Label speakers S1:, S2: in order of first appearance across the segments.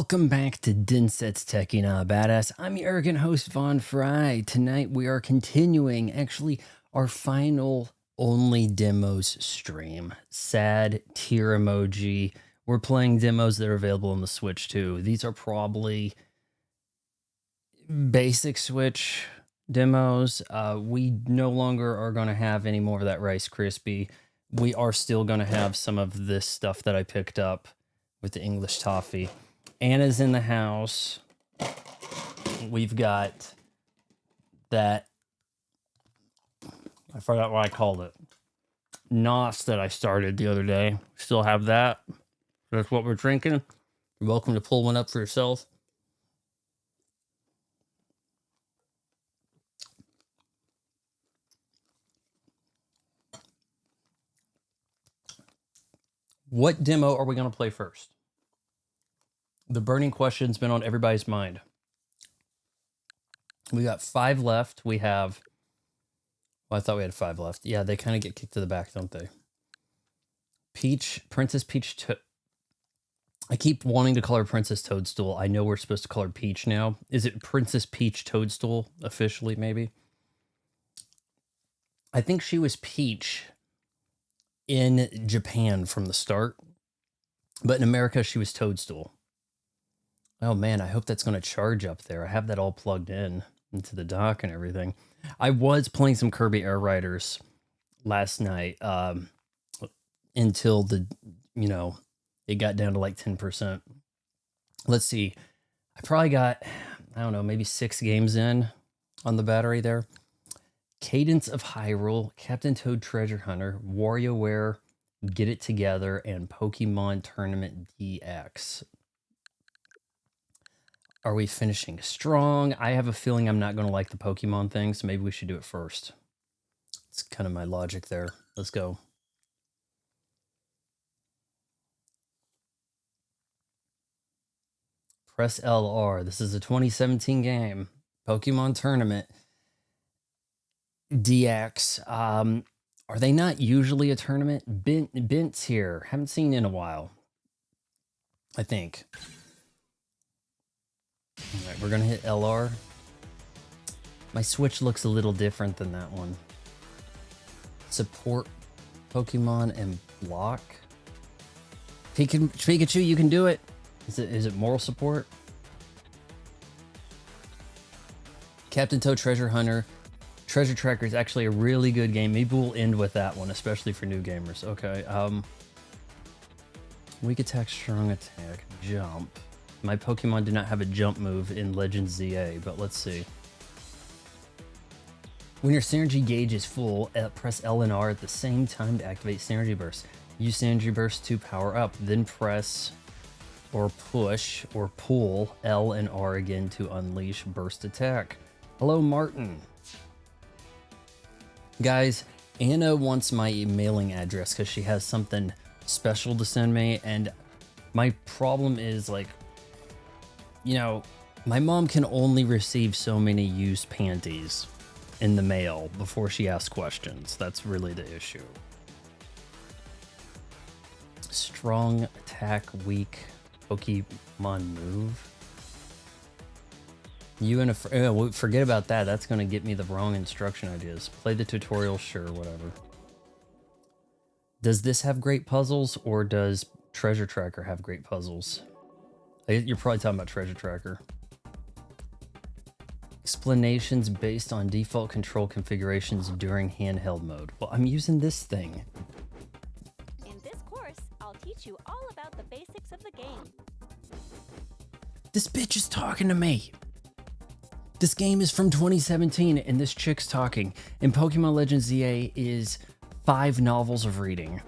S1: Welcome back to Dinset's Techie Nah Badass. I'm your arrogant host, Von Fry. Tonight we are continuing, actually, our final Only Demos stream. Sad tear emoji. We're playing demos that are available on the Switch too. These are probably basic Switch demos. We no longer are going to have any more of that Rice Krispie. We are still going to have some of this stuff that I picked up with the English toffee. Anna's in the house. We've got that, I forgot what I called it, NOS that I started the other day. Still have that. That's what we're drinking. You're welcome to pull one up for yourself. What demo are we going to play first? The burning question's been on everybody's mind. We got 5 left. We have... Well, I thought we had 5 left. Yeah, they kind of get kicked to the back, don't they? Princess Peach... I keep wanting to call her Princess Toadstool. I know we're supposed to call her Peach now. Is it Princess Peach Toadstool, officially, maybe? I think she was Peach in Japan from the start. But in America, she was Toadstool. Oh man, I hope that's going to charge up there. I have that all plugged in into the dock and everything. I was playing some Kirby Air Riders last night until it got down to like 10%. Let's see. I probably got, I don't know, maybe 6 games in on the battery there. Cadence of Hyrule, Captain Toad Treasure Hunter, WarioWare, Get It Together, and Pokemon Tournament DX. Are we finishing strong? I have a feeling I'm not going to like the Pokemon thing, so maybe we should do it first. It's kind of my logic there. Let's go. Press LR. This is a 2017 game. Pokemon Tournament DX. Are they not usually a tournament? Bent's here. Haven't seen in a while, I think. All right, we're going to hit LR. My Switch looks a little different than that one. Support Pokemon and block. Pikachu, you can do it. Is it moral support? Captain Toad Treasure Hunter. Treasure Tracker is actually a really good game. Maybe we'll end with that one, especially for new gamers. Okay. Weak attack, strong attack, jump. My Pokemon do not have a jump move in Legends ZA, but let's see. When your Synergy gauge is full, press L and R at the same time to activate Synergy Burst. Use Synergy Burst to power up, then press or push or pull L and R again to unleash Burst Attack. Hello, Martin. Guys, Anna wants my mailing address because she has something special to send me, and my problem is, like, my mom can only receive so many used panties in the mail before she asks questions. That's really the issue. Strong attack, weak Pokemon move. You and a forget about that. That's going to get me the wrong instruction ideas. Play the tutorial, sure, whatever. Does this have great puzzles, or does Treasure Tracker have great puzzles? You're probably talking about Treasure Tracker. Explanations based on default control configurations during handheld mode. Well, I'm using this thing.
S2: In this course, I'll teach you all about the basics of the game.
S1: This bitch is talking to me. This game is from 2017 and this chick's talking. And Pokemon Legends ZA is 5 novels of reading.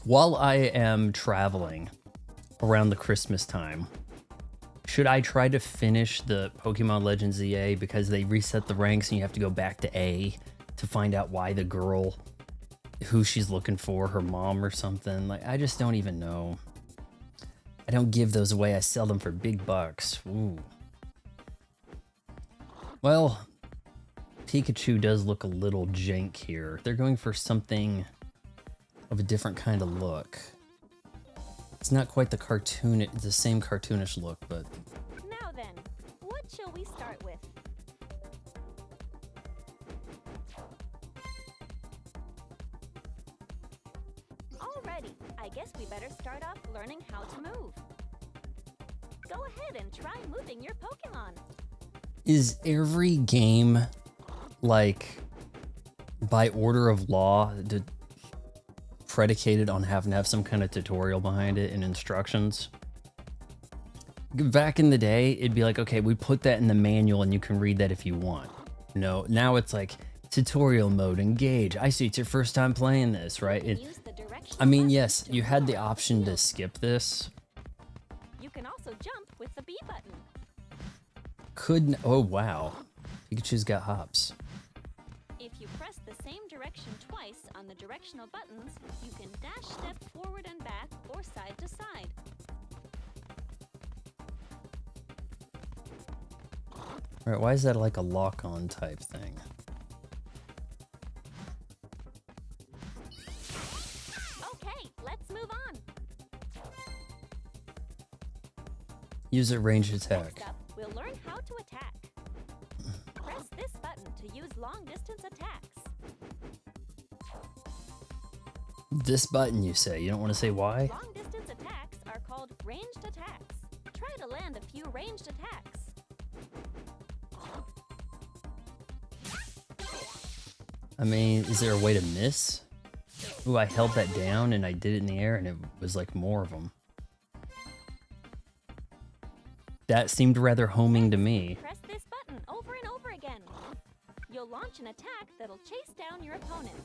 S1: While I am traveling around the Christmas time, should I try to finish the Pokemon Legends ZA because they reset the ranks and you have to go back to A to find out why the girl, who she's looking for, her mom or something? Like, I just don't even know. I don't give those away. I sell them for big bucks. Ooh. Well, Pikachu does look a little jank here. They're going for something of a different kind of look. It's not quite the same cartoonish look, but
S2: Now then, what shall we start with? Alrighty, I guess we better start off learning how to move. Go ahead and try moving your Pokemon.
S1: is every game like by order of law predicated on having to have some kind of tutorial behind it and instructions? Back in the day, it'd be like, okay, we put that in the manual and you can read that if you want. No, now it's like tutorial mode, engage. I see it's your first time playing this, right? I mean, yes, you had the option to skip this.
S2: You can also jump with the B button.
S1: Oh wow, Pikachu's got hops.
S2: If you press the same direction twice on the directional buttons, you can dash step forward and back or side to side.
S1: All right, why is that like a lock-on type thing?
S2: Okay, let's move on.
S1: Use a ranged attack.
S2: Next up, we'll learn how to attack. Press this button to use long-distance attacks.
S1: This button, you say? You don't want to say why?
S2: Long-distance attacks are called ranged attacks. Try to land a few ranged attacks.
S1: I mean, is there a way to miss? Ooh, I held that down and I did it in the air and it was like more of them. That seemed rather homing to me.
S2: Press this button over and over again. You'll launch an attack that'll chase down your opponent.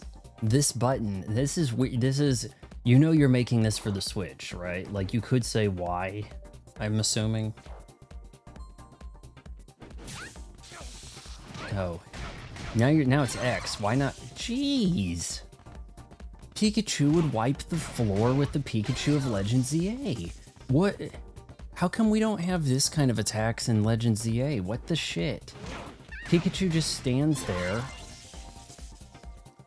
S1: This button, this is, you know you're making this for the Switch, right? Like you could say why, I'm assuming. Oh. Now it's X. Why not? Jeez. Pikachu would wipe the floor with the Pikachu of Legends ZA. What? How come we don't have this kind of attacks in Legends ZA? What the shit? Pikachu just stands there.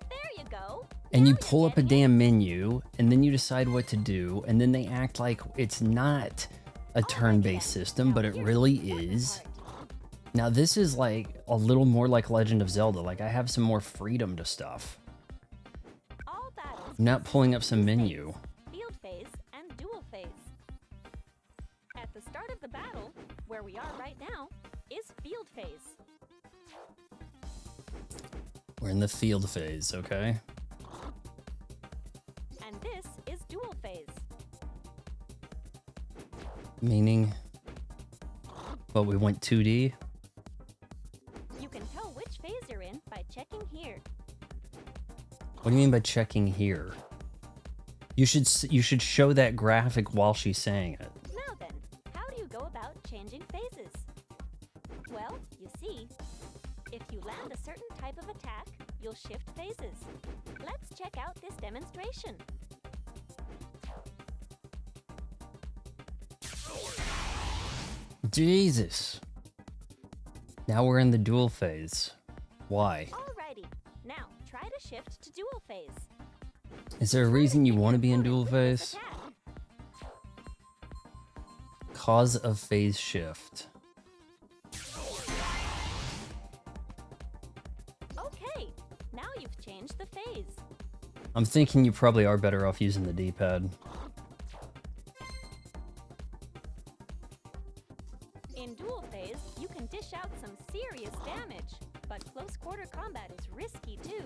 S2: There you go.
S1: And
S2: Now
S1: you
S2: you're
S1: pull up a
S2: getting it.
S1: damn menu, and then you decide what to do, and then they act like it's not a turn-based system, but it really is. Now this is like a little more like Legend of Zelda. Like I have some more freedom to stuff.
S2: All battles
S1: I'm not pulling up some
S2: use
S1: menu.
S2: phase, field phase, and dual phase. At the start of the battle, where we are right now, is field phase.
S1: We're in the field phase, okay?
S2: And this is dual phase.
S1: Meaning, but we went 2D.
S2: You can tell which phase you're in by checking here.
S1: What do you mean by checking here? You should show that graphic while she's saying it.
S2: Now then, how do you go about changing phases? Well, you see, if you land a certain type of attack, you'll shift phases. Let's check out this demonstration.
S1: Jesus. Now we're in the dual phase. Why?
S2: Alrighty, now try to shift to dual phase.
S1: Is there a reason you want to be in dual
S2: With this
S1: phase?
S2: attack.
S1: Cause of phase shift.
S2: Okay, now you've changed the phase.
S1: I'm thinking you probably are better off using the D-pad.
S2: In dual phase, you can dish out some serious damage, but close quarter combat is risky too.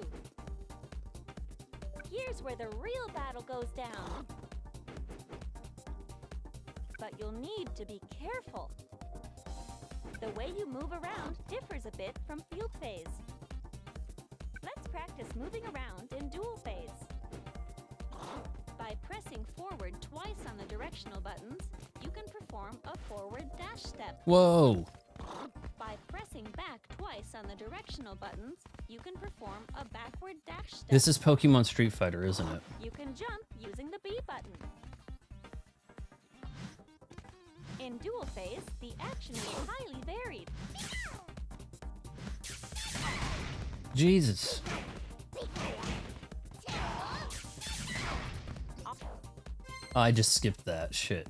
S2: Here's where the real battle goes down. But you'll need to be careful. The way you move around differs a bit from field phase. Let's practice moving around in dual phase. By pressing forward twice on the directional buttons, you can perform a forward dash step.
S1: Whoa!
S2: By pressing back twice on the directional buttons, you can perform a backward dash step.
S1: This is Pokemon Street Fighter, isn't it?
S2: You can jump using the B button. In dual phase, the action is highly varied.
S1: Jesus. I just skipped that shit.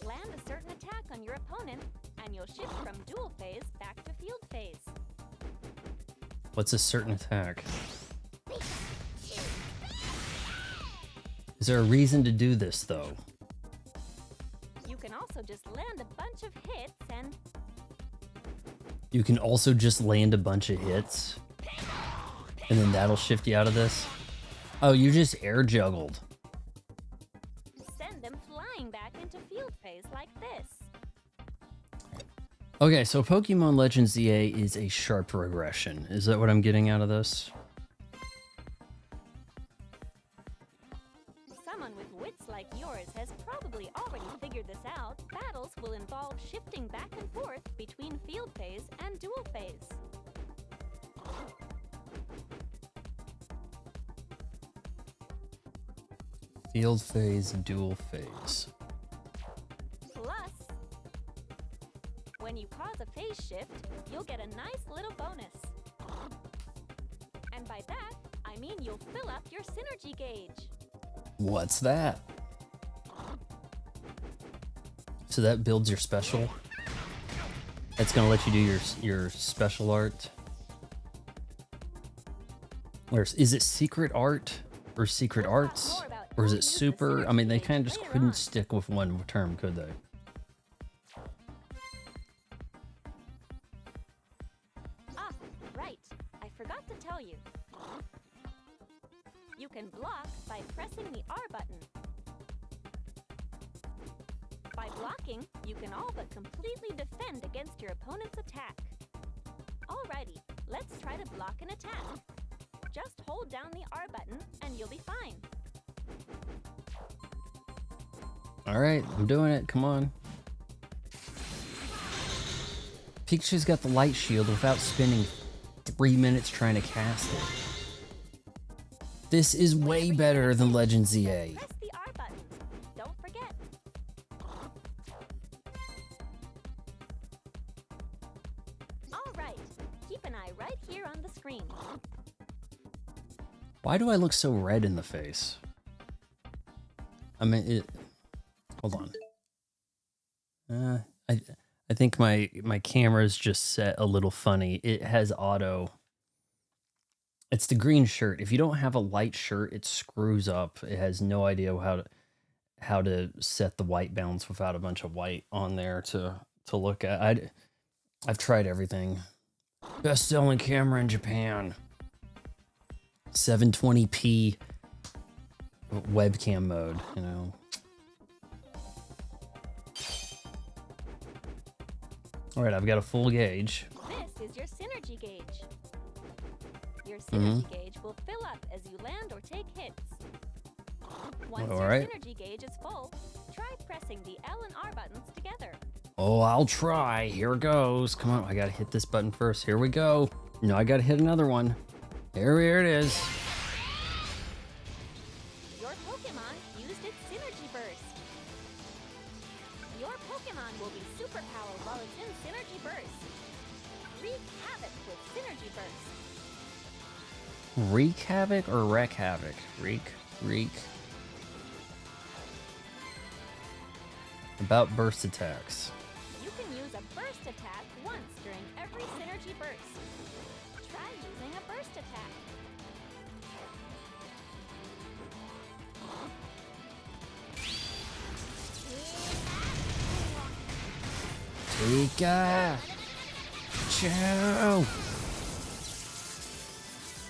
S2: Land a certain attack on your opponent, and you'll shift from dual phase back to field phase.
S1: What's a certain attack? Is there a reason to do this, though?
S2: You can also just land a bunch of hits and...
S1: You can also just land a bunch of hits? And then that'll shift you out of this? Oh, you just air juggled.
S2: send them flying back into field phase like this.
S1: Okay, so Pokemon Legends ZA is a sharp regression. Is that what I'm getting out of this?
S2: Someone with wits like yours has probably already figured this out. Battles will involve shifting back and forth between field phase and dual phase.
S1: Field phase, dual phase.
S2: Plus, when you cause a phase shift, you'll get a nice little bonus. And by that, I mean you'll fill up your synergy gauge.
S1: What's that? So that builds your special? That's gonna let you do your special art? Or is it secret art? Or secret arts? Or is it super? I mean, they kind of just couldn't stick with one term, could they?
S2: Ah, right. I forgot to tell you. You can block by pressing the R button. By blocking, you can all but completely defend against your opponent's attack. Alrighty, let's try to block an attack. Just hold down the R button and you'll be fine.
S1: Alright, I'm doing it, come on. Pikachu's got the light shield without spending 3 minutes trying to cast it. This is way better than Legends ZA.
S2: Press the R button. Don't forget. Alright, keep an eye right here on the screen.
S1: Why do I look so red in the face? I mean, hold on. I think my camera's just set a little funny. It has auto. It's the green shirt. If you don't have a light shirt, it screws up. It has no idea how to set the white balance without a bunch of white on there to look at. I've tried everything. Best selling camera in Japan. 720p webcam mode, you know. All right, I've got a full gauge.
S2: This is your synergy gauge. Your synergy gauge will fill up as you land or take hits. Once your synergy gauge is full, try pressing the L and R buttons together.
S1: Oh, I'll try. Here it goes. Come on, I gotta hit this button first. Here we go. No, I gotta hit another one. Here it is.
S2: Your Pokemon used its synergy burst. Your Pokemon will be superpowered while it's in synergy burst. Wreak havoc with synergy burst.
S1: Wreak havoc or wreck havoc? Wreak. About burst attacks.
S2: You can use a burst attack once during every synergy burst. Try using a burst attack.
S1: Pika! Chow!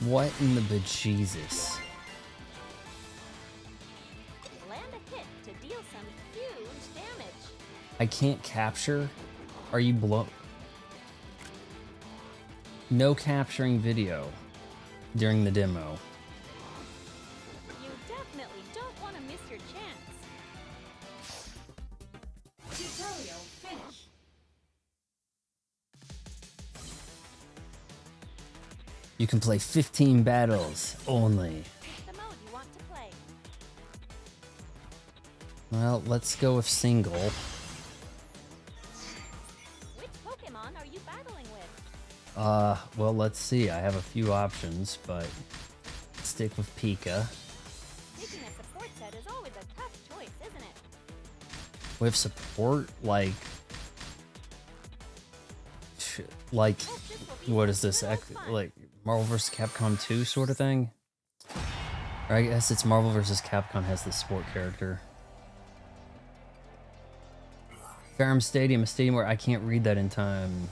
S1: What in the bejesus?
S2: Land a hit to deal some huge damage.
S1: I can't capture? Are you No capturing video during the demo.
S2: You definitely don't want to miss your chance.
S3: Tutorial finished.
S1: You can play 15 battles only.
S2: The mode you want to play.
S1: Well, let's go with single.
S2: Which Pokemon are you battling with?
S1: Well, let's see. I have a few options, but stick with Pika.
S2: Taking a support set is always
S1: We have support, like what is this? Like Marvel vs. Capcom 2 sort of thing? Or I guess it's Marvel vs. Capcom has the support character. Ferrum Stadium, a stadium where I can't read that in time.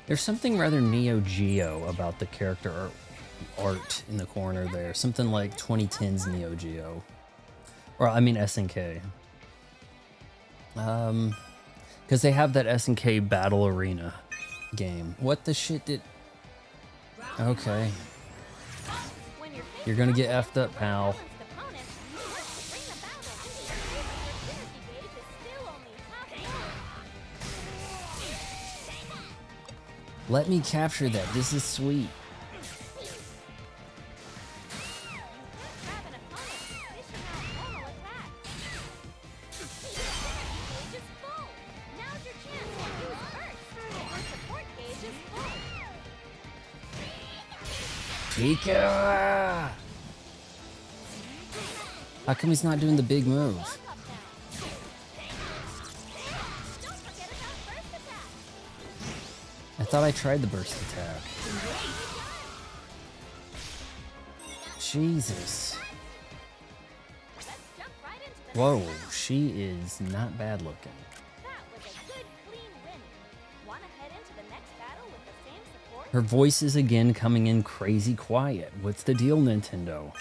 S1: There's something rather Neo Geo about the character art in the corner there. Something like 2010's Neo Geo. Or, I mean SNK. Because they have that SNK Battle Arena game. What the shit did... Okay. You're gonna get effed up, pal. Let me capture that. This is sweet. Pika! How come he's not doing the big move? I thought I tried the burst attack. Jesus. Whoa, she is not bad looking. Her voice is again coming in crazy quiet. What's the deal, Nintendo?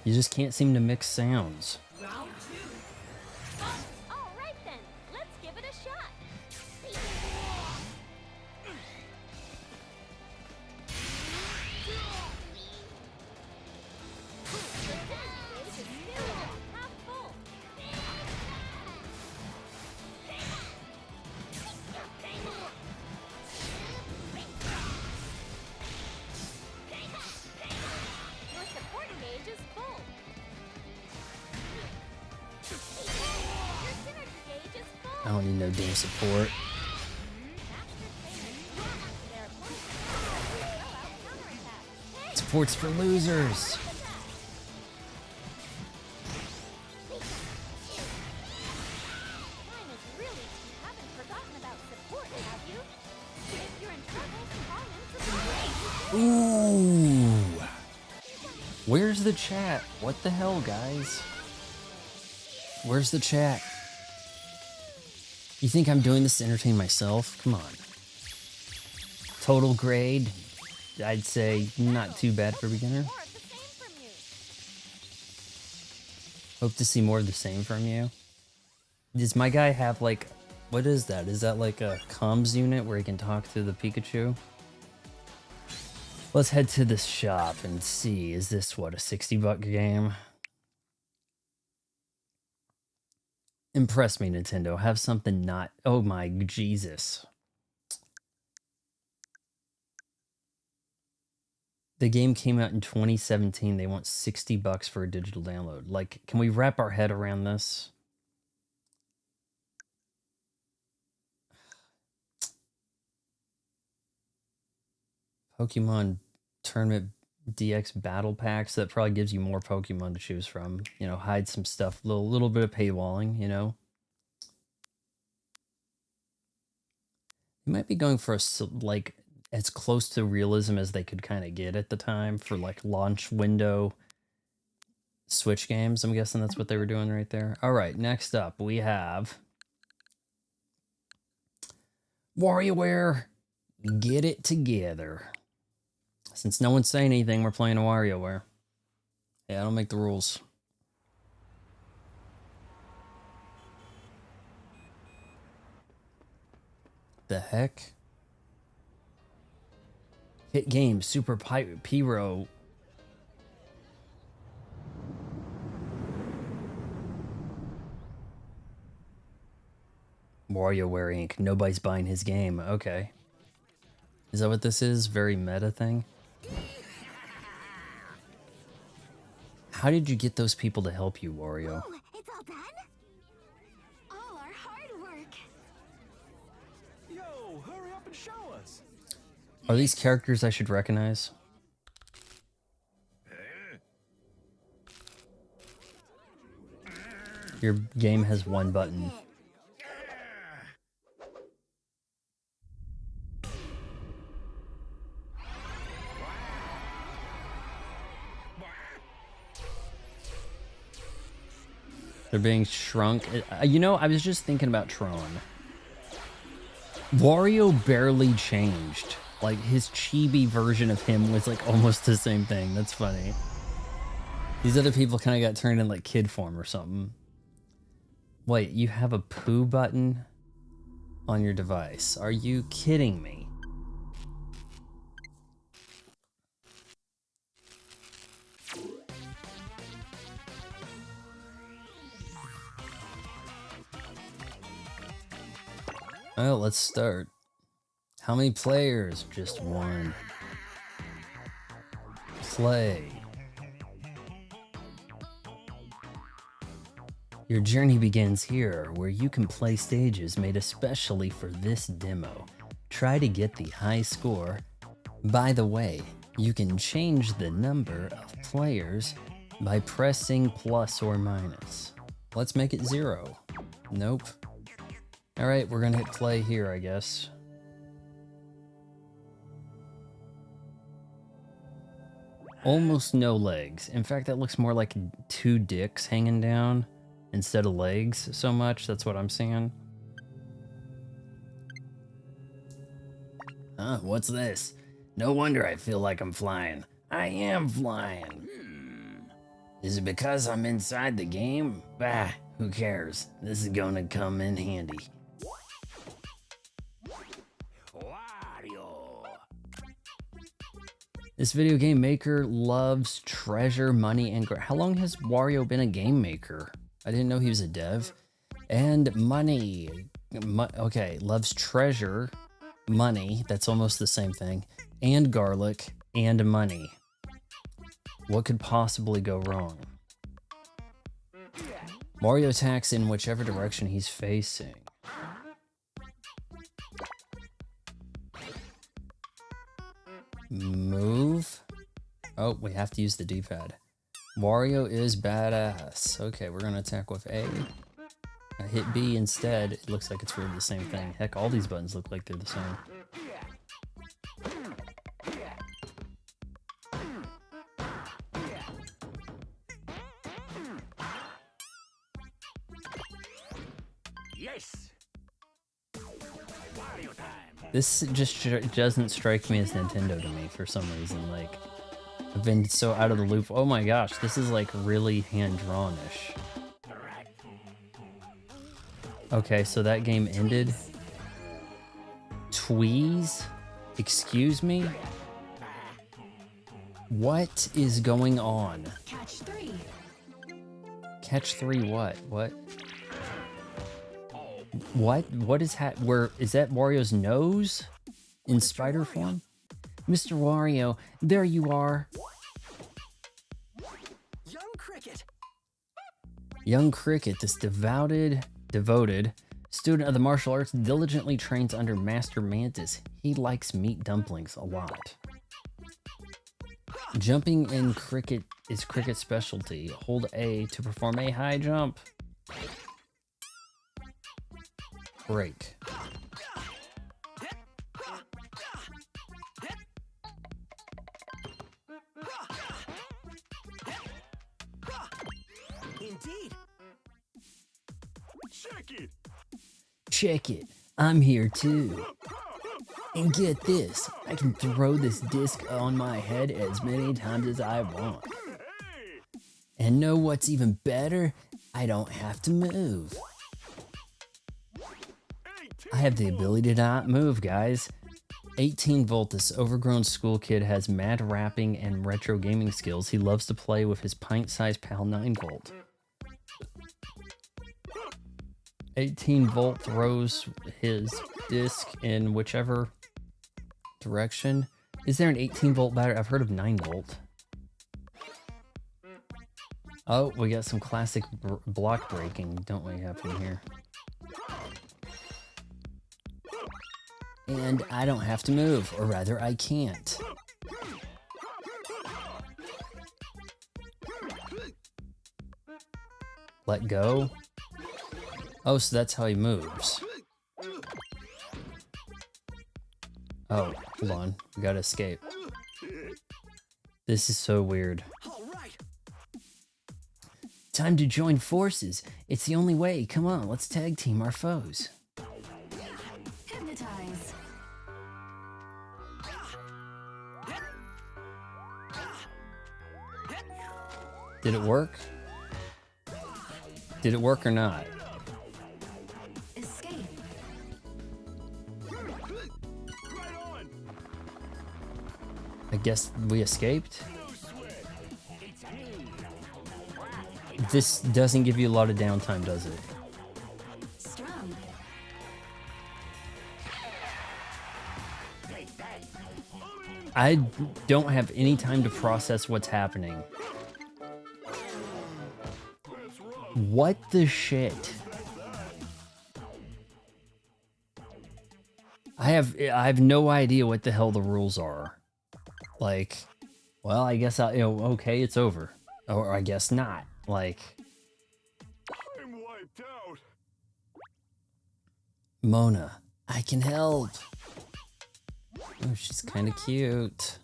S1: You just can't seem to mix sounds.
S3: Round 2.
S2: All right then, let's give it a shot.
S1: I don't need no damn support. Support's for losers. Ooh. Where's the chat? What the hell, guys? Where's the chat? You think I'm doing this to entertain myself? Come on. Total grade, I'd say not too bad for a beginner. Hope to see more of the same from you. Does my guy have like, what is that? Is that like a comms unit where he can talk to the Pikachu? Let's head to this shop and see. Is this what, a $60 game? Impress me, Nintendo. Have something not... Oh my Jesus. The game came out in 2017. They want $60 for a digital download. Like, can we wrap our head around this? Pokemon Tournament DX Battle Packs. That probably gives you more Pokemon to choose from. You know, hide some stuff. Little bit of paywalling, you know. You might be going for a, like, as close to realism as they could kind of get at the time for, like, launch window Switch games. I'm guessing that's what they were doing right there. All right, next up we have WarioWare Get It Together. Since no one's saying anything, we're playing a WarioWare. Yeah, I don't make the rules. The heck? Hit game, Super Pyro. WarioWare Inc. Nobody's buying his game. Okay. Is that what this is? Very meta thing? How did you get those people to help you, Wario?
S2: Oh, it's all done? All our hard work.
S4: Yo, hurry up and show us.
S1: Are these characters I should recognize? Your game has one button. They're being shrunk. You know, I was just thinking about Tron. Wario barely changed. Like, his chibi version of him was like almost the same thing. That's funny. These other people kind of got turned in like kid form or something. Wait, you have a poo button on your device. Are you kidding me? Well, let's start. How many players? Just one. Play. Your journey begins here, where you can play stages made especially for this demo. Try to get the high score. By the way, you can change the number of players by pressing plus or minus. Let's make it 0. Nope. Alright, we're gonna hit play here, I guess. Almost no legs. In fact, that looks more like 2 dicks hanging down instead of legs so much. That's what I'm seeing. Huh, what's this? No wonder I feel like I'm flying. I am flying. Is it because I'm inside the game? Bah, who cares? This is gonna come in handy. This video game maker loves treasure, money, and how long has Wario been a game maker? I didn't know he was a dev. And money. Okay, loves treasure, money, that's almost the same thing, and garlic, and money. What could possibly go wrong? Mario attacks in whichever direction he's facing. Move. Oh, we have to use the D-pad. Wario is badass. Okay, we're gonna attack with A. I hit B instead. It looks like it's really the same thing. Heck, all these buttons look like they're the same.
S4: Yes. Wario time.
S1: This just doesn't strike me as Nintendo to me for some reason. Like, I've been so out of the loop. Oh my gosh, this is like really hand-drawn-ish. Okay, so that game ended. Tweez? Excuse me? What is going on?
S3: Catch 3.
S1: Catch 3 what? What? What is where is that Wario's nose in spider form? Mr. Wario, there you are.
S4: Young Cricket.
S1: Young Cricket, this devoted student of the martial arts, diligently trains under Master Mantis. He likes meat dumplings a lot. Jumping in cricket is Cricket's specialty. Hold A to perform a high jump. Break.
S4: Indeed. Check it.
S1: Check it. I'm here too. And get this, I can throw this disc on my head as many times as I want. And know what's even better? I don't have to move. I have the ability to not move, guys. 18 Volt, this overgrown school kid has mad rapping and retro gaming skills. He loves to play with his pint-sized pal 9 Volt. 18 Volt throws his disc in whichever direction. Is there an 18 Volt battery? I've heard of 9 Volt. Oh, we got some classic block breaking, don't we, happening here? And I don't have to move, or rather I can't. Let go. Oh, so that's how he moves. Oh, hold on. We gotta escape. This is so weird.
S4: All right.
S1: Time to join forces. It's the only way. Come on, let's tag team our foes.
S3: Hypnotize.
S1: Did it work? Did it work or not?
S3: Escape.
S4: Right on.
S1: I guess we escaped.
S4: No sweat. It's me.
S1: This doesn't give you a lot of downtime, does it?
S3: Strong.
S1: I don't have any time to process what's happening. What the shit? I have no idea what the hell the rules are. Like, well, I guess okay, it's over. Or I guess not. Like,
S4: I'm wiped out.
S1: Mona, I can help. Oh, she's kind of cute.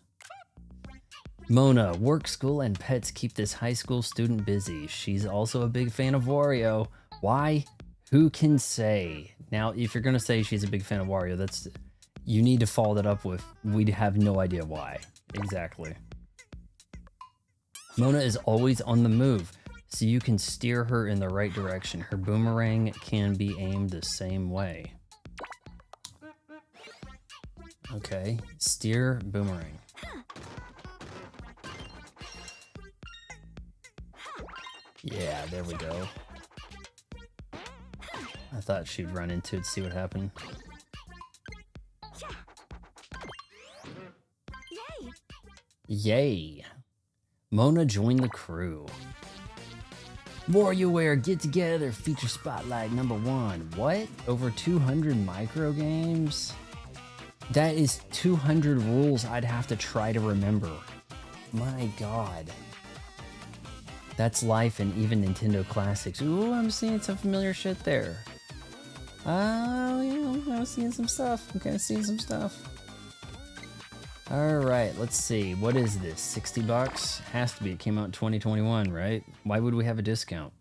S1: Mona, work, school, and pets keep this high school student busy. She's also a big fan of Wario. Why? Who can say? Now, if you're gonna say she's a big fan of Wario, you need to follow that up with, we have no idea why. Exactly. Mona is always on the move, so you can steer her in the right direction. Her boomerang can be aimed the same way. Okay, steer boomerang. Yeah, there we go. I thought she'd run into it, see what happened.
S2: Yay!
S1: Yay! Mona joined the crew. WarioWare Get Together Feature Spotlight #1. What? Over 200 micro games? That is 200 rules I'd have to try to remember. My god. That's life in even Nintendo classics. Ooh, I'm seeing some familiar shit there. I'm seeing some stuff. I'm kind of seeing some stuff. Alright, let's see. What is this? 60 bucks? Has to be. It came out in 2021, right? Why would we have a discount?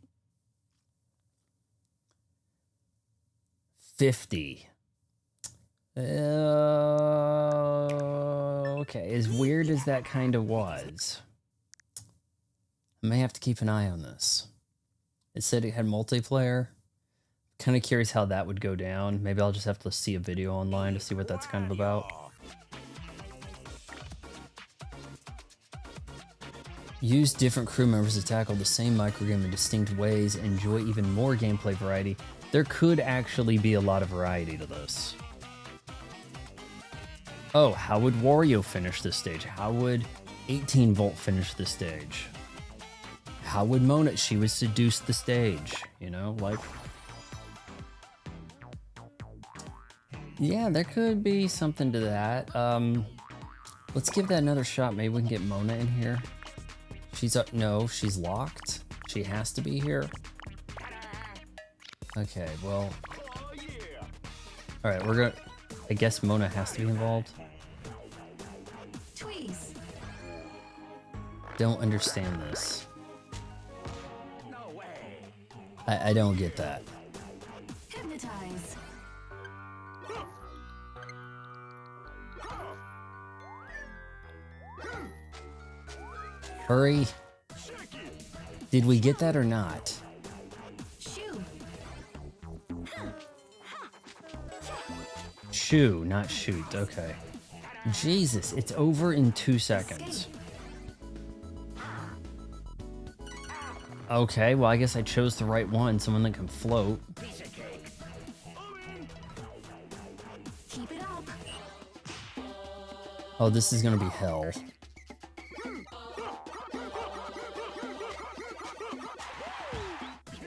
S1: 50. Okay, as weird as that kind of was, I may have to keep an eye on this. It said it had multiplayer. Kind of curious how that would go down. Maybe I'll just have to see a video online to see what that's kind of about. Use different crew members to tackle the same microgame in distinct ways. Enjoy even more gameplay variety. There could actually be a lot of variety to this. Oh, how would Wario finish this stage? How would 18 Volt finish this stage? How would Mona? She would seduce the stage, you know, like. Yeah, there could be something to that. Let's give that another shot. Maybe we can get Mona in here. She's up. No, she's locked. She has to be here. Okay, well. All right, we're gonna. I guess Mona has to be involved.
S3: Tweeze.
S1: Don't understand this.
S4: No way.
S1: I don't get that.
S3: Hypnotize.
S1: Hurry. Did we get that or not?
S3: Shoo.
S1: Shoo, not shoot. Okay. Jesus, it's over in 2 seconds. Okay, well, I guess I chose the right one. Someone that can float.
S3: Keep it up.
S1: Oh, this is gonna be hell.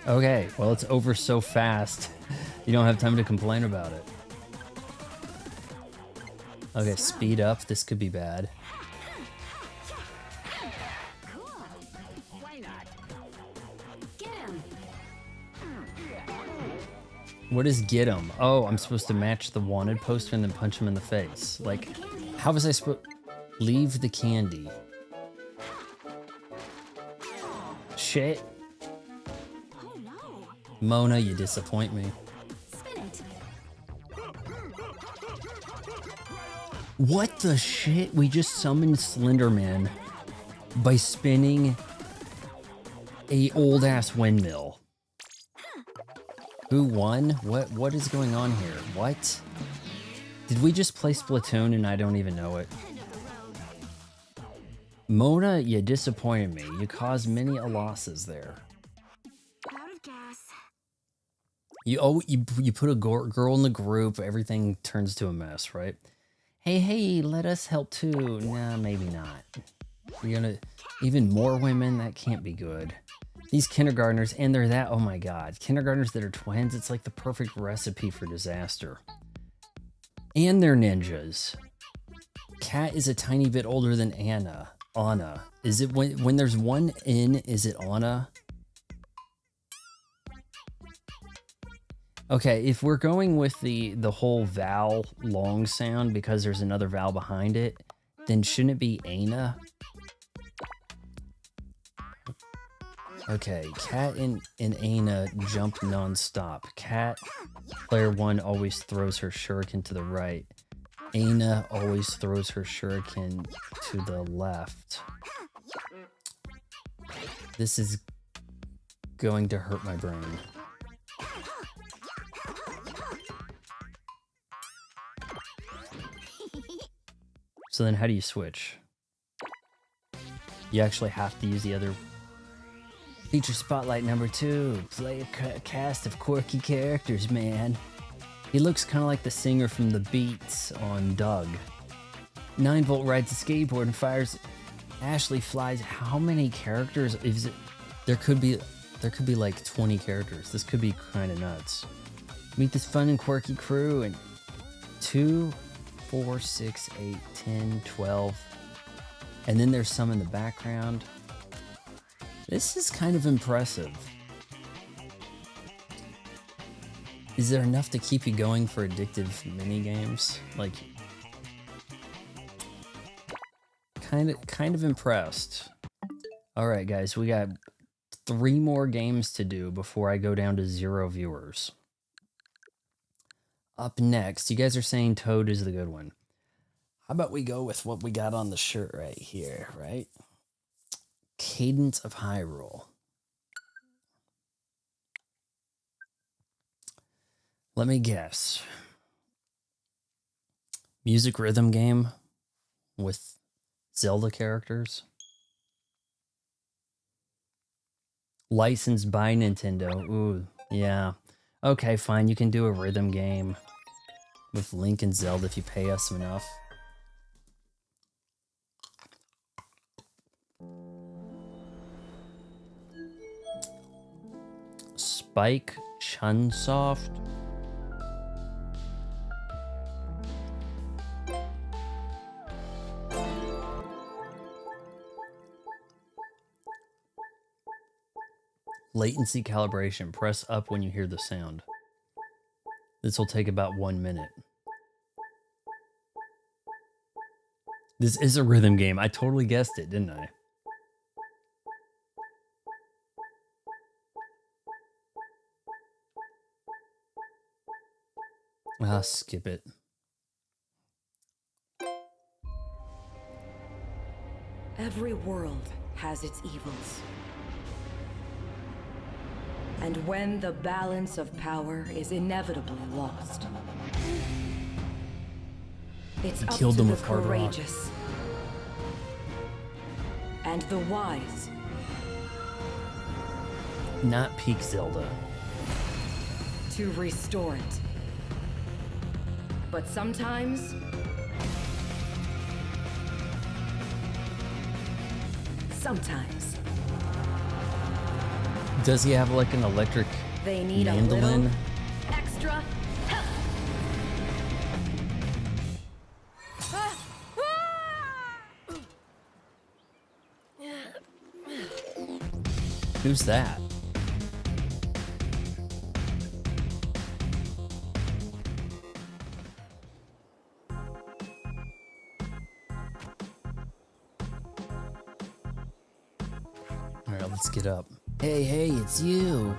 S1: Okay, well, it's over so fast. You don't have time to complain about it. Okay, speed up. This could be bad.
S3: Cool. Why not? Get him.
S1: What is get him? Oh, I'm supposed to match the wanted poster and then punch him in the face. Like, how was I supposed... Leave the candy. Shit.
S3: Oh no.
S1: Mona, you disappoint me.
S3: Spin it.
S1: What the shit? We just summoned Slenderman by spinning a old ass windmill. Who won? What is going on here? What? Did we just play Splatoon and I don't even know it? Mona, you disappointed me. You caused many a losses there.
S3: Out of gas.
S1: You put a girl in the group, everything turns to a mess, right? Hey, let us help too. Nah, maybe not. We're gonna... Even more women? That can't be good. These kindergartners, and they're that... Oh my god. Kindergartners that are twins, it's like the perfect recipe for disaster. And they're ninjas. Kat is a tiny bit older than Anna. Is it when there's one N, is it Anna? Okay, if we're going with the whole vowel long sound because there's another vowel behind it, then shouldn't it be Anna? Okay, Kat and Anna jump non-stop. Kat, player 1, always throws her shuriken to the right. Anna always throws her shuriken to the left. This is going to hurt my brain. So then how do you switch? You actually have to use the other... Feature Spotlight number 2. Play a cast of quirky characters, man. He looks kind of like the singer from The Beats on Doug. 9-Volt rides a skateboard and fires. Ashley flies. How many characters is it? There could be like 20 characters. This could be kind of nuts. Meet this fun and quirky crew and 2, 4, 6, 8, 10, 12. And then there's some in the background. This is kind of impressive. Is there enough to keep you going for addictive mini games? Like, kind of impressed. All right, guys, we got 3 more games to do before I go down to 0 viewers. Up next, you guys are saying Toad is the good one. How about we go with what we got on the shirt right here, right? Cadence of Hyrule. Let me guess. Music rhythm game with Zelda characters. Licensed by Nintendo. Ooh, yeah. Okay, fine. You can do a rhythm game with Link and Zelda if you pay us enough. Spike Chunsoft. Latency calibration. Press up when you hear the sound. This will take about 1 minute. This is a rhythm game. I totally guessed it, didn't I? Ah, skip it.
S5: Every world has its evils. And when the balance of power is inevitably lost, it's up
S1: killed
S5: to
S1: them
S5: the
S1: with hard rock.
S5: courageous and the wise
S1: Not peak Zelda.
S5: to restore it. But sometimes
S1: Does he have like an electric
S5: they need a
S1: mandolin?
S5: little extra help.
S1: Who's that? let's get up. Hey, it's you.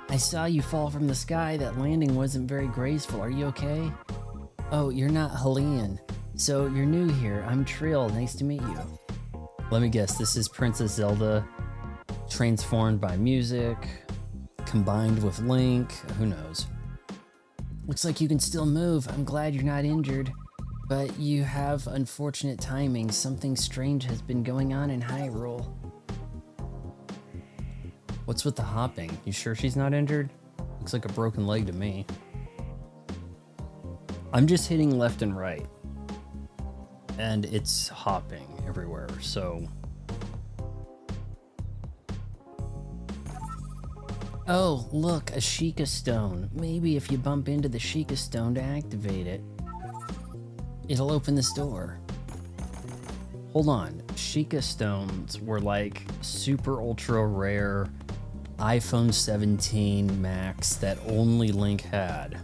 S1: I saw you fall from the sky. That landing wasn't very graceful. Are you okay? Oh, you're not Helene. So you're new here. I'm Trill. Nice to meet you. Let me guess, this is Princess Zelda transformed by music, combined with Link. Who knows? Looks like you can still move. I'm glad you're not injured. But you have unfortunate timing. Something strange has been going on in Hyrule. What's with the hopping? You sure she's not injured? Looks like a broken leg to me. I'm just hitting left and right. And it's hopping everywhere, so... Oh, look, a Sheikah Stone. Maybe if you bump into the Sheikah Stone to activate it, it'll open this door. Hold on, Sheikah Stones were like super ultra rare iPhone 17 Max that only Link had.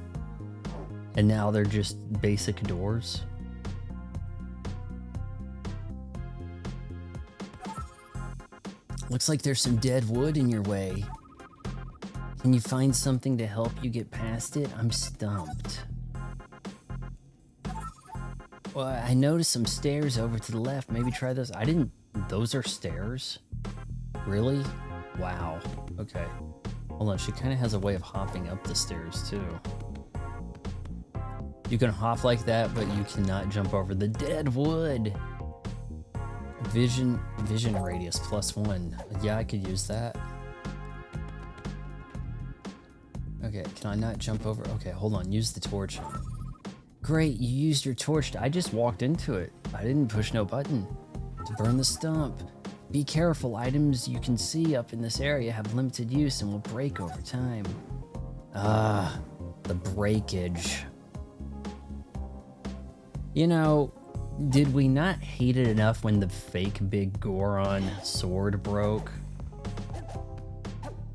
S1: And now they're just basic doors. Looks like there's some dead wood in your way. Can you find something to help you get past it? I'm stumped. Well, I noticed some stairs over to the left. Maybe try those. Those are stairs? Really? Wow. Okay. Hold on, she kind of has a way of hopping up the stairs too. You can hop like that, but you cannot jump over the dead wood. Vision radius +1. Yeah, I could use that. Okay, can I not jump over? Okay, hold on, use the torch. Great, you used your torch. I just walked into it. I didn't push no button. To burn the stump. Be careful, items you can see up in this area have limited use and will break over time. Ah, the breakage. You know, did we not hate it enough when the fake Big Goron sword broke?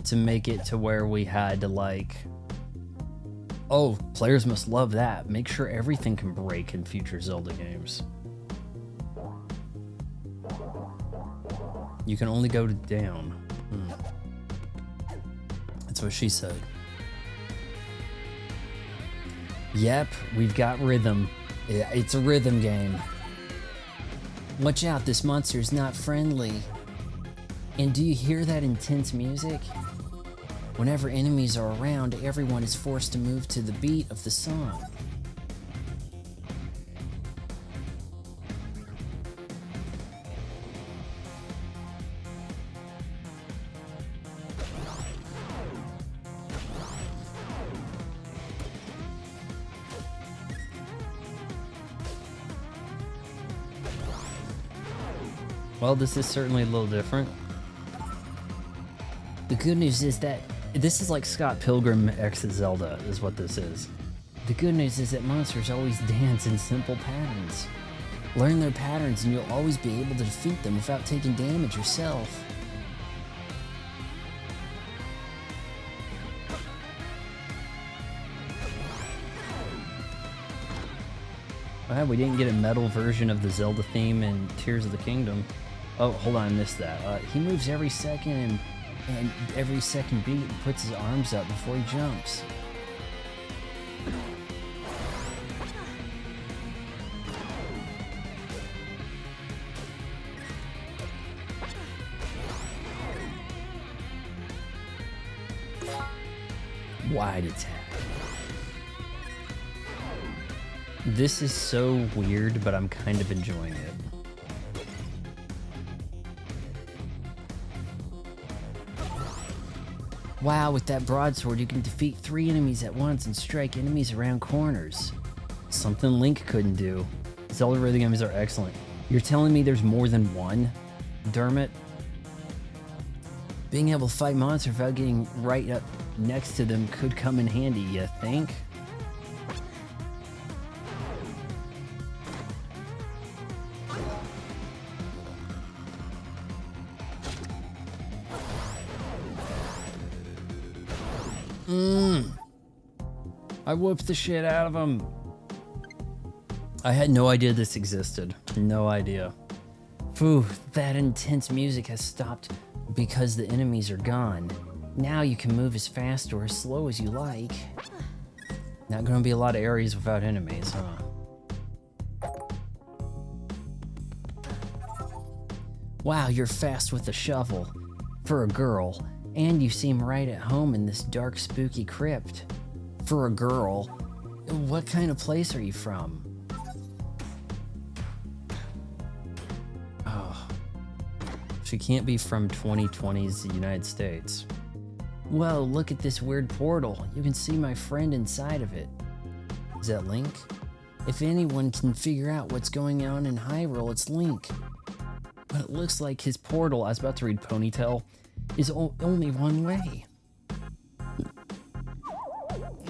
S1: To make it to where we had to like... Oh, players must love that. Make sure everything can break in future Zelda games. You can only go to down. That's what she said. Yep, we've got rhythm. It's a rhythm game. Watch out, this monster is not friendly. And do you hear that intense music? Whenever enemies are around, everyone is forced to move to the beat of the song. Well, this is certainly a little different. The good news is that this is like Scott Pilgrim X Zelda, is what this is. The good news is that monsters always dance in simple patterns. Learn their patterns and you'll always be able to defeat them without taking damage yourself. Well, we didn't get a metal version of the Zelda theme in Tears of the Kingdom. Oh, hold on, I missed that. He moves every second and every second beat and puts his arms up before he jumps. Wide attack. This is so weird, but I'm kind of enjoying it. Wow, with that broadsword you can defeat 3 enemies at once and strike enemies around corners. Something Link couldn't do. Zelda rhythm games are excellent. You're telling me there's more than one? Dermot? Being able to fight monsters without getting right up next to them could come in handy, you think? I whooped the shit out of him. I had no idea this existed. No idea. Phew, that intense music has stopped because the enemies are gone. Now you can move as fast or as slow as you like. Not gonna be a lot of areas without enemies, huh? Wow, you're fast with a shovel. For a girl. And you seem right at home in this dark, spooky crypt. For a girl. What kind of place are you from? Oh. She can't be from 2020's United States. Whoa, look at this weird portal. You can see my friend inside of it. Is that Link? If anyone can figure out what's going on in Hyrule, it's Link. But it looks like his portal, I was about to read ponytail, is only one way.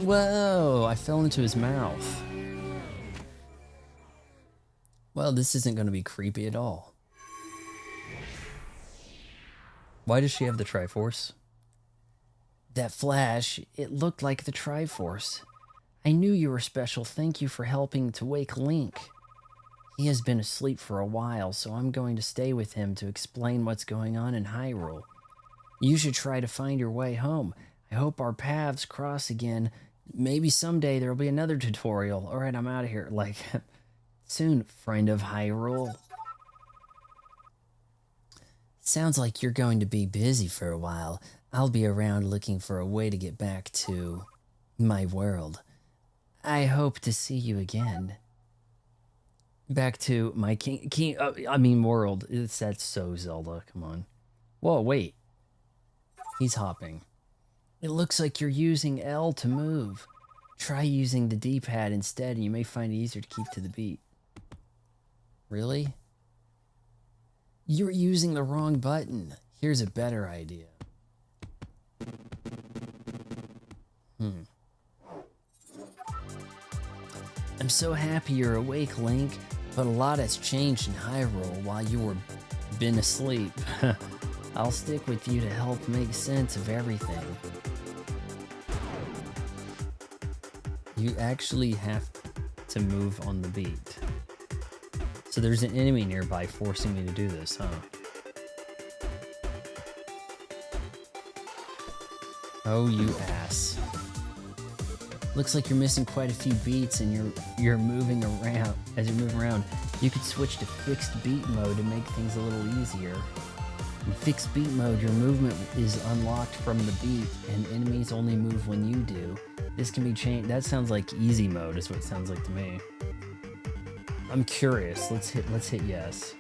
S1: Whoa, I fell into his mouth. Well, this isn't going to be creepy at all. Why does she have the Triforce? That flash, it looked like the Triforce. I knew you were special. Thank you for helping to wake Link. He has been asleep for a while, so I'm going to stay with him to explain what's going on in Hyrule. You should try to find your way home. I hope our paths cross again. Maybe someday there'll be another tutorial. Alright, I'm out of here. Like, soon, friend of Hyrule. Sounds like you're going to be busy for a while. I'll be around looking for a way to get back to my world. I hope to see you again. Back to my world. That's so Zelda. Come on. Whoa, wait. He's hopping. It looks like you're using L to move. Try using the D-pad instead, and you may find it easier to keep to the beat. Really? You're using the wrong button. Here's a better idea. I'm so happy you're awake, Link, but a lot has changed in Hyrule while you were been asleep. I'll stick with you to help make sense of everything. You actually have to move on the beat. So there's an enemy nearby forcing me to do this, huh? Oh, you ass. Looks like you're missing quite a few beats and you're moving around. As you're moving around, you could switch to fixed beat mode to make things a little easier. In fixed beat mode, your movement is unlocked from the beat and enemies only move when you do. This can be changed. That sounds like easy mode is what it sounds like to me. I'm curious. Let's hit yes.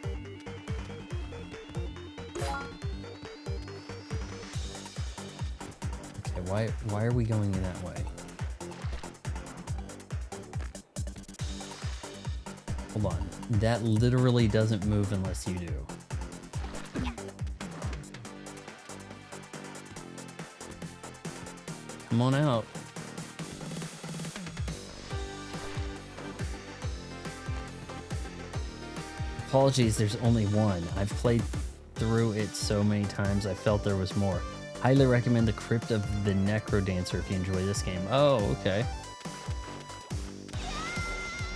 S1: Okay, why are we going in that way? Hold on. That literally doesn't move unless you do. Come on out. Apologies, there's only one. I've played through it so many times I felt there was more. Highly recommend the Crypt of the Necrodancer if you enjoy this game. Oh, okay.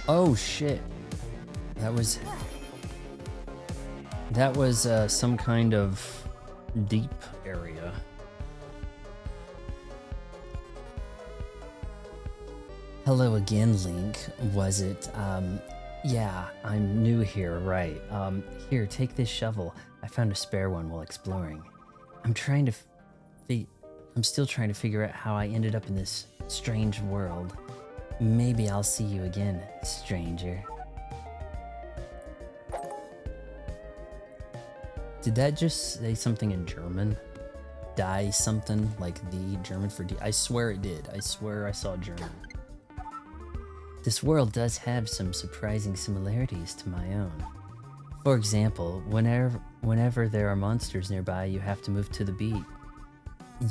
S1: Oh shit. That was some kind of deep area. Hello again, Link. Was it, yeah, I'm new here, right. Here, take this shovel. I found a spare one while exploring. I'm still trying to figure out how I ended up in this strange world. Maybe I'll see you again, stranger. Did that just say something in German? Die something, like the German for D? I swear it did. I swear I saw German. This world does have some surprising similarities to my own. For example, whenever there are monsters nearby, you have to move to the beat.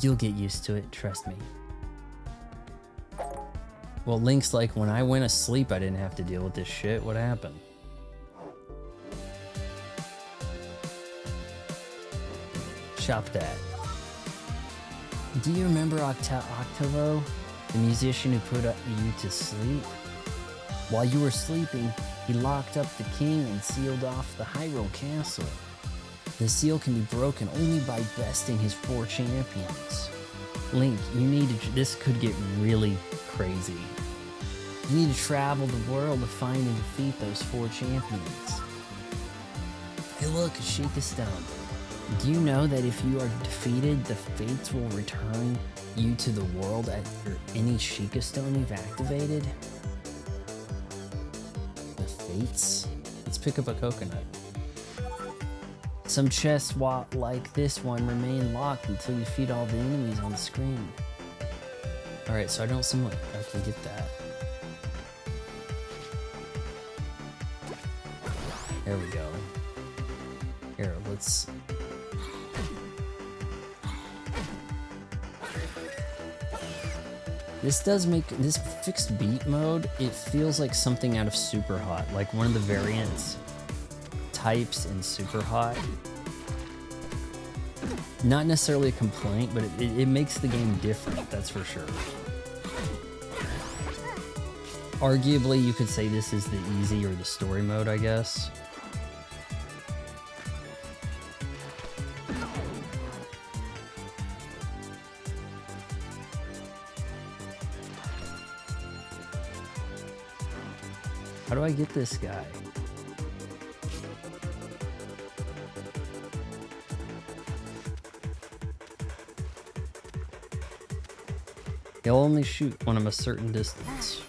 S1: You'll get used to it, trust me. Well, Link's like, when I went asleep, I didn't have to deal with this shit. What happened? Shop that. Do you remember Octavo, the musician who put you to sleep? While you were sleeping, he locked up the king and sealed off the Hyrule Castle. The seal can be broken only by besting his 4 champions. Link, you need to, this could get really crazy. You need to travel the world to find and defeat those 4 champions. Hey look, a Sheikah Stone. Do you know that if you are defeated, the Fates will return you to the world at any Sheikah Stone you've activated? The Fates? Let's pick up a coconut. Some chests like this one remain locked until you defeat all the enemies on the screen. Alright, so I don't seem like I can get that. There we go. Here, let's... This does make... This fixed beat mode, it feels like something out of Super Hot. Like one of the variants types in Super Hot. Not necessarily a complaint, but it makes the game different, that's for sure. Arguably, you could say this is the easy or the story mode, I guess. How do I get this guy? He'll only shoot when I'm a certain distance.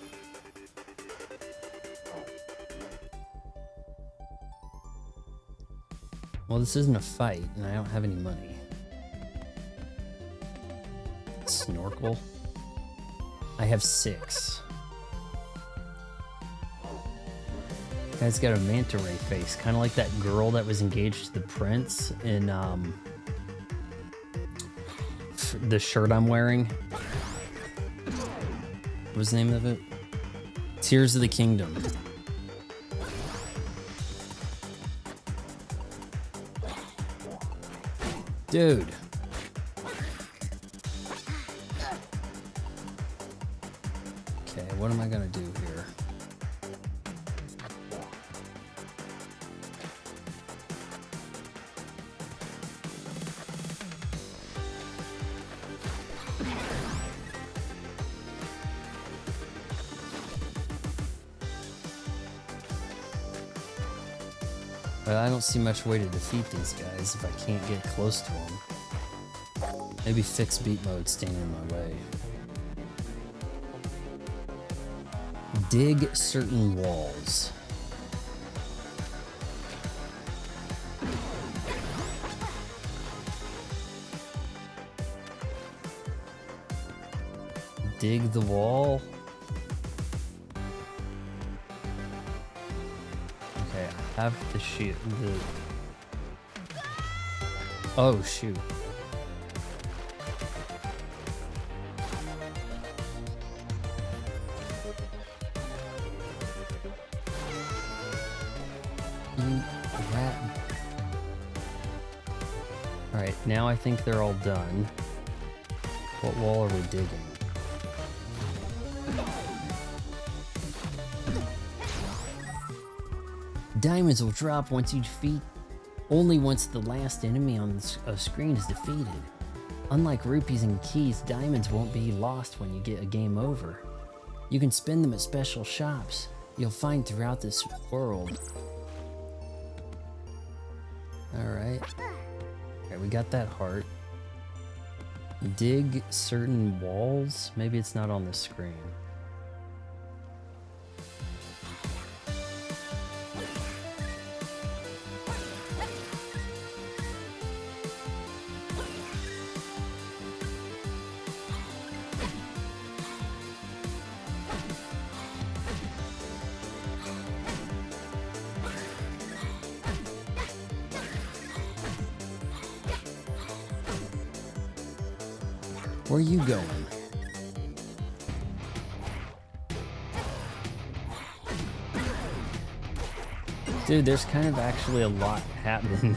S1: Well, this isn't a fight, and I don't have any money. Snorkel? I have 6. Guy's got a manta ray face, kind of like that girl that was engaged to the prince in the shirt I'm wearing. What was the name of it? Tears of the Kingdom. Dude. Okay, what am I gonna do here? But I don't see much way to defeat these guys if I can't get close to them. Maybe fixed beat mode standing in my way. Dig certain walls. Dig the wall. Okay, I have the shoot. Oh shoot. Alright, now I think they're all done. What wall are we digging? Diamonds will drop once you defeat, only once the last enemy on the screen is defeated. Unlike rupees and keys, diamonds won't be lost when you get a game over. You can spend them at special shops you'll find throughout this world. Alright. Alright, we got that heart. Dig certain walls? Maybe it's not on the screen. Where are you going? Dude, there's kind of actually a lot happening.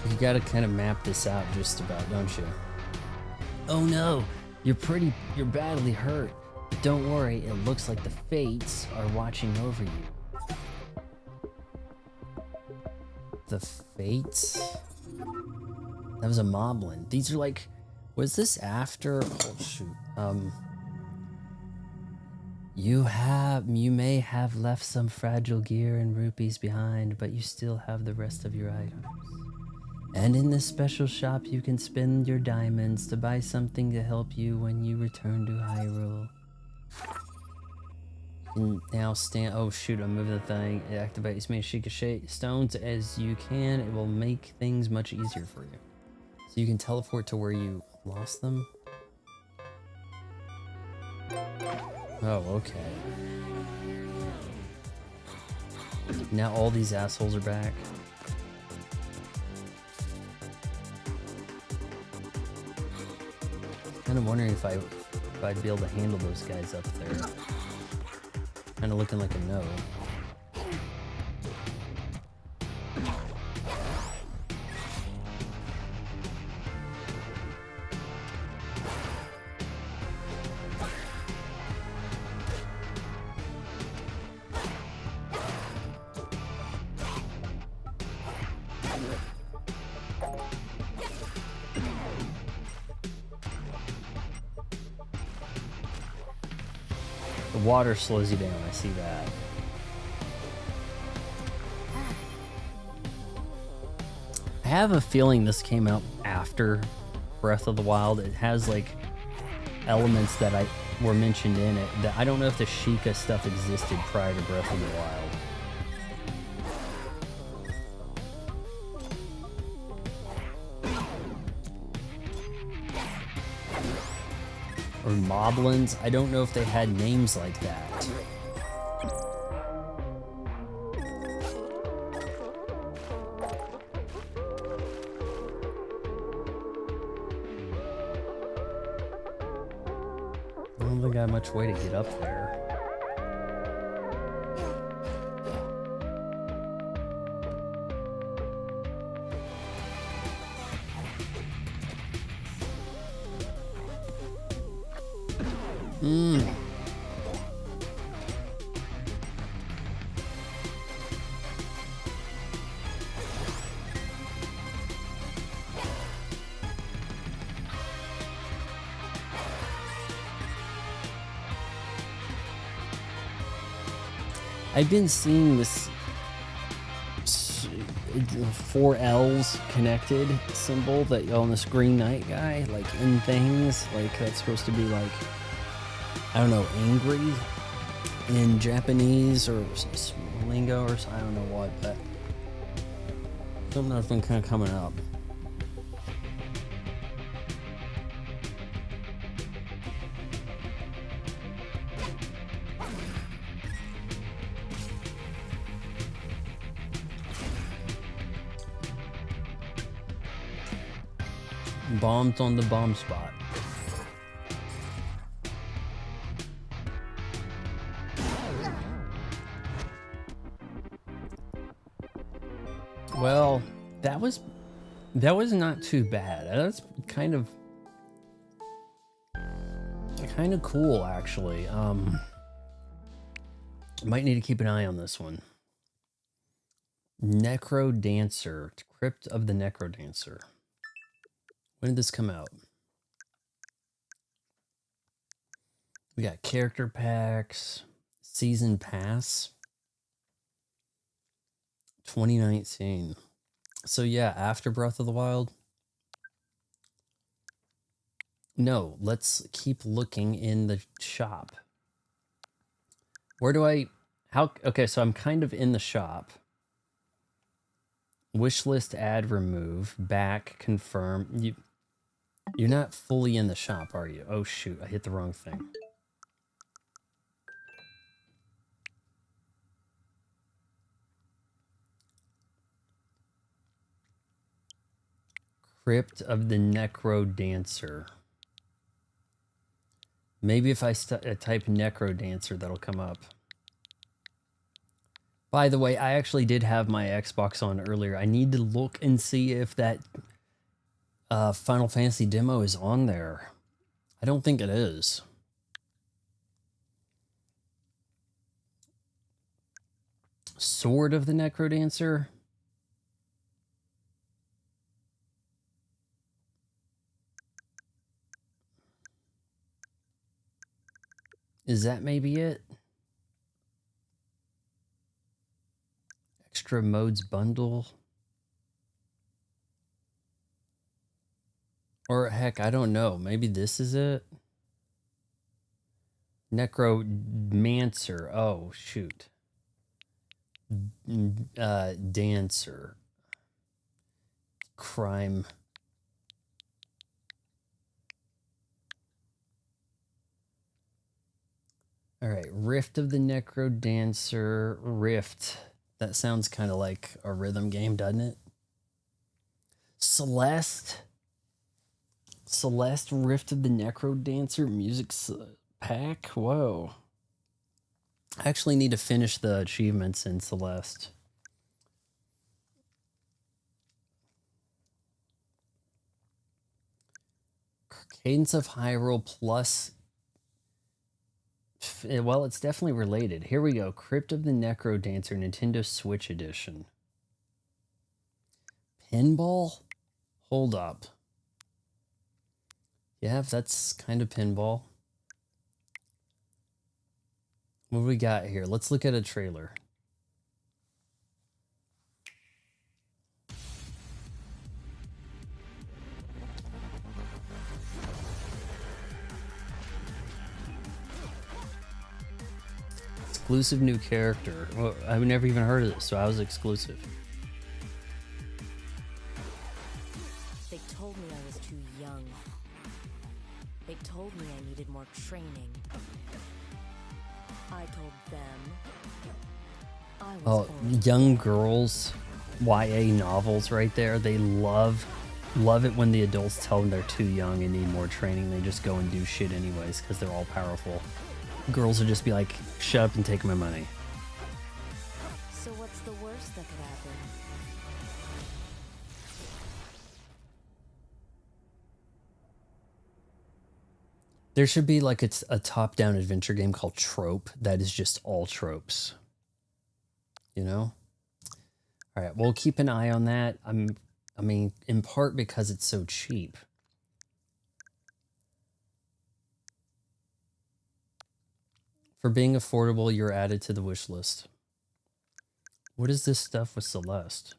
S1: You gotta kind of map this out just about, don't you? Oh no, you're badly hurt. But don't worry, it looks like the Fates are watching over you. the Fates. That was a Moblin. These are like, was this after? Oh shoot. You may have left some fragile gear and rupees behind, but you still have the rest of your items. And in this special shop, you can spend your diamonds to buy something to help you when you return to Hyrule. You can now stand. Oh shoot! I'm moving the thing. It activates as many Sheikah stones as you can. It will make things much easier for you. So you can teleport to where you lost them. Oh, okay. Now all these assholes are back. Kind of wondering if I'd be able to handle those guys up there. Kind of looking like a no. The water slows you down, I see that. I have a feeling this came out after Breath of the Wild. It has like elements that were mentioned in it that I don't know if the Sheikah stuff existed prior to Breath of the Wild. Or Moblins. I don't know if they had names like that. I don't think I have much way to get up there. I've been seeing this 4 L's connected symbol that on this Green Knight guy, like in things, like that's supposed to be like, I don't know, angry in Japanese or lingo or I don't know what, but something that's been kind of coming up. Bombs on the bomb spot. Well, that was not too bad. That's kind of cool actually. Might need to keep an eye on this one. Necro Dancer, Crypt of the Necro Dancer. When did this come out? We got character packs, season pass, 2019. So yeah, after Breath of the Wild. No, let's keep looking in the shop. Where do I, okay, so I'm kind of in the shop. Wish list, add, remove, back, confirm. You're not fully in the shop, are you? Oh shoot, I hit the wrong thing. Crypt of the Necro Dancer. Maybe if I type Necro Dancer, that'll come up. By the way, I actually did have my Xbox on earlier. I need to look and see if that Final Fantasy demo is on there. I don't think it is. Sword of the Necrodancer. Is that maybe it? Extra modes bundle? Or heck, I don't know. Maybe this is it? Necromancer. Oh, shoot. Dancer. Crime. All right, Rift of the Necro Dancer. Rift. That sounds kind of like a rhythm game, doesn't it? Celeste. Celeste Rift of the Necro Dancer music pack. Whoa. I actually need to finish the achievements in Celeste. Cadence of Hyrule plus. Well, it's definitely related. Here we go. Crypt of the Necro Dancer Nintendo Switch Edition. Pinball? Hold up. Yeah, that's kind of pinball. What do we got here? Let's look at a trailer. Exclusive new character. Well, I've never even heard of this, so I was exclusive.
S6: They told me I was too young. They told me I needed more training. I told them I was
S1: young girls, YA novels right there. They love it when the adults tell them they're too young and need more training. They just go and do shit anyways because they're all powerful. Girls will just be like, shut up and take my money.
S6: So what's the worst that could happen?
S1: There should be like it's a top-down adventure game called Trope that is just all tropes. You know? All right, we'll keep an eye on that. I mean, in part because it's so cheap. For being affordable, you're added to the wish list. What is this stuff with Celeste?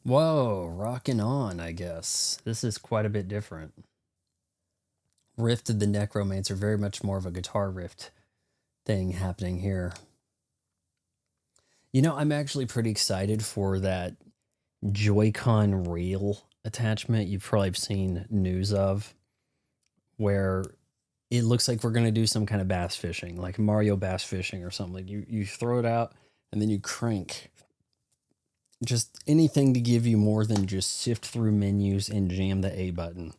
S1: Whoa, rocking on, I guess. This is quite a bit different. Rift of the Necromancer, very much more of a guitar rift thing happening here. You know, I'm actually pretty excited for that Joy-Con reel attachment you've probably seen news of, where it looks like we're going to do some kind of bass fishing, like Mario bass fishing or something. Like you throw it out and then you crank. Just anything to give you more than just sift through menus and jam the A button.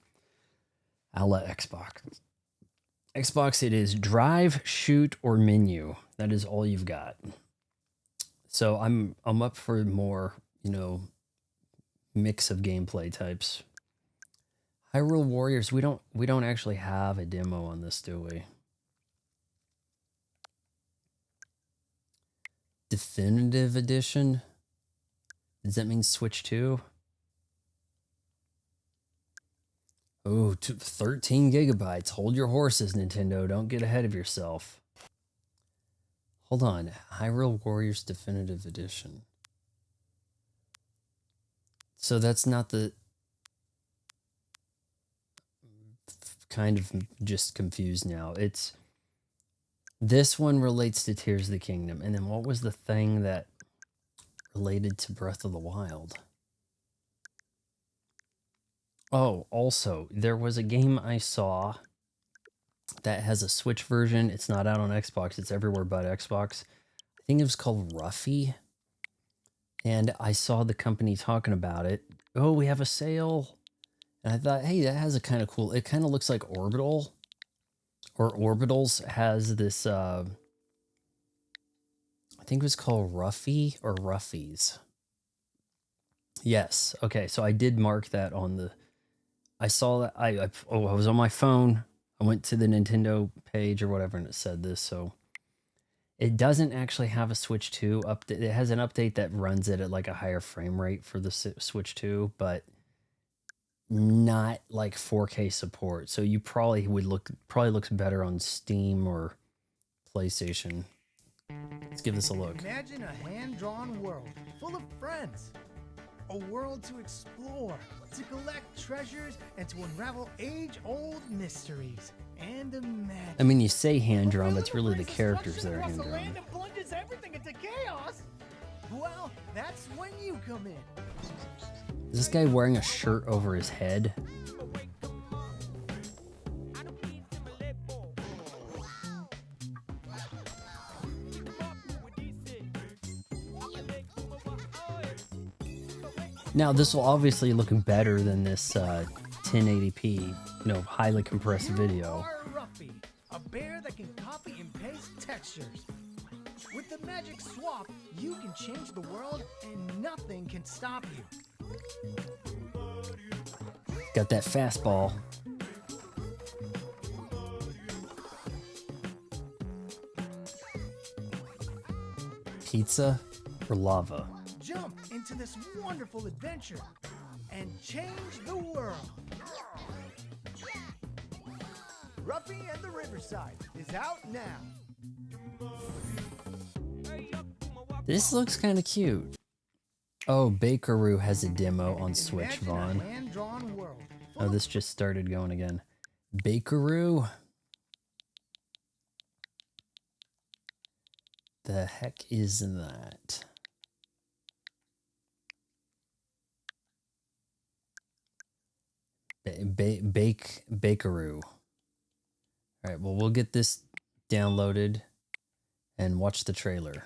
S1: A la Xbox. Xbox, it is drive, shoot, or menu. That is all you've got. So I'm up for more, you know, mix of gameplay types. Hyrule Warriors, we don't actually have a demo on this, do we? Definitive Edition? Does that mean Switch 2? Oh, 13 gigabytes. Hold your horses, Nintendo. Don't get ahead of yourself. Hold on. Hyrule Warriors Definitive Edition. So that's not the... Kind of just confused now. It's... This one relates to Tears of the Kingdom. And then what was the thing that related to Breath of the Wild? Oh, also, there was a game I saw that has a Switch version. It's not out on Xbox. It's everywhere but Xbox. I think it was called Ruffy. And I saw the company talking about it. Oh, we have a sale. And I thought, hey, that has a kind of cool... It kind of looks like Orbital. Or Orbitals has this... I think it was called Ruffy or Ruffies. Yes. Okay, so I did mark that on the... I saw that. I was on my phone. I went to the Nintendo page or whatever, and it said this. So it doesn't actually have a Switch 2 update. It has an update that runs it at like a higher frame rate for the Switch 2, but not like 4K support. So you probably looks better on Steam or PlayStation. Let's give this a look.
S7: Imagine a hand-drawn world full of friends. A world to explore, to collect treasures, and to unravel age-old mysteries. And imagine.
S1: I mean, you say hand drawn, but it's really the characters that are hand drawn.
S7: And plunges everything into chaos. Well, that's when you come in.
S1: Is this guy wearing a shirt over his head? Now, this will obviously look better than this 1080p, highly compressed video.
S7: Ruffy, a bear that can copy and paste textures. With the magic swap, you can change the world and nothing can stop you.
S1: Got that fastball. Pizza or lava?
S7: Jump into this wonderful adventure and change the world. Ruffy and the Riverside is out now.
S1: This looks kind of cute. Oh, Bakeroo has a demo on Switch, Vaughn. Oh, this just started going again. Bakeroo? The heck is that? Bakeroo. All right, well, we'll get this downloaded and watch the trailer.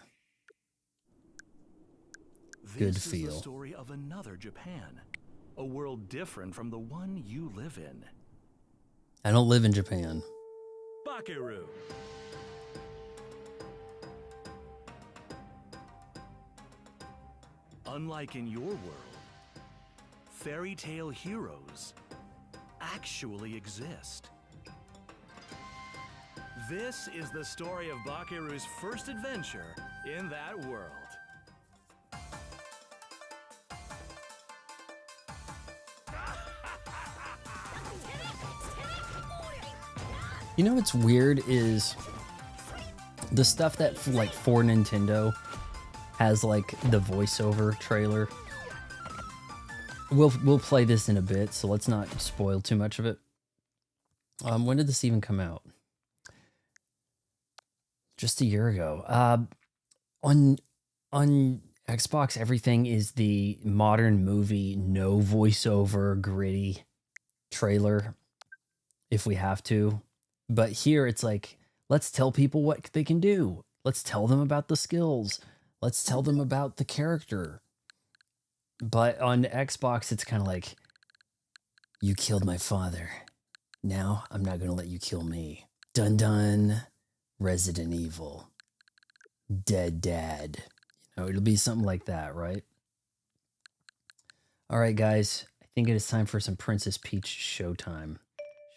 S1: Good feel.
S8: This is the story of another Japan, a world different from the one you live in.
S1: I don't live in Japan.
S8: Bakeru. Unlike in your world, fairy tale heroes actually exist. This is the story of Bakeru's first adventure in that world.
S1: You know what's weird is the stuff that like for Nintendo has like the voiceover trailer. We'll play this in a bit, so let's not spoil too much of it. When did this even come out? Just a year ago. On Xbox, everything is the modern movie, no voiceover, gritty trailer, if we have to. But here it's like, let's tell people what they can do. Let's tell them about the skills. Let's tell them about the character. But on Xbox, it's kind of like, you killed my father. Now I'm not going to let you kill me. Dun dun. Resident Evil. Dead Dad. It'll be something like that, right? All right, guys. I think it is time for some Princess Peach showtime.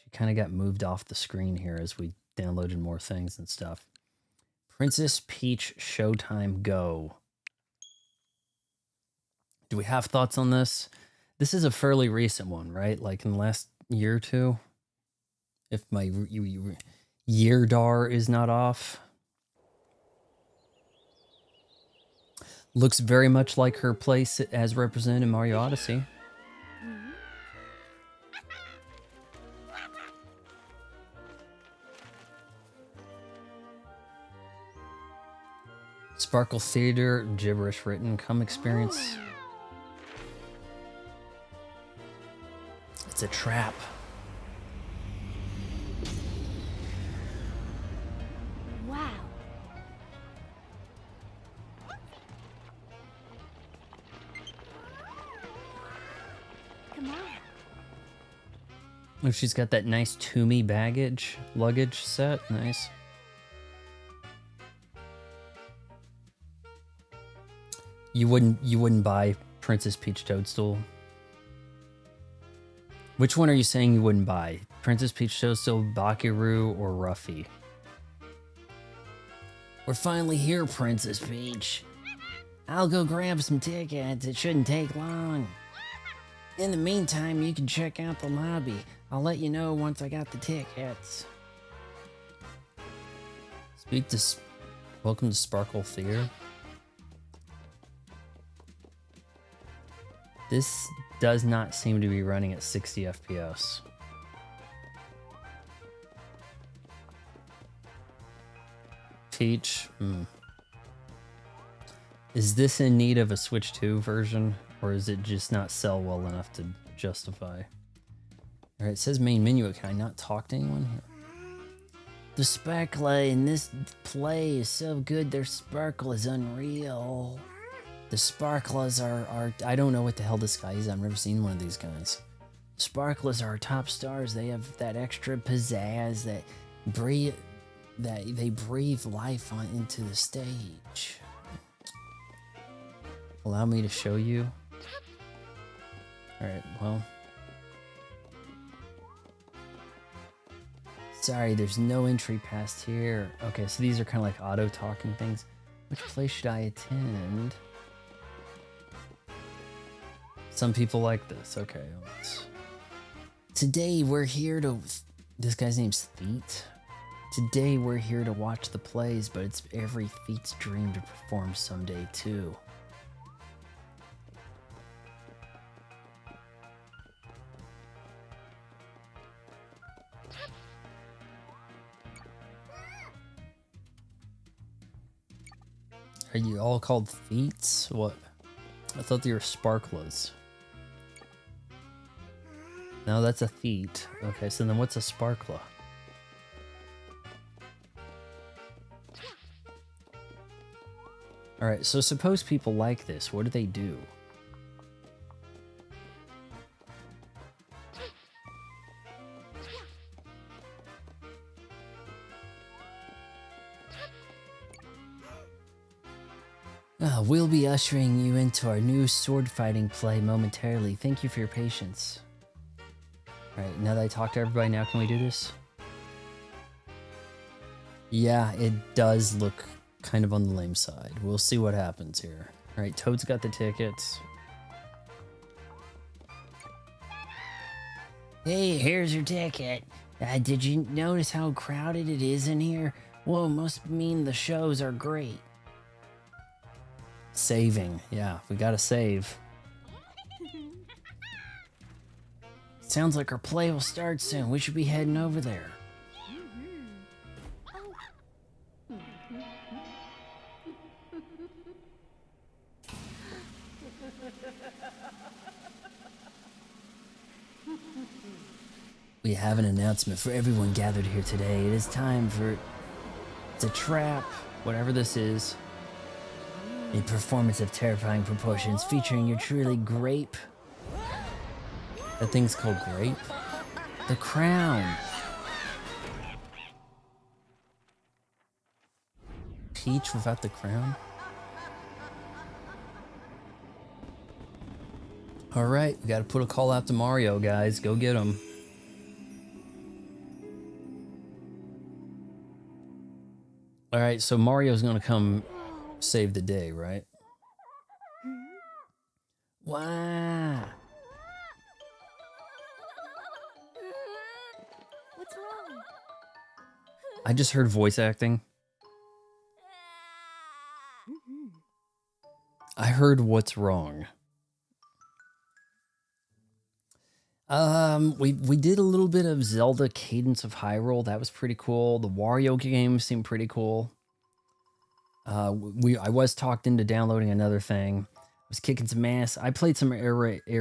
S1: She kind of got moved off the screen here as we downloaded more things and stuff. Princess Peach showtime, go. Do we have thoughts on this? This is a fairly recent one, right? Like in the last year or two? If my year-dar is not off. Looks very much like her place as represented in Mario Odyssey. Sparkle Theater, gibberish written. Come experience. It's a trap.
S2: Wow. Come on.
S1: Oh, she's got that nice Toomey luggage set. Nice. You wouldn't buy Princess Peach Toadstool? Which one are you saying you wouldn't buy? Princess Peach Toadstool, Bakeru, or Ruffy? We're finally here, Princess Peach. I'll go grab some tickets. It shouldn't take long. In the meantime, you can check out the lobby. I'll let you know once I got the tickets. Welcome to Sparkle Theater. This does not seem to be running at 60 FPS. Peach. Is this in need of a Switch 2 version, or is it just not sell well enough to justify? Alright, it says main menu. Can I not talk to anyone here? The sparkle in this play is so good, their sparkle is unreal. The sparklers are I don't know what the hell this guy is. I've never seen one of these guys. Sparklers are our top stars. They have that extra pizzazz that they breathe life into the stage. Allow me to show you. Alright, well. Sorry, there's no entry past here. Okay, so these are kind of like auto-talking things. Which place should I attend? Some people like this. Okay. Today we're here to... This guy's name's Feet. Today we're here to watch the plays, but it's every Feet's dream to perform someday too. Are you all called Feets? What? I thought they were Sparklers. No, that's a Feet. Okay, so then what's a Sparkler? Alright, so suppose people like this. What do they do? We'll be ushering you into our new sword fighting play momentarily. Thank you for your patience. Alright, now that I talked to everybody, now can we do this? Yeah, it does look kind of on the lame side. We'll see what happens here. Alright, Toad's got the tickets. Hey, here's your ticket. Did you notice how crowded it is in here? Well, it must mean the shows are great. Saving. Yeah, we gotta save. Sounds like our play will start soon. We should be heading over there. We have an announcement for everyone gathered here today. It is time for... It's a trap, whatever this is. A performance of terrifying proportions featuring your truly grape. That thing's called Grape? The crown. Peach without the crown? Alright, we gotta put a call out to Mario, guys. Go get him. Alright, so Mario's gonna come save the day, right? Wow.
S2: What's wrong?
S1: I just heard voice acting. I heard what's wrong. We did a little bit of Zelda Cadence of Hyrule. That was pretty cool. The Wario game seemed pretty cool. I was talked into downloading another thing. I was kicking some ass. I played some Air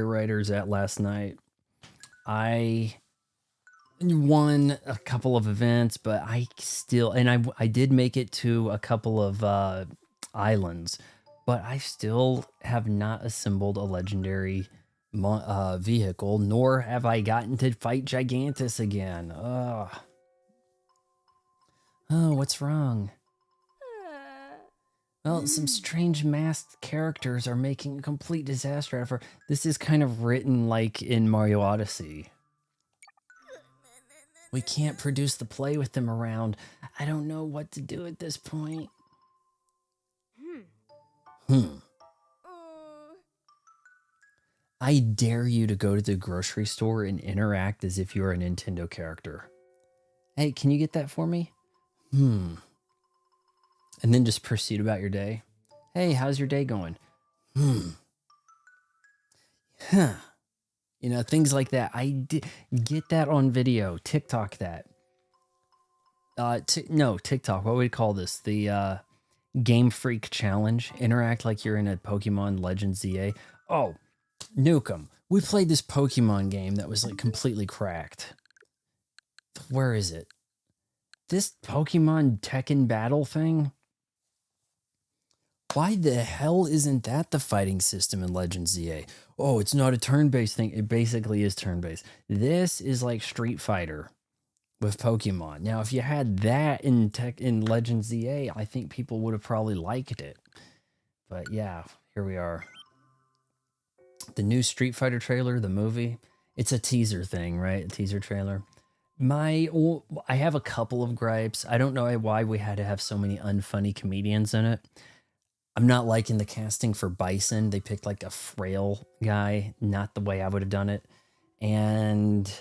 S1: Raiders at last night. I won a couple of events, but I still, and I did make it to a couple of islands, but I still have not assembled a legendary vehicle, nor have I gotten to fight Gigantus again. Ugh. Oh, what's wrong? Well, some strange masked characters are making a complete disaster out of her. This is kind of written like in Mario Odyssey. We can't produce the play with them around. I don't know what to do at this point. I dare you to go to the grocery store and interact as if you're a Nintendo character. Hey, can you get that for me? And then just proceed about your day. Hey, how's your day going? Huh. You know, things like that. Get that on video. TikTok that. No, TikTok. What would we call this? The Game Freak Challenge. Interact like you're in a Pokemon Legends ZA. Oh, Nukem. We played this Pokemon game that was like completely cracked. Where is it? This Pokemon Tekken battle thing? Why the hell isn't that the fighting system in Legends ZA? Oh, it's not a turn-based thing. It basically is turn-based. This is like Street Fighter with Pokemon. Now, if you had that in Legends ZA, I think people would have probably liked it. But yeah, here we are. The new Street Fighter trailer, the movie. It's a teaser thing, right? A teaser trailer. I have a couple of gripes. I don't know why we had to have so many unfunny comedians in it. I'm not liking the casting for Bison. They picked like a frail guy, not the way I would have done it. And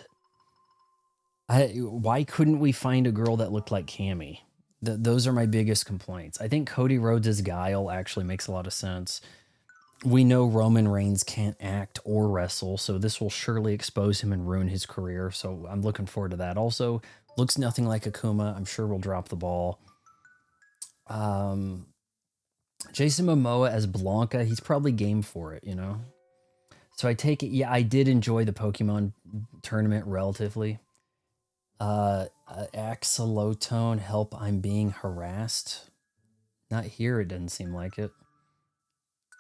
S1: why couldn't we find a girl that looked like Cammy? Those are my biggest complaints. I think Cody Rhodes' Guile actually makes a lot of sense. We know Roman Reigns can't act or wrestle, so this will surely expose him and ruin his career. So I'm looking forward to that. Also, looks nothing like Akuma. I'm sure we'll drop the ball. Jason Momoa as Blanca, he's probably game for it, you know? So I take it, yeah, I did enjoy the Pokemon tournament relatively. Axolotone, help, I'm being harassed. Not here, it doesn't seem like it.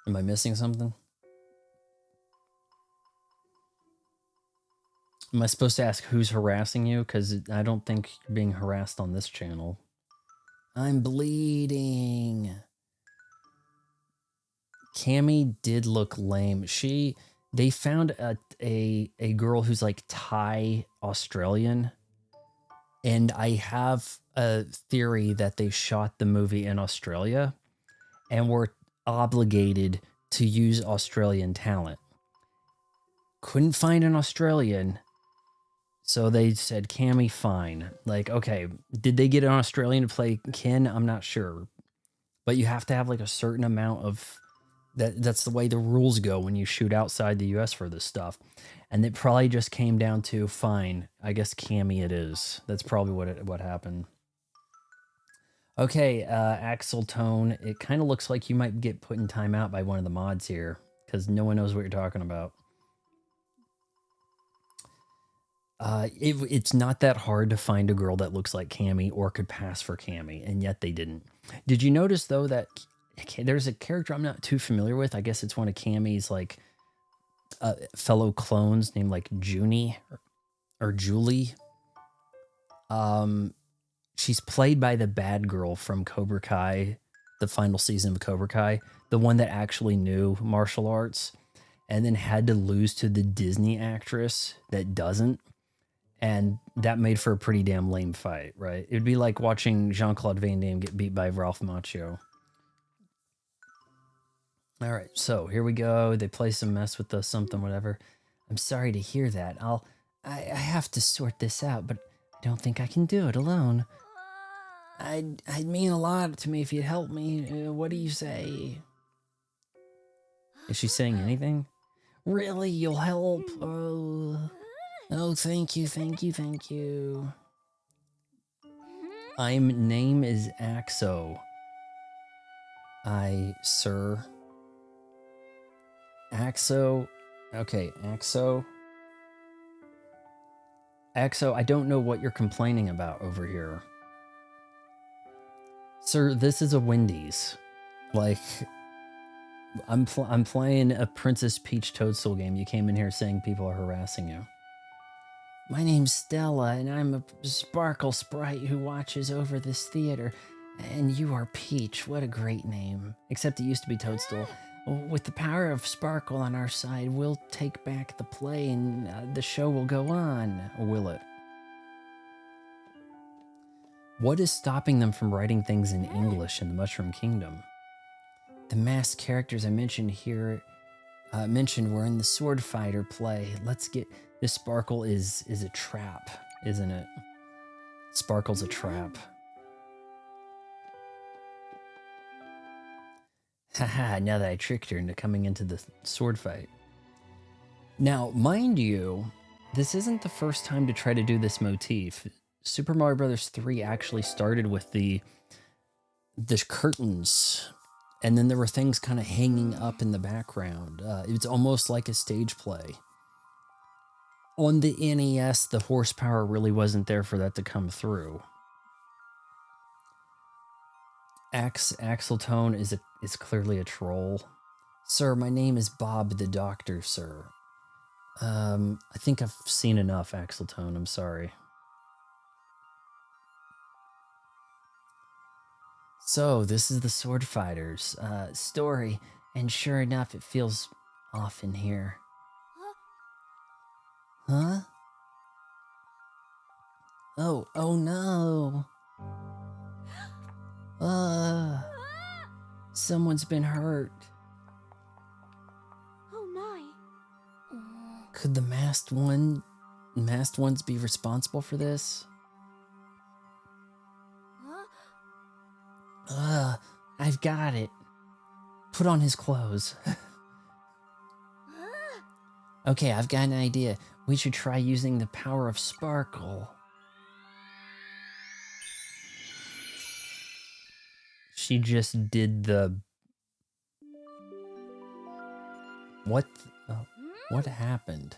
S1: Am I missing something? Am I supposed to ask who's harassing you? Because I don't think you're being harassed on this channel. I'm bleeding. Cammy did look lame. They found a girl who's like Thai Australian, and I have a theory that they shot the movie in Australia and were obligated to use Australian talent. Couldn't find an Australian, so they said Cammy, fine. Like, okay, did they get an Australian to play Ken? I'm not sure, but you have to have like a certain amount of that's the way the rules go when you shoot outside the US for this stuff. And it probably just came down to, fine, I guess Cammy it is. That's probably what happened. Okay, Axel Tone, it kind of looks like you might get put in timeout by one of the mods here, because no one knows what you're talking about. It's not that hard to find a girl that looks like Cammy or could pass for Cammy, and yet they didn't. Did you notice, though, that there's a character I'm not too familiar with? I guess it's one of Cammy's, like, fellow clones named, like, Junie or Julie. She's played by the bad girl from Cobra Kai, the final season of Cobra Kai, the one that actually knew martial arts and then had to lose to the Disney actress that doesn't. And that made for a pretty damn lame fight, right? It'd be like watching Jean-Claude Van Damme get beat by Ralph Macchio. All right, so here we go. They play some mess with the something, whatever. I'm sorry to hear that. I have to sort this out, but I don't think I can do it alone. I'd mean a lot to me if you'd help me. What do you say? Is she saying anything? Really? You'll help? Oh, thank you, thank you, thank you. Name is Axo. Sir. Axo. Okay, Axo. Axo, I don't know what you're complaining about over here. Sir, this is a Wendy's. Like, I'm playing a Princess Peach Toadstool game. You came in here saying people are harassing you. My name's Stella, and I'm a sparkle sprite who watches over this theater. And you are Peach. What a great name. Except it used to be Toadstool. With the power of Sparkle on our side, we'll take back the play and the show will go on. Or will it? What is stopping them from writing things in English in the Mushroom Kingdom? The masked characters I mentioned here mentioned we're in the sword fighter play. Let's get this. Sparkle is a trap, isn't it? Sparkle's a trap. Haha, now that I tricked her into coming into the sword fight. Now, mind you, this isn't the first time to try to do this motif. Super Mario Bros. 3 actually started with the curtains, and then there were things kind of hanging up in the background. It's almost like a stage play. On the NES, the horsepower really wasn't there for that to come through. Axeltone is clearly a troll. Sir, my name is Bob the Doctor, sir. I think I've seen enough, Axeltone. I'm sorry. So, this is the Sword Fighters story, and sure enough, it feels off in here. Huh? Oh no. Someone's been hurt.
S2: Oh my.
S1: Could the masked ones be responsible for this? I've got it. Put on his clothes. Okay, I've got an idea. We should try using the power of Sparkle. She just did the... What happened?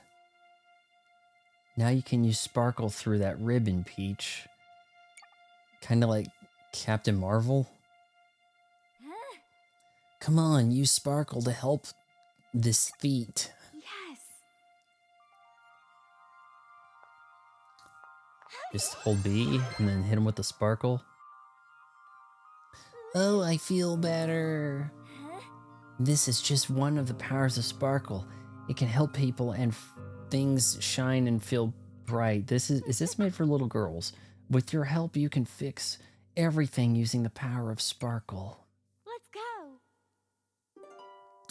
S1: Now you can use Sparkle through that ribbon, Peach. Kind of like Captain Marvel. Come on, use Sparkle to help this feat.
S2: Yes.
S1: Just hold B and then hit him with the Sparkle. Oh, I feel better. This is just one of the powers of Sparkle. It can help people and things shine and feel bright. Is this made for little girls? With your help, you can fix everything using the power of Sparkle.
S2: Let's go.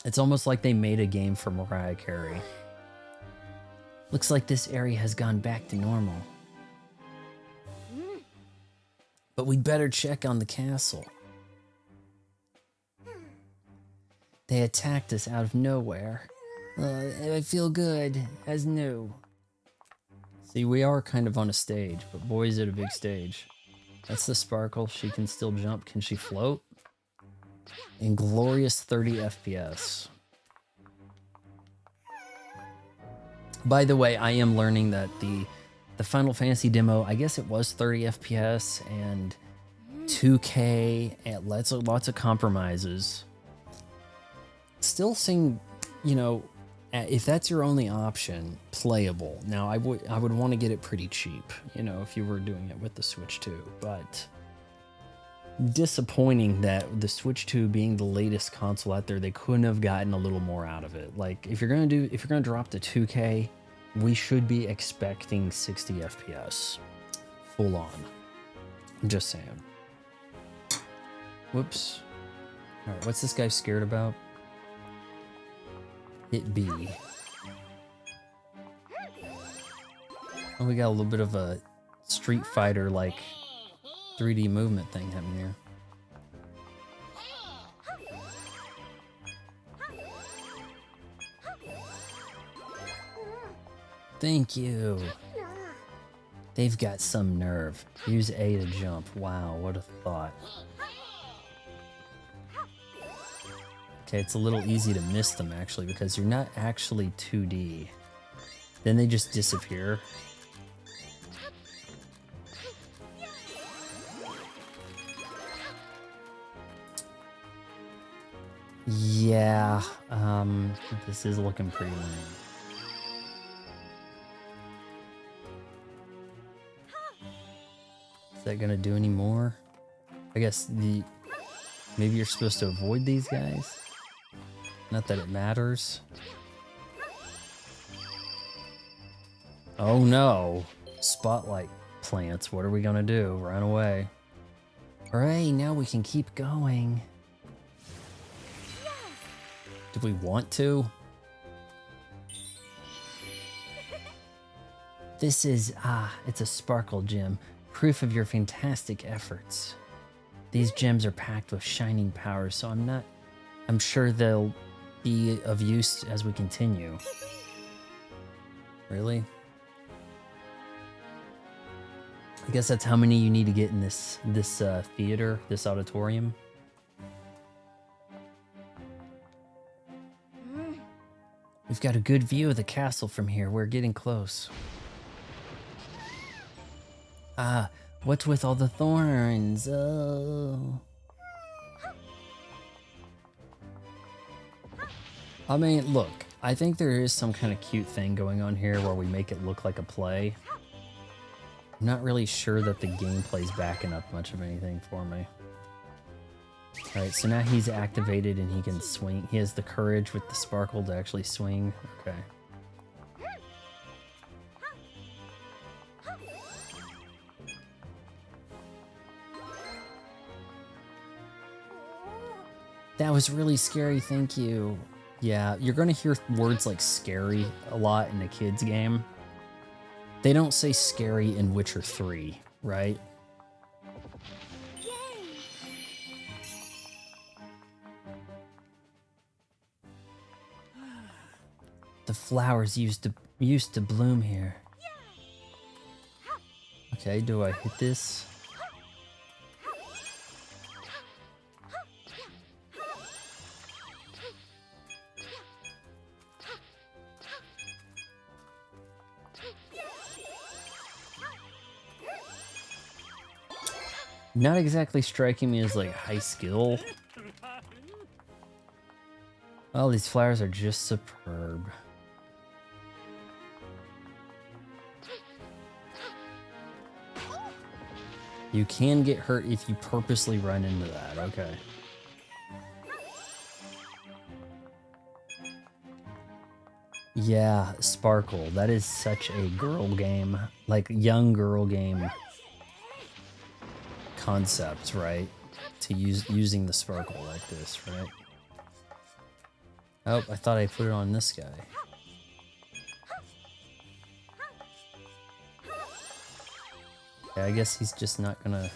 S1: It's almost like they made a game for Mariah Carey. Looks like this area has gone back to normal. But we'd better check on the castle. They attacked us out of nowhere. I feel good, as new. See, we are kind of on a stage, but boy, is it a big stage. That's the Sparkle. She can still jump. Can she float? In glorious 30 FPS. By the way, I am learning that the Final Fantasy demo, I guess it was 30 FPS and 2K and lots of compromises. Still seem, you know, if that's your only option, playable. Now, I would want to get it pretty cheap, you know, if you were doing it with the Switch 2, but disappointing that the Switch 2 being the latest console out there, they couldn't have gotten a little more out of it. Like, if you're gonna drop to 2K, we should be expecting 60 FPS. Full on. I'm just saying. Whoops. Alright, what's this guy scared about? Hit B. Oh, we got a little bit of a Street Fighter like 3D movement thing happening here. Thank you. They've got some nerve. Use A to jump. Wow, what a thought. Okay, it's a little easy to miss them actually because you're not actually 2D. Then they just disappear. Yeah, this is looking pretty lame. Is that gonna do any more? I guess maybe you're supposed to avoid these guys? Not that it matters. Oh no! Spotlight plants, what are we gonna do? Run away. Hooray, now we can keep going. Do we want to? This is, it's a sparkle gem. Proof of your fantastic efforts. These gems are packed with shining powers, so I'm sure they'll be of use as we continue. Really? I guess that's how many you need to get in this theater, this auditorium. We've got a good view of the castle from here. We're getting close. What's with all the thorns? Oh. I mean, look, I think there is some kind of cute thing going on here where we make it look like a play. I'm not really sure that the gameplay's backing up much of anything for me. Alright, so now he's activated and he can swing. He has the courage with the sparkle to actually swing. Okay. That was really scary, thank you. Yeah, you're gonna hear words like scary a lot in a kid's game. They don't say scary in Witcher 3, right? The flowers used to bloom here. Okay, do I hit this? Not exactly striking me as like high skill. Oh, these flowers are just superb. You can get hurt if you purposely run into that, okay. Yeah, Sparkle, that is such a girl game, like young girl game concept, right? To using the sparkle like this, right? Oh, I thought I put it on this guy. Okay, I guess he's just not gonna...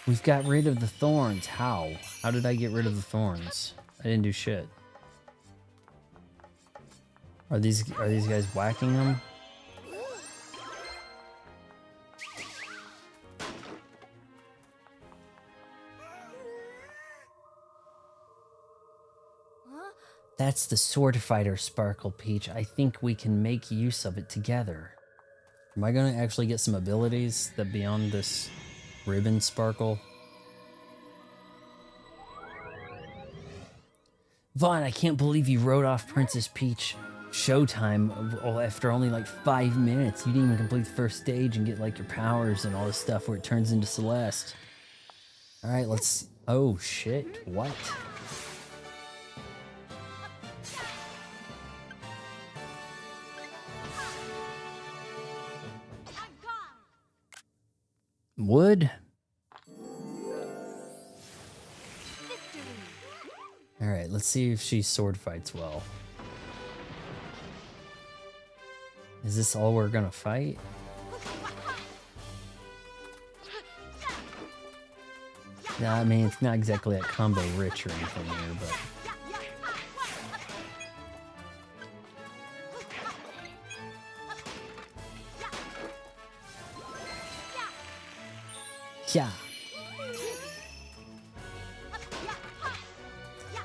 S1: We've got rid of the thorns. How? How did I get rid of the thorns? I didn't do shit. Are these guys whacking them? That's the sword fighter, Sparkle Peach. I think we can make use of it together. Am I gonna actually get some abilities that beyond this ribbon sparkle? Vaughn, I can't believe you wrote off Princess Peach Showtime after only like 5 minutes. You didn't even complete the first stage and get like your powers and all this stuff where it turns into Celeste. Alright, let's... Oh shit, what? Wood? Alright, let's see if she sword fights well. Is this all we're gonna fight? Yeah, I mean, it's not exactly that combo rich or anything here, but... Yeah.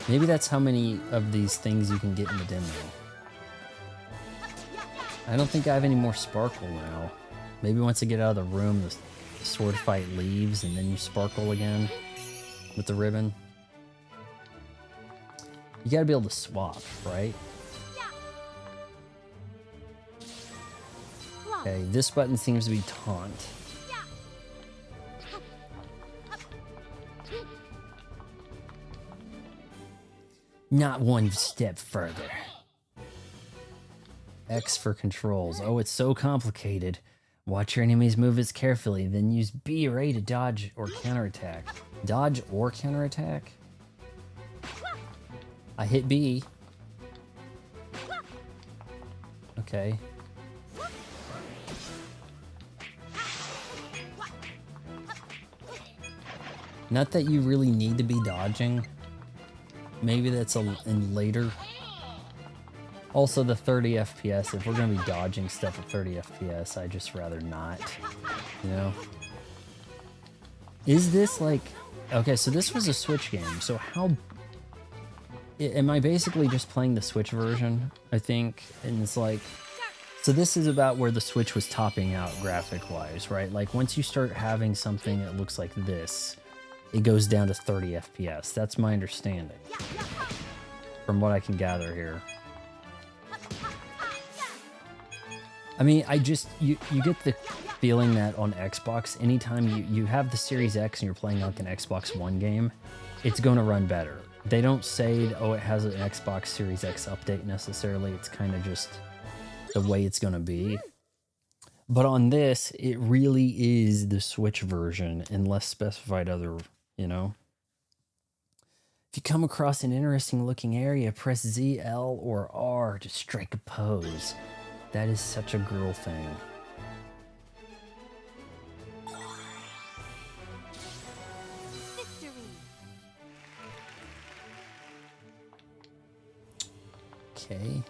S1: Maybe that's how many of these things you can get in the demo. I don't think I have any more sparkle now. Maybe once I get out of the room, the sword fight leaves and then you sparkle again with the ribbon. You gotta be able to swap, right? Okay, this button seems to be taunt. Not one step further. X for controls. Oh, it's so complicated. Watch your enemies' movements carefully, then use B or A to dodge or counterattack. Dodge or counterattack? I hit B. Okay. Not that you really need to be dodging. Maybe that's in later. Also, the 30 FPS, if we're going to be dodging stuff at 30 FPS, I just rather not, you know? Is this like... Okay, so this was a Switch game, so how... Am I basically just playing the Switch version, I think? And it's like... So this is about where the Switch was topping out graphic-wise, right? Like, once you start having something that looks like this, it goes down to 30 FPS. That's my understanding, from what I can gather here. I mean, you get the feeling that on Xbox, anytime you have the Series X and you're playing like an Xbox One game, it's going to run better. They don't say, oh, it has an Xbox Series X update necessarily. It's kind of just the way it's going to be. But on this, it really is the Switch version, unless specified other, you know. If you come across an interesting looking area, press Z, L, or R to strike a pose. That is such a girl thing.
S2: Victory!
S1: Okay.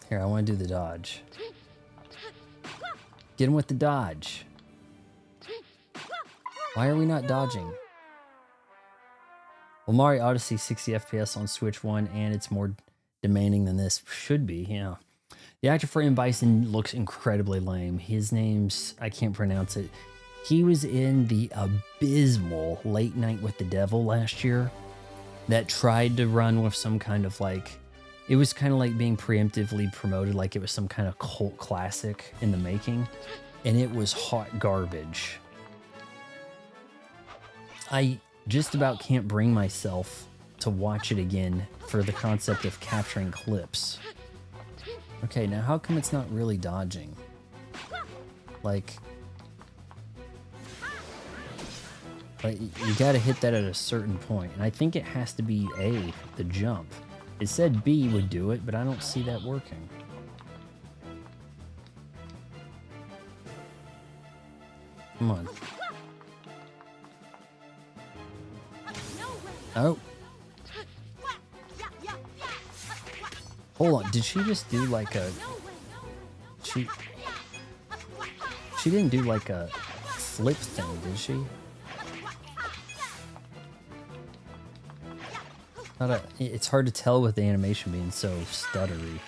S1: Here, I want to do the dodge. Get him with the dodge. Why are we not dodging? Well, Mario Odyssey 60 FPS on Switch 1, and it's more demanding than this should be, yeah. The actor for M. Bison looks incredibly lame. His name's, I can't pronounce it. He was in the abysmal Late Night with the Devil last year that tried to run with some kind of like, it was kind of like being preemptively promoted like it was some kind of cult classic in the making, and it was hot garbage. I just about can't bring myself to watch it again for the concept of capturing clips. Okay, now how come it's not really dodging? Like you gotta hit that at a certain point, and I think it has to be A, the jump. It said B would do it, but I don't see that working. Come on. Oh. Hold on, did she just do like a... She didn't do like a flip thing, did she? It's hard to tell with the animation being so stuttery.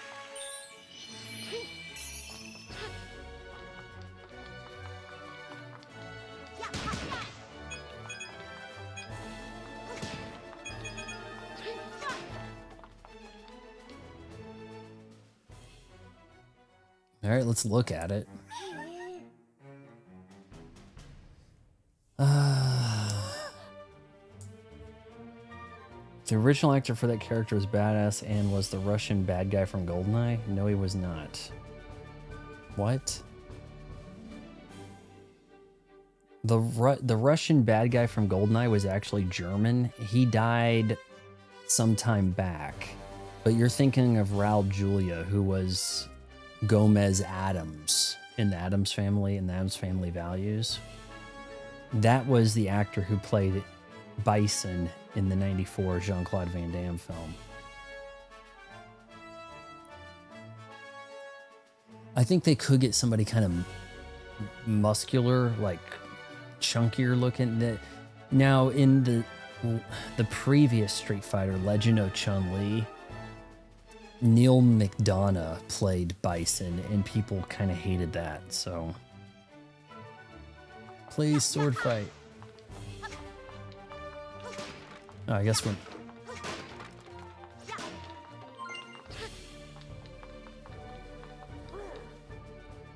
S1: All right, let's look at it. The original actor for that character was badass and was the Russian bad guy from GoldenEye? No, he was not. What? The Russian bad guy from GoldenEye was actually German. He died some time back. But you're thinking of Raul Julia, who was Gomez Addams in the Addams Family and the Addams Family Values. That was the actor who played Bison in the '94 Jean-Claude Van Damme film. I think they could get somebody kind of muscular, like chunkier looking. Now in the previous Street Fighter, Legend of Chun-Li, Neil McDonough played Bison, and people kind of hated that, so. Please, sword fight. Oh, I guess we're...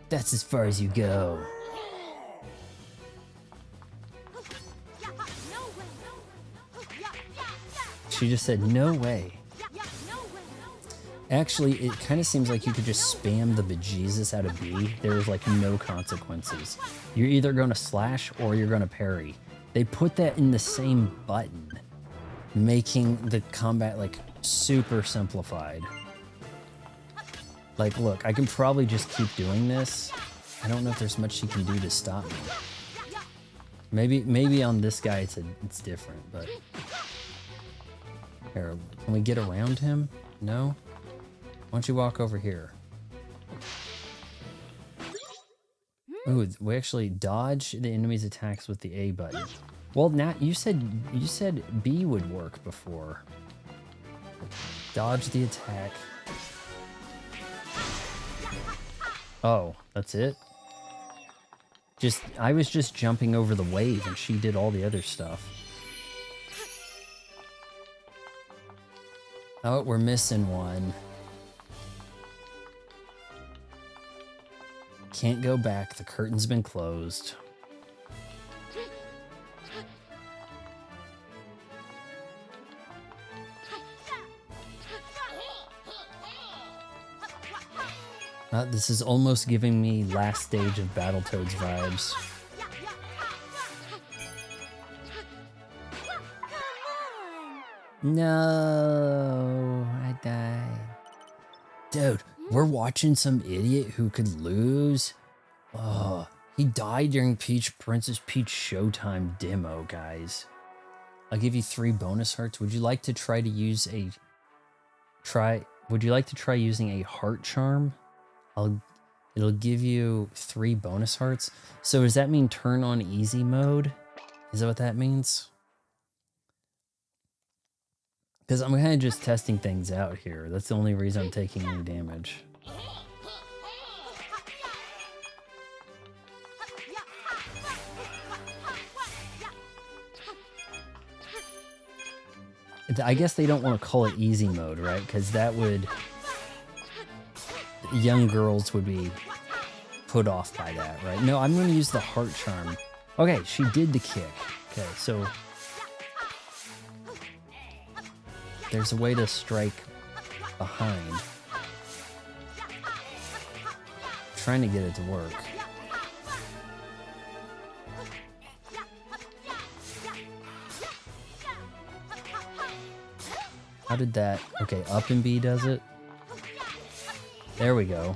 S1: That's as far as you go. She just said, no way. Actually, it kind of seems like you could just spam the bejesus out of B. There's like no consequences. You're either going to slash or you're going to parry. They put that in the same button, making the combat like super simplified. Like, look, I can probably just keep doing this. I don't know if there's much she can do to stop me. Maybe on this guy it's different, but... Here, can we get around him? No? Why don't you walk over here? Ooh, we actually dodge the enemy's attacks with the A button. Well, now you said B would work before. Dodge the attack. Oh, that's it? I was just jumping over the wave and she did all the other stuff. Oh, we're missing one. Can't go back. The curtain's been closed. This is almost giving me last stage of Battletoads vibes. No, I died. Dude, we're watching some idiot who could lose. Oh, he died during Princess Peach Showtime demo, guys. I'll give you 3 bonus hearts. Would you like to try to use would you like to try using a heart charm? It'll give you 3 bonus hearts. So does that mean turn on easy mode? Is that what that means? Because I'm kind of just testing things out here. That's the only reason I'm taking any damage. I guess they don't want to call it easy mode, right? Because that would... Young girls would be put off by that, right? No, I'm going to use the heart charm. Okay, she did the kick. Okay, so... There's a way to strike behind. Trying to get it to work. How did that... Okay, up and B does it. There we go.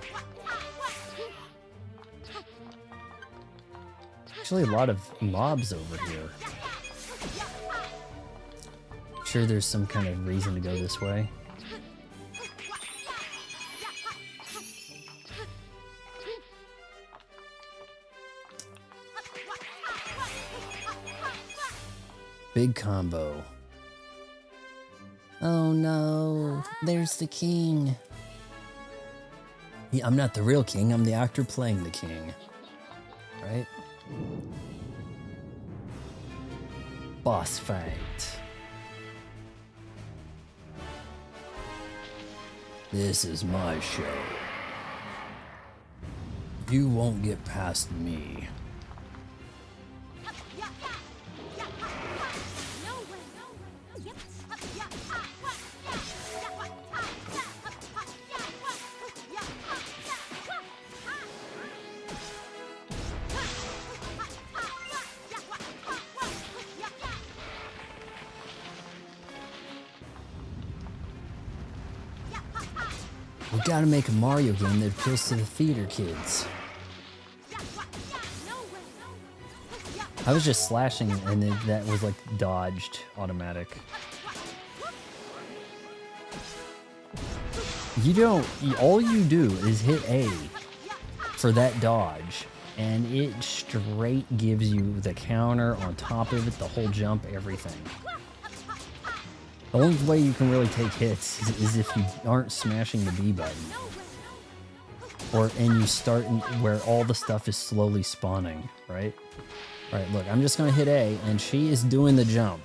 S1: Actually, a lot of mobs over here. Sure, there's some kind of reason to go this way. Big combo. Oh no, there's the king. Yeah, I'm not the real king, I'm the actor playing the king. Right? Boss fight. This is my show. You won't get past me. We gotta make a Mario game that appeals to the theater kids. I was just slashing and then that was like dodged automatic. You don't, all you do is hit A for that dodge and it straight gives you the counter on top of it, the whole jump, everything. The only way you can really take hits is if you aren't smashing the B button. And you start where all the stuff is slowly spawning, right? Alright, look, I'm just gonna hit A, and she is doing the jump.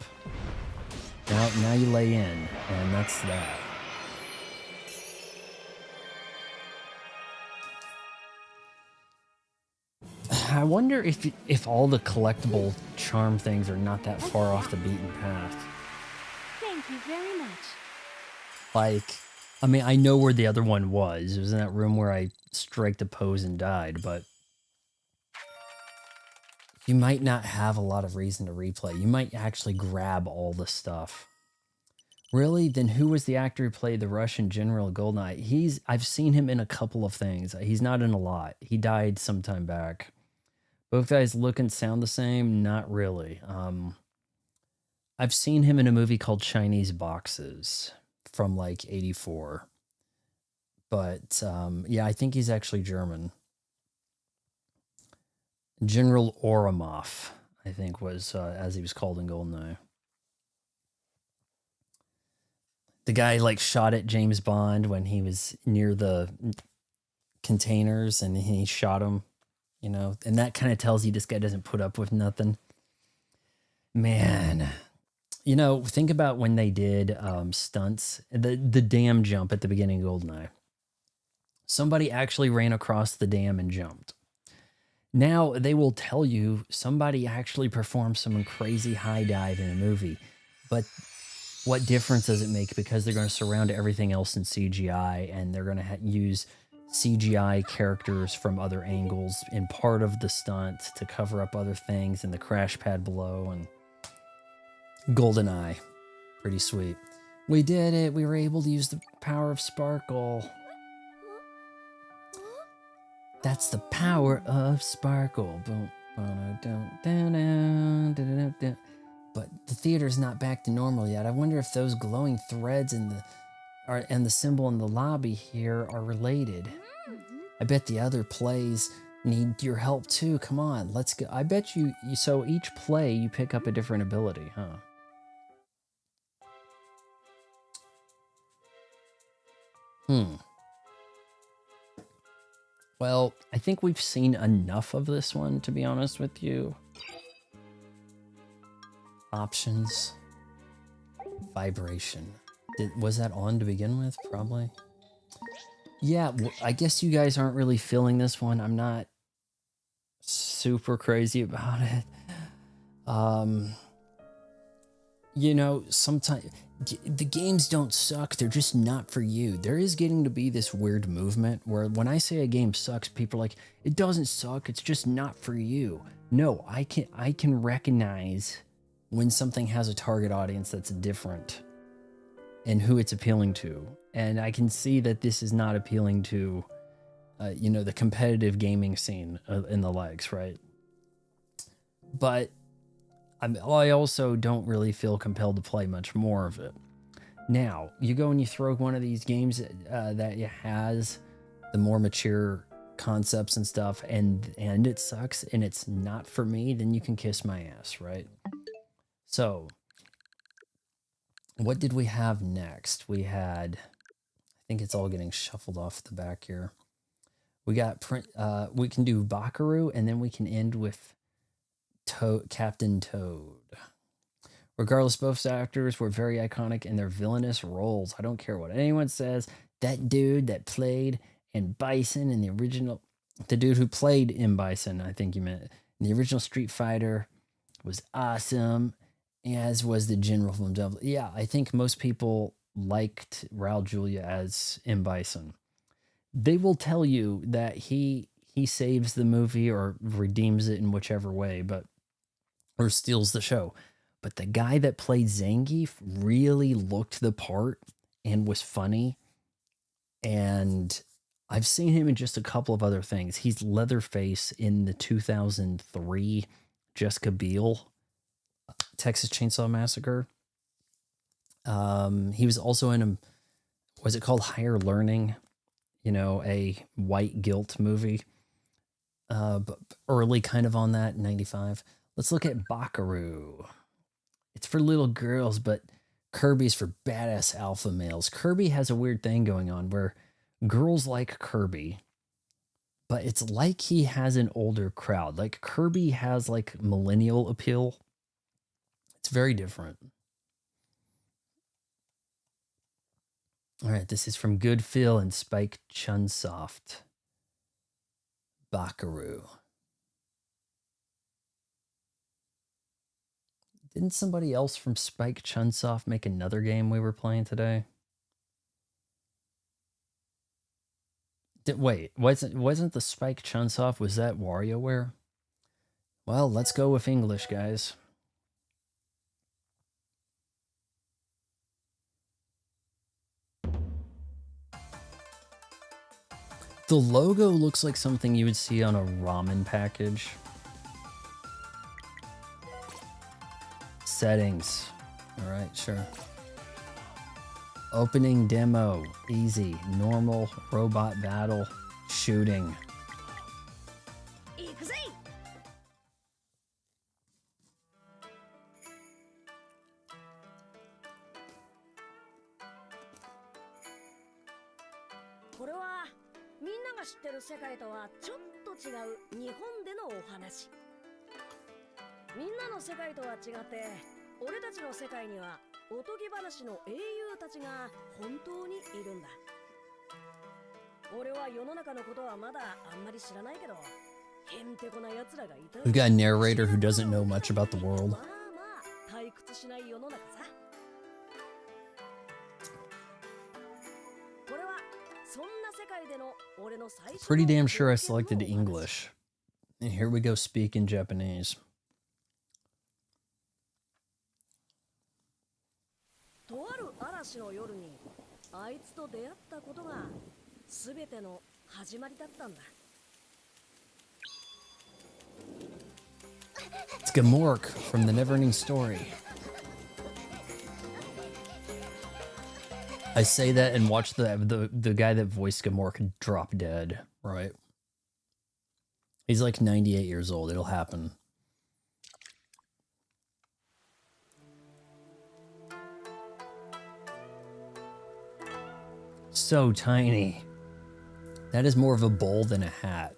S1: Now you lay in, and that's that. I wonder if all the collectible charm things are not that far off the beaten path.
S2: Thank you very much.
S1: Like, I mean, I know where the other one was. It was in that room where I striked a pose and died, but you might not have a lot of reason to replay. You might actually grab all the stuff. Really? Then who was the actor who played the Russian general Goldeneye? I've seen him in a couple of things. He's not in a lot. He died some time back. Both guys look and sound the same? Not really. I've seen him in a movie called Chinese Boxes from like 84. But yeah, I think he's actually German. General Oramov, I think, was as he was called in Goldeneye. The guy like shot at James Bond when he was near the containers and he shot him, you know, and that kind of tells you this guy doesn't put up with nothing. Man, you know, think about when they did stunts, the dam jump at the beginning of Goldeneye. Somebody actually ran across the dam and jumped. Now they will tell you somebody actually performed some crazy high dive in a movie, but what difference does it make? Because they're going to surround everything else in CGI and they're going to use CGI characters from other angles in part of the stunt to cover up other things in the crash pad below. And GoldenEye, pretty sweet. We did it. We were able to use the power of Sparkle. That's the power of Sparkle. But the theater's not back to normal yet. I wonder if those glowing threads and the symbol in the lobby here are related. I bet the other plays need your help too. Come on, let's go. I bet you so each play you pick up a different ability, huh? Well, I think we've seen enough of this one, to be honest with you. Options. Vibration. Was that on to begin with? Probably. Yeah, I guess you guys aren't really feeling this one. I'm not super crazy about it. You know, sometimes the games don't suck. They're just not for you. There is getting to be this weird movement where when I say a game sucks, people are like, it doesn't suck. It's just not for you. No, I can recognize when something has a target audience that's different and who it's appealing to. And I can see that this is not appealing to, you know, the competitive gaming scene in the likes, right? But I also don't really feel compelled to play much more of it. Now, you go and you throw one of these games that has the more mature concepts and stuff, and it sucks, and it's not for me, then you can kiss my ass, right? So, what did we have next? We had, I think it's all getting shuffled off the back here. We got we can do Bakaru, and then we can end with Captain Toad. Regardless, both actors were very iconic in their villainous roles. I don't care what anyone says. That dude that played in Bison in the original, the dude who played in Bison, I think you meant, in the original Street Fighter, was awesome, as was the general from Devil. Yeah, I think most people liked Raul Julia as M. Bison. They will tell you that he saves the movie or redeems it in whichever way, or steals the show. But the guy that played Zangief really looked the part and was funny. And I've seen him in just a couple of other things. He's Leatherface in the 2003 Jessica Biel Texas Chainsaw Massacre. He was also in was it called Higher Learning? You know, a white guilt movie. But early kind of on that, 95. Let's look at Bakaru. It's for little girls, but Kirby's for badass alpha males. Kirby has a weird thing going on where girls like Kirby, but it's like he has an older crowd. Like Kirby has like millennial appeal. It's very different. All right, this is from Good Phil and Spike Chunsoft. Bakaru. Didn't somebody else from Spike Chunsoft make another game we were playing today? Wait, wasn't the Spike Chunsoft, was that WarioWare? Well, let's go with English, guys. The logo looks like something you would see on a ramen package. Settings. All right, sure. Opening demo. Easy. Normal. Robot battle. Shooting. We've got a narrator who doesn't know much about the world. Pretty damn sure I selected English. And here we go speaking Japanese.
S9: とある嵐の夜にあいつと出会ったことが全ての始まりだったんだ。
S1: It's Gamork from the Neverending Story. I say that and watch the guy that voiced Gamork drop dead, right? He's like 98 years old. It'll happen. So tiny. That is more of a bowl than a hat.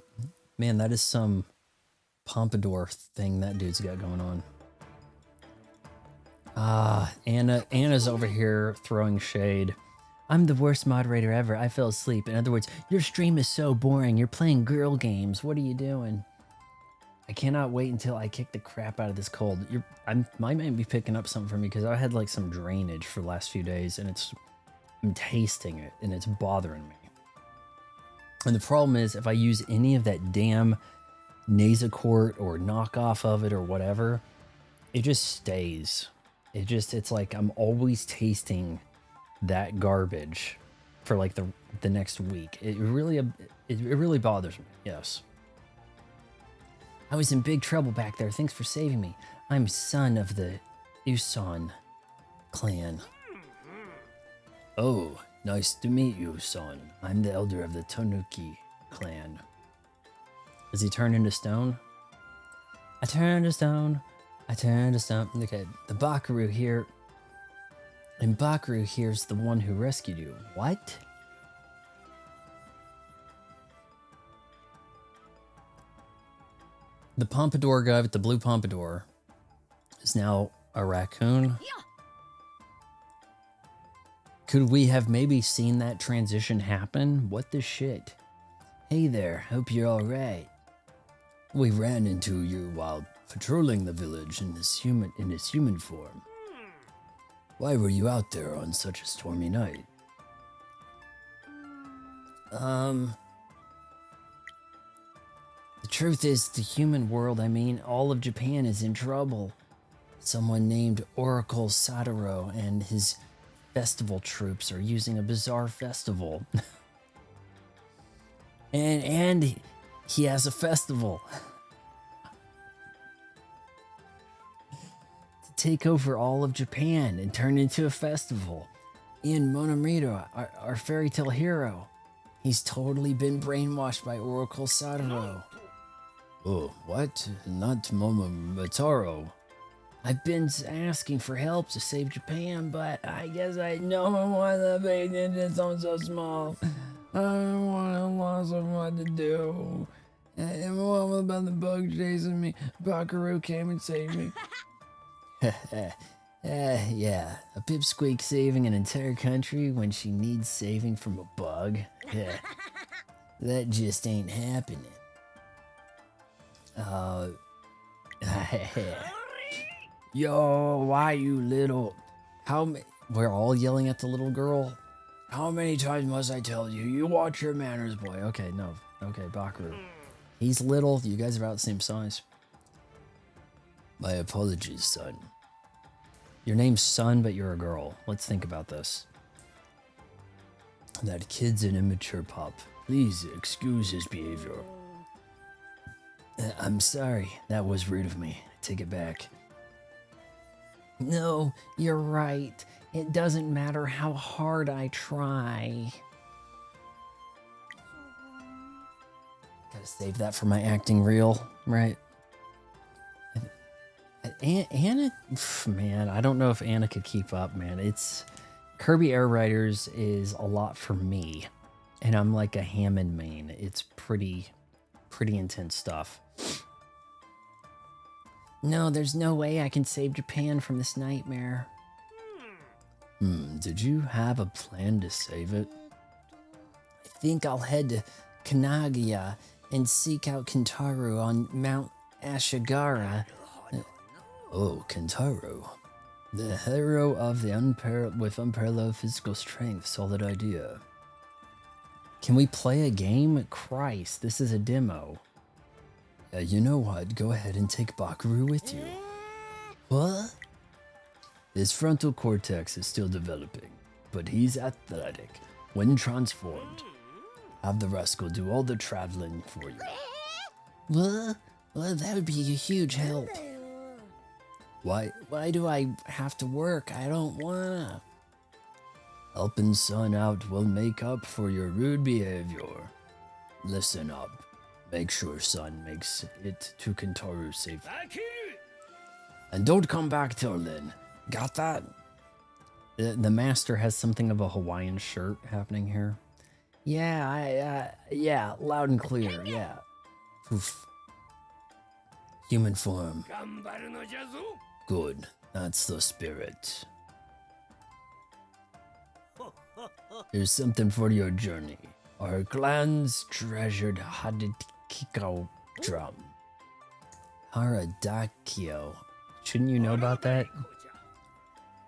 S1: Man, that is some pompadour thing that dude's got going on. Ah, Anna's over here throwing shade. I'm the worst moderator ever. I fell asleep. In other words, your stream is so boring. You're playing girl games. What are you doing? I cannot wait until I kick the crap out of this cold. I might be picking up something for me because I had like some drainage for the last few days and I'm tasting it and it's bothering me. And the problem is if I use any of that damn Nasacort or knockoff of it or whatever, it just stays. It's like I'm always tasting that garbage for like the next week. It really bothers me. Yes. I was in big trouble back there. Thanks for saving me. I'm son of the Uson clan. Oh, nice to meet you, son. I'm the elder of the Tanuki clan. Does he turn into stone? I turn to stone. I turn to stone. Look at the Bakaru here. And Bakaru here's the one who rescued you. What? The pompadour guy with the blue pompadour is now a raccoon. Could we have maybe seen that transition happen? What the shit? Hey there, hope you're alright. We ran into you while patrolling the village in this human form. Why were you out there on such a stormy night? The truth is, the human world, all of Japan is in trouble. Someone named Oracle Sadaro and his festival troops are using a bizarre festival. and he has a festival. To take over all of Japan and turn into a festival. Ian Monomito, our fairy tale hero. He's totally been brainwashed by Oracle Sadaro. Oh, what? Not Momomataro. I've been asking for help to save Japan, but I guess no one wants to pay attention. Something so small. I don't want what to do. And what about the bug chasing me? Bakaru came and saved me. Yeah, a pipsqueak saving an entire country when she needs saving from a bug. That just ain't happening. Yo, why you little... We're all yelling at the little girl? How many times must I tell you? You watch your manners, boy. Okay, no. Okay, Bakaru. He's little. You guys are about the same size. My apologies, son. Your name's Son, but you're a girl. Let's think about this. That kid's an immature pup. Please excuse his behavior. I'm sorry. That was rude of me. Take it back. No, you're right. It doesn't matter how hard I try. Gotta save that for my acting reel, right? Anna, man, I don't know if Anna could keep up, man. It's Kirby Air Riders is a lot for me, and I'm like a Hammond main. It's pretty intense stuff. No, there's no way I can save Japan from this nightmare. Did you have a plan to save it? I think I'll head to Kanagiya and seek out Kintaro on Mount Ashigara. Oh, Kintaro. The hero of the with unparalleled physical strength. Solid idea. Can we play a game? Christ, this is a demo. You know what? Go ahead and take Bakaru with you. What? His frontal cortex is still developing, but he's athletic. When transformed, have the rascal do all the traveling for you. What? Well, that would be a huge help. Why do I have to work? I don't wanna. Helping Son out will make up for your rude behavior. Listen up. Make sure Son makes it to Kintaro safely. And don't come back till then. Got that? The master has something of a Hawaiian shirt happening here. Yeah, yeah, loud and clear, yeah. Oof. Human form. Good, that's the spirit. Here's something for your journey. Our clan's treasured Hadikiko drum. Haradakio. Shouldn't you know about that?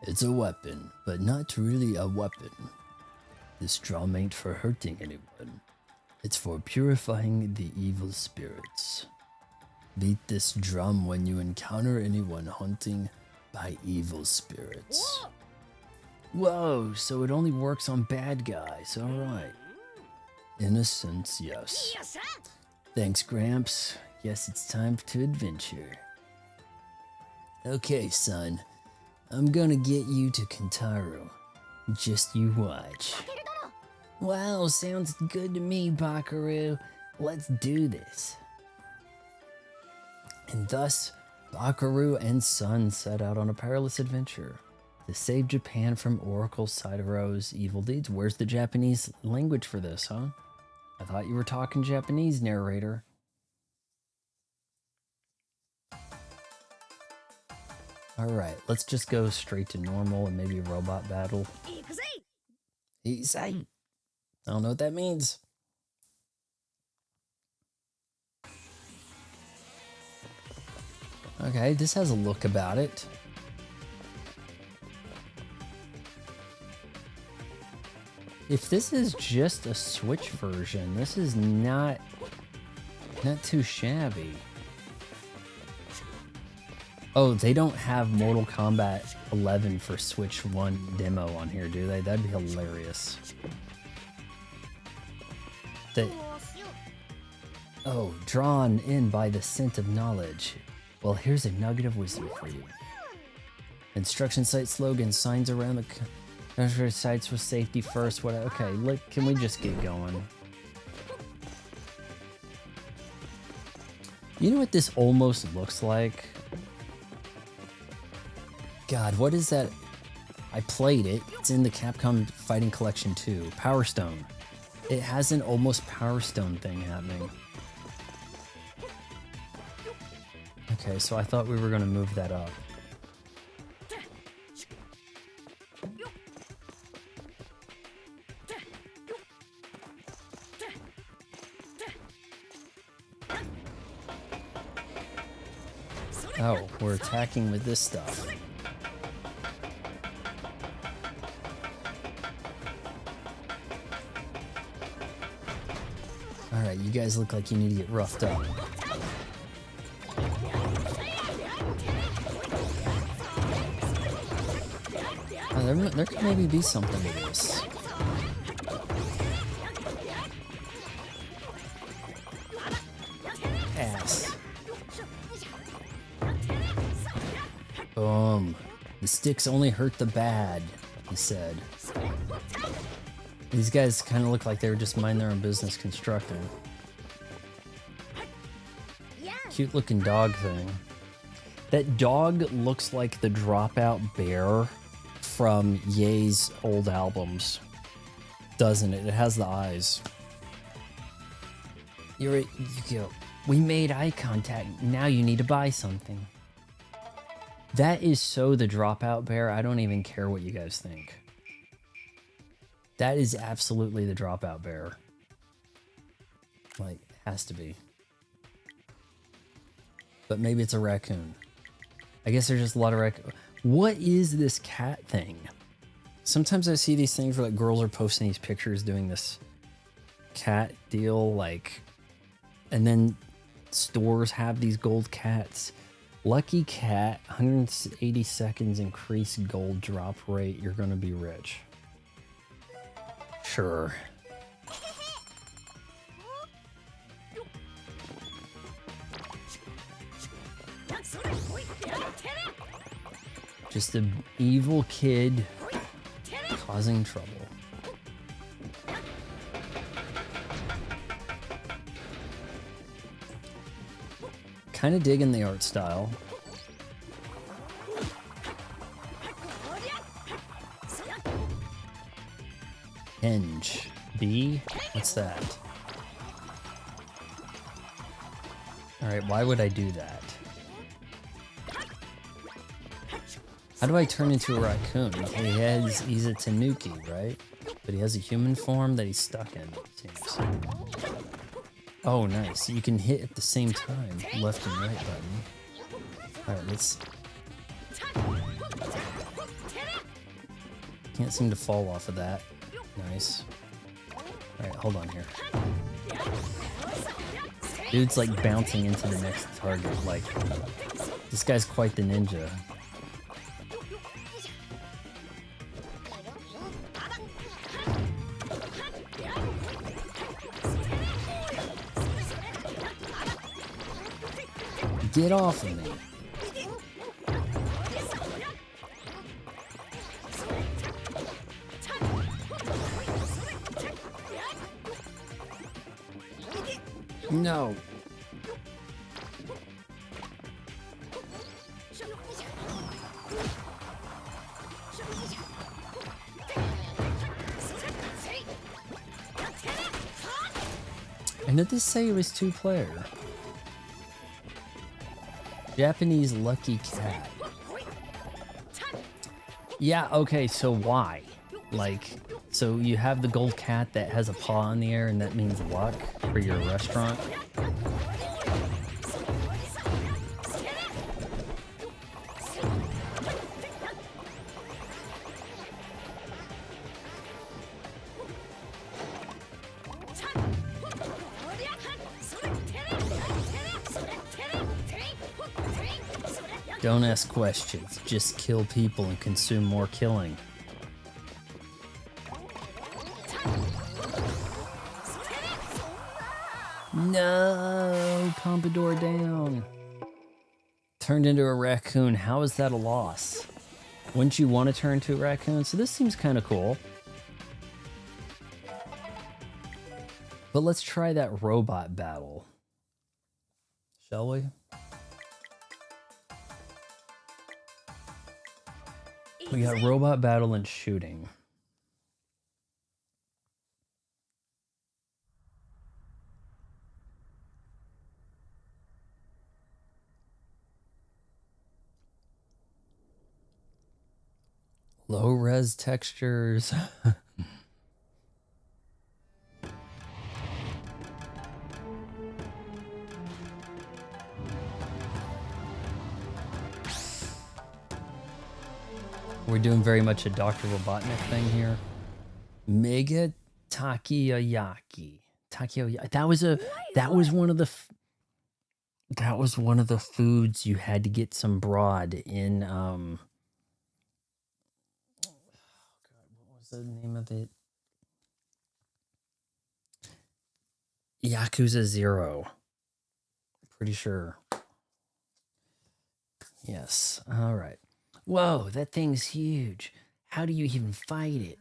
S1: It's a weapon, but not really a weapon. This drum ain't for hurting anyone. It's for purifying the evil spirits. Beat this drum when you encounter anyone hunting by evil spirits. Whoa, so it only works on bad guys, alright. In a sense, yes. Thanks, Gramps. Guess it's time to adventure. Okay, son. I'm gonna get you to Kintaro. Just you watch. Wow, sounds good to me, Bakaru. Let's do this. And thus, Bakaru and Son set out on a perilous adventure to save Japan from Oracle Saidaro's evil deeds. Where's the Japanese language for this, huh? I thought you were talking Japanese, narrator. Alright, let's just go straight to normal and maybe a robot battle. Easy. I don't know what that means. Okay, this has a look about it. If this is just a Switch version, this is not too shabby. Oh, they don't have Mortal Kombat 11 for Switch 1 demo on here, do they? That'd be hilarious. Oh, drawn in by the scent of knowledge. Well, here's a nugget of wisdom for you. Instruction site slogan, signs around the country sites with safety first. What? Okay, look, can we just get going? You know what this almost looks like? God, what is that? I played it. It's in the Capcom Fighting Collection 2. Power Stone. It has an almost Power Stone thing happening. Okay, so I thought we were going to move that up. Oh, we're attacking with this stuff. Alright, you guys look like you need to get roughed up. There could maybe be something to this. sticks only hurt the bad, he said. These guys kind of look like they were just mind their own business constructing. Cute looking dog thing. That dog looks like the Dropout Bear from Ye's old albums, doesn't it? It has the eyes. You go, we made eye contact, now you need to buy something. That is so the Dropout Bear, I don't even care what you guys think. That is absolutely the Dropout Bear. Like, has to be. But maybe it's a raccoon. I guess there's just a lot of raccoon. What is this cat thing? Sometimes I see these things where like girls are posting these pictures doing this cat deal, like, and then stores have these gold cats. Lucky cat, 180 seconds increase gold drop rate. You're gonna be rich. Sure. Just an evil kid causing trouble. Kind of digging the art style. Hinge. B? What's that? Alright, why would I do that? How do I turn into a raccoon? He's a tanuki, right? But he has a human form that he's stuck in, it seems. Oh, nice. You can hit at the same time, left and right button. Alright, let's... Can't seem to fall off of that. Nice. Alright, hold on here. Dude's like bouncing into the next target. Like, this guy's quite the ninja. Get off of me. No. And did this say it was 2-player? Japanese lucky cat. Yeah, okay, so why? Like, so you have the gold cat that has a paw in the air and that means luck for your restaurant? Don't ask questions, just kill people and consume more killing. No, Pompadour down. Turned into a raccoon, how is that a loss? Wouldn't you want to turn into a raccoon? So this seems kind of cool. But let's try that robot battle. Shall we? We got robot battle and shooting. Low res textures. We're doing very much a Dr. Robotnik thing here. Mega Takoyaki. Takoyaki. That was one of the foods you had to get some broad in oh God, what was the name of it? Yakuza 0. Pretty sure. Yes. All right. Whoa, that thing's huge. How do you even fight it?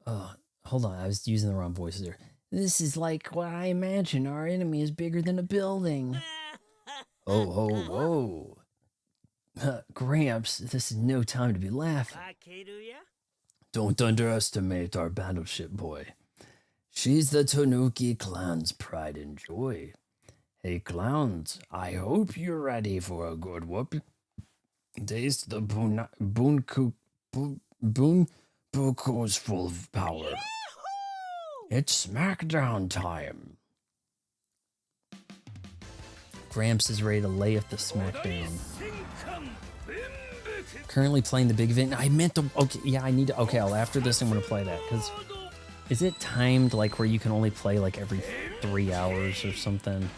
S1: Oh, hold on. I was using the wrong voices there. This is like what I imagine. Our enemy is bigger than a building. Oh, oh, oh. Gramps, this is no time to be laughing. Don't underestimate our battleship boy. She's the Tanuki clan's pride and joy. Hey, clowns, I hope you're ready for a good whoop. Taste the Bunkuko's full of power. It's Smackdown time. Gramps is ready to lay up the Smackdown. Currently playing the big event. I meant to. Okay, yeah, I need to. Okay, after this, I'm gonna play that because is it timed like where you can only play like every 3 hours or something?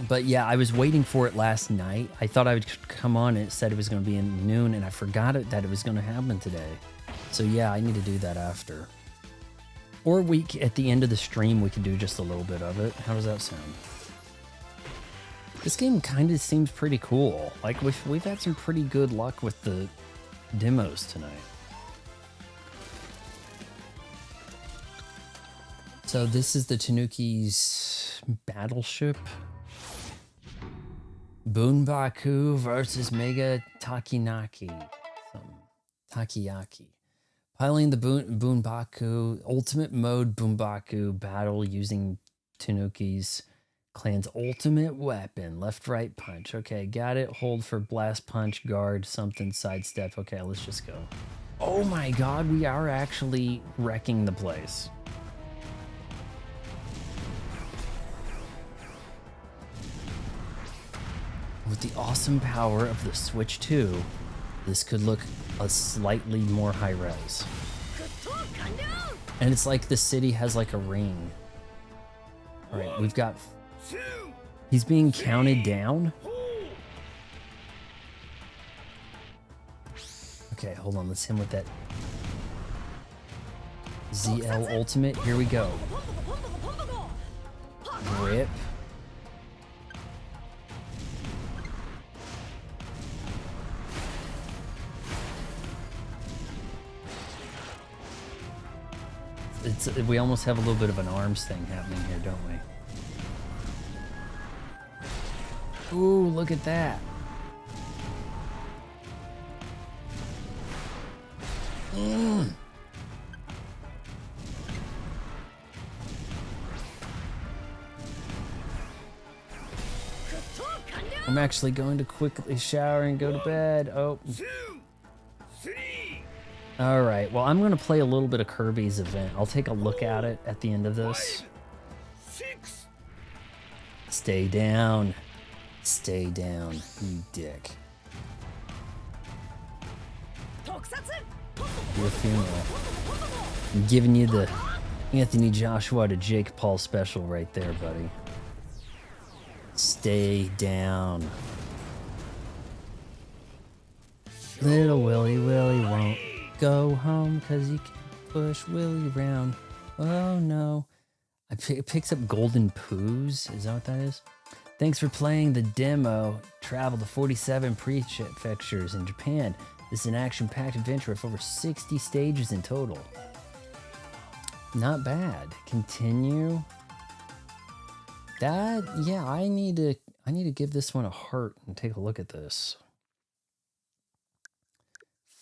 S1: But yeah, I was waiting for it last night. I thought I would come on and it said it was going to be in noon, and I forgot that it was going to happen today. So yeah, I need to do that after. Or at the end of the stream, we can do just a little bit of it. How does that sound? This game kind of seems pretty cool. Like we've had some pretty good luck with the demos tonight. So this is the Tanuki's battleship. Bunbaku versus Mega Takinaki. Takiyaki. Piloting the Bunbaku, ultimate mode Bunbaku battle using Tanuki's clan's ultimate weapon. Left, right, punch. Okay, got it. Hold for blast, punch, guard, something, sidestep. Okay, let's just go. Oh my god, we are actually wrecking the place. With the awesome power of the Switch 2, this could look a slightly more high res. And it's like the city has like a ring. Alright, we've got... He's being counted down? Okay, hold on, let's hit him with that ZL ultimate. Here we go. Rip. We almost have a little bit of an arms thing happening here, don't we? Ooh, look at that. I'm actually going to quickly shower and go to bed. Oh. Alright, well, I'm going to play a little bit of Kirby's event. I'll take a look at it at the end of this. Stay down. Stay down, you dick. Your funeral. I'm giving you the Anthony Joshua to Jake Paul special right there, buddy. Stay down. Little Willy won't go home because you can't push Willy around. Oh no. It picks up golden poos. Is that what that is? Thanks for playing the demo. Travel to 47 prefectures in Japan. This is an action-packed adventure of over 60 stages in total. Not bad. Continue. That, yeah, I need to give this one a heart and take a look at this.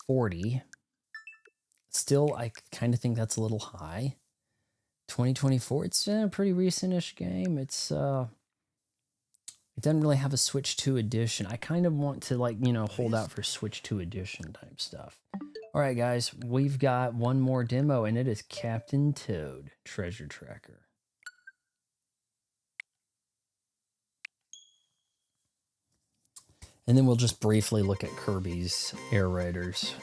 S1: 40. Still, I kind of think that's a little high. 2024, it's a pretty recent-ish game. It's it doesn't really have a Switch 2 edition. I kind of want to, like, you know, hold out for Switch 2 edition type stuff. All right, guys, we've got one more demo, and it is Captain Toad Treasure Tracker. And then we'll just briefly look at Kirby's Air Raiders.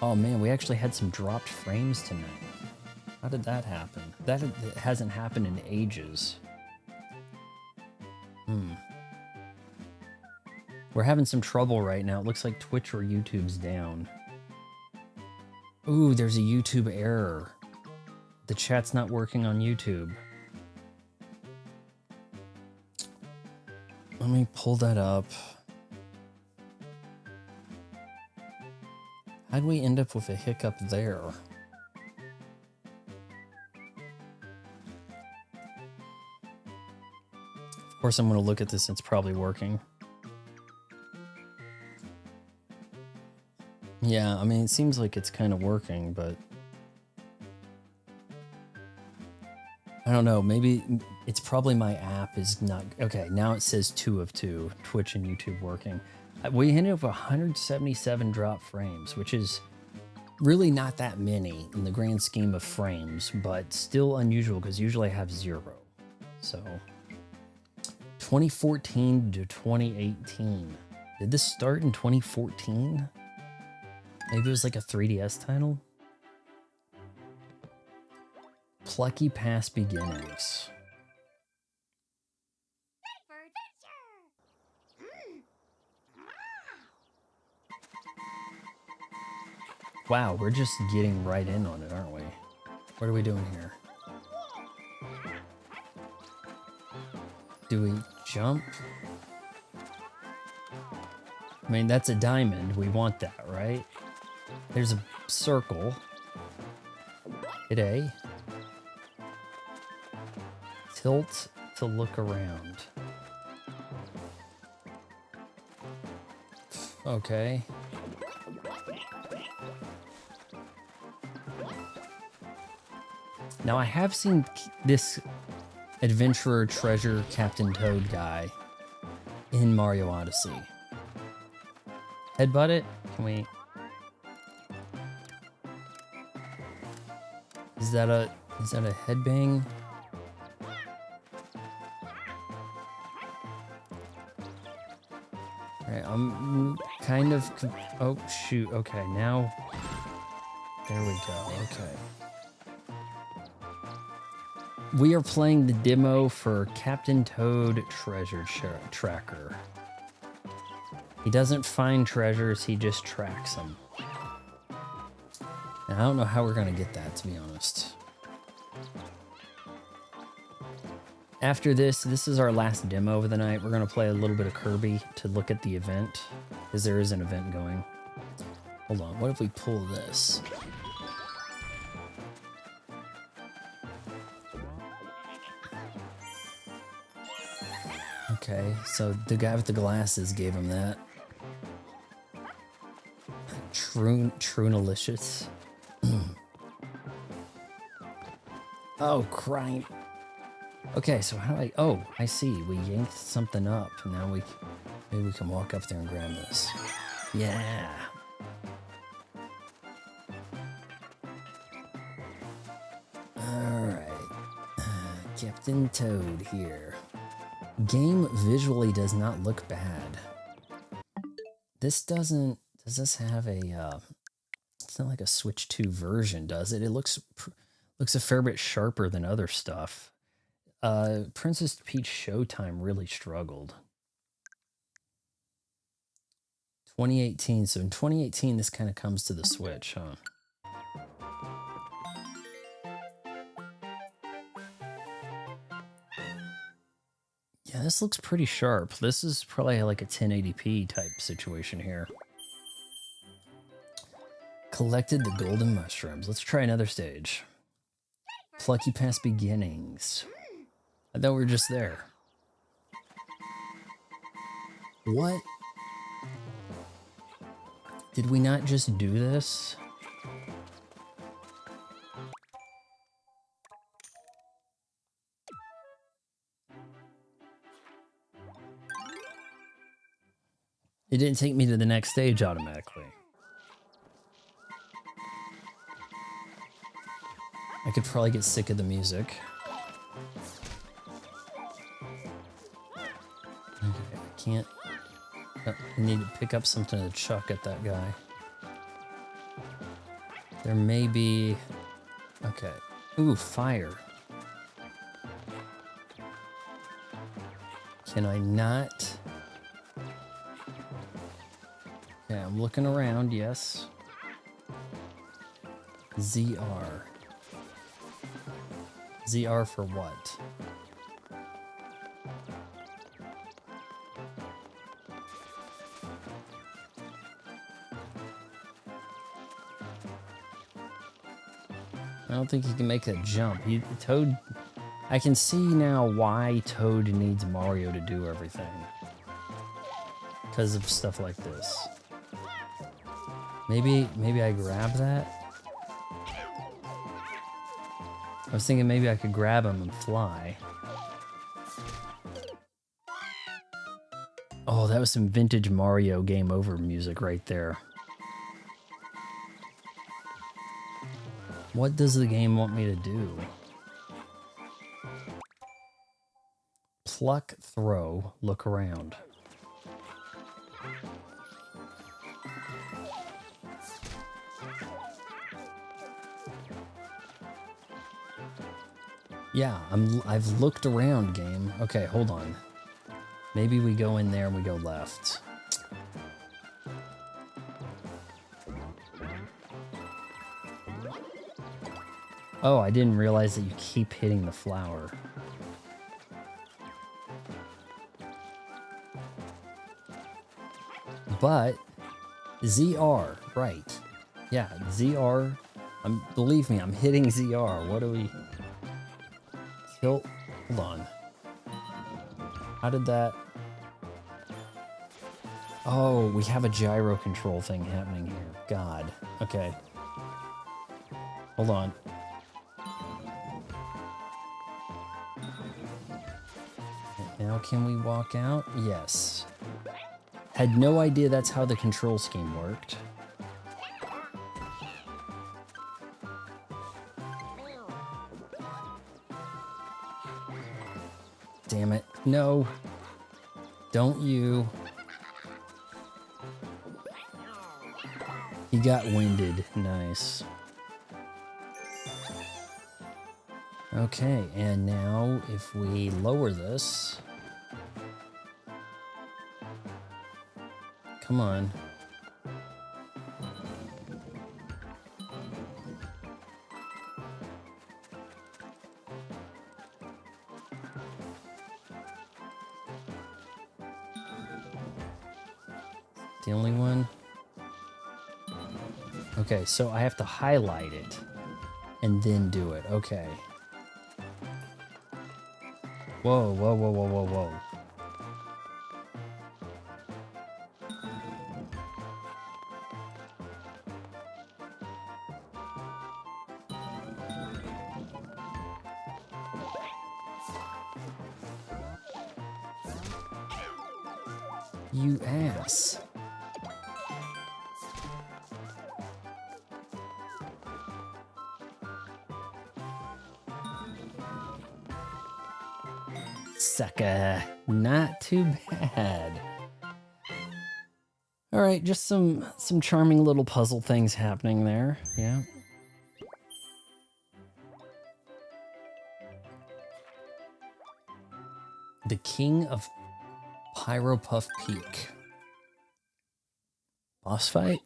S1: Oh man, we actually had some dropped frames tonight. How did that happen? That hasn't happened in ages. We're having some trouble right now. It looks like Twitch or YouTube's down. Ooh, there's a YouTube error. The chat's not working on YouTube. Let me pull that up. How'd we end up with a hiccup there? Of course, I'm going to look at this. It's probably working. Yeah, I mean, it seems like it's kind of working, but I don't know. Maybe it's probably my app is not... Okay, now it says 2 of 2, Twitch and YouTube working. We ended up with 177 drop frames, which is really not that many in the grand scheme of frames, but still unusual because usually I have 0. So 2014 to 2018. Did this start in 2014? Maybe it was like a 3DS title? Plucky Past Beginnings. Wow, we're just getting right in on it, aren't we? What are we doing here? Do we jump? I mean, that's a diamond. We want that, right? There's a circle. Hit A. Tilt to look around. Okay. Now I have seen this adventurer treasure Captain Toad guy in Mario Odyssey. Headbutt it? Can we... Is that a headbang? Alright, I'm kind of... Oh, shoot. Okay, now... There we go. Okay. We are playing the demo for Captain Toad Treasure Tracker. He doesn't find treasures, he just tracks them. And I don't know how we're going to get that, to be honest. After this is our last demo of the night. We're going to play a little bit of Kirby to look at the event, because there is an event going. Hold on, what if we pull this? Okay, so the guy with the glasses gave him that. Trunalicious. Oh, crying. Okay, so how do I... Oh, I see. We yanked something up. Now maybe we can walk up there and grab this. Yeah. Alright. Captain Toad here. Game visually does not look bad. This doesn't... Does this have a... It's not like a Switch 2 version, does it? It looks a fair bit sharper than other stuff. Princess Peach Showtime really struggled. 2018. So in 2018, this kind of comes to the Switch, huh? Yeah, this looks pretty sharp. This is probably like a 1080p type situation here. Collected the golden mushrooms. Let's try another stage. Plucky Past Beginnings. I thought we were just there. What? Did we not just do this? It didn't take me to the next stage automatically. I could probably get sick of the music. Okay, I can't... Oh, I need to pick up something to chuck at that guy. There may be... Okay. Ooh, fire. Can I not... Okay, I'm looking around, yes. ZR. ZR for what? I don't think he can make that jump. Toad... I can see now why Toad needs Mario to do everything. Because of stuff like this. Maybe I grab that? I was thinking maybe I could grab him and fly. Oh, that was some vintage Mario Game Over music right there. What does the game want me to do? Pluck, throw, look around. Yeah, I've looked around, game. Okay, hold on. Maybe we go in there and we go left. Oh, I didn't realize that you keep hitting the flower. But ZR, right. Yeah, ZR. Believe me, I'm hitting ZR. What do we... Hold on. How did that... Oh, we have a gyro control thing happening here. God. Okay. Hold on. Now can we walk out? Yes. Had no idea that's how the control scheme worked. Damn it. No. Don't you. He got winded. Nice. Okay, and now if we lower this... Come on. The only one? Okay, so I have to highlight it and then do it. Okay. Whoa, whoa, whoa, whoa, whoa, whoa. You ass. Sucker. Not too bad. All right, just some charming little puzzle things happening there. Yeah. The King of Pyro Puff Peak. Boss fight?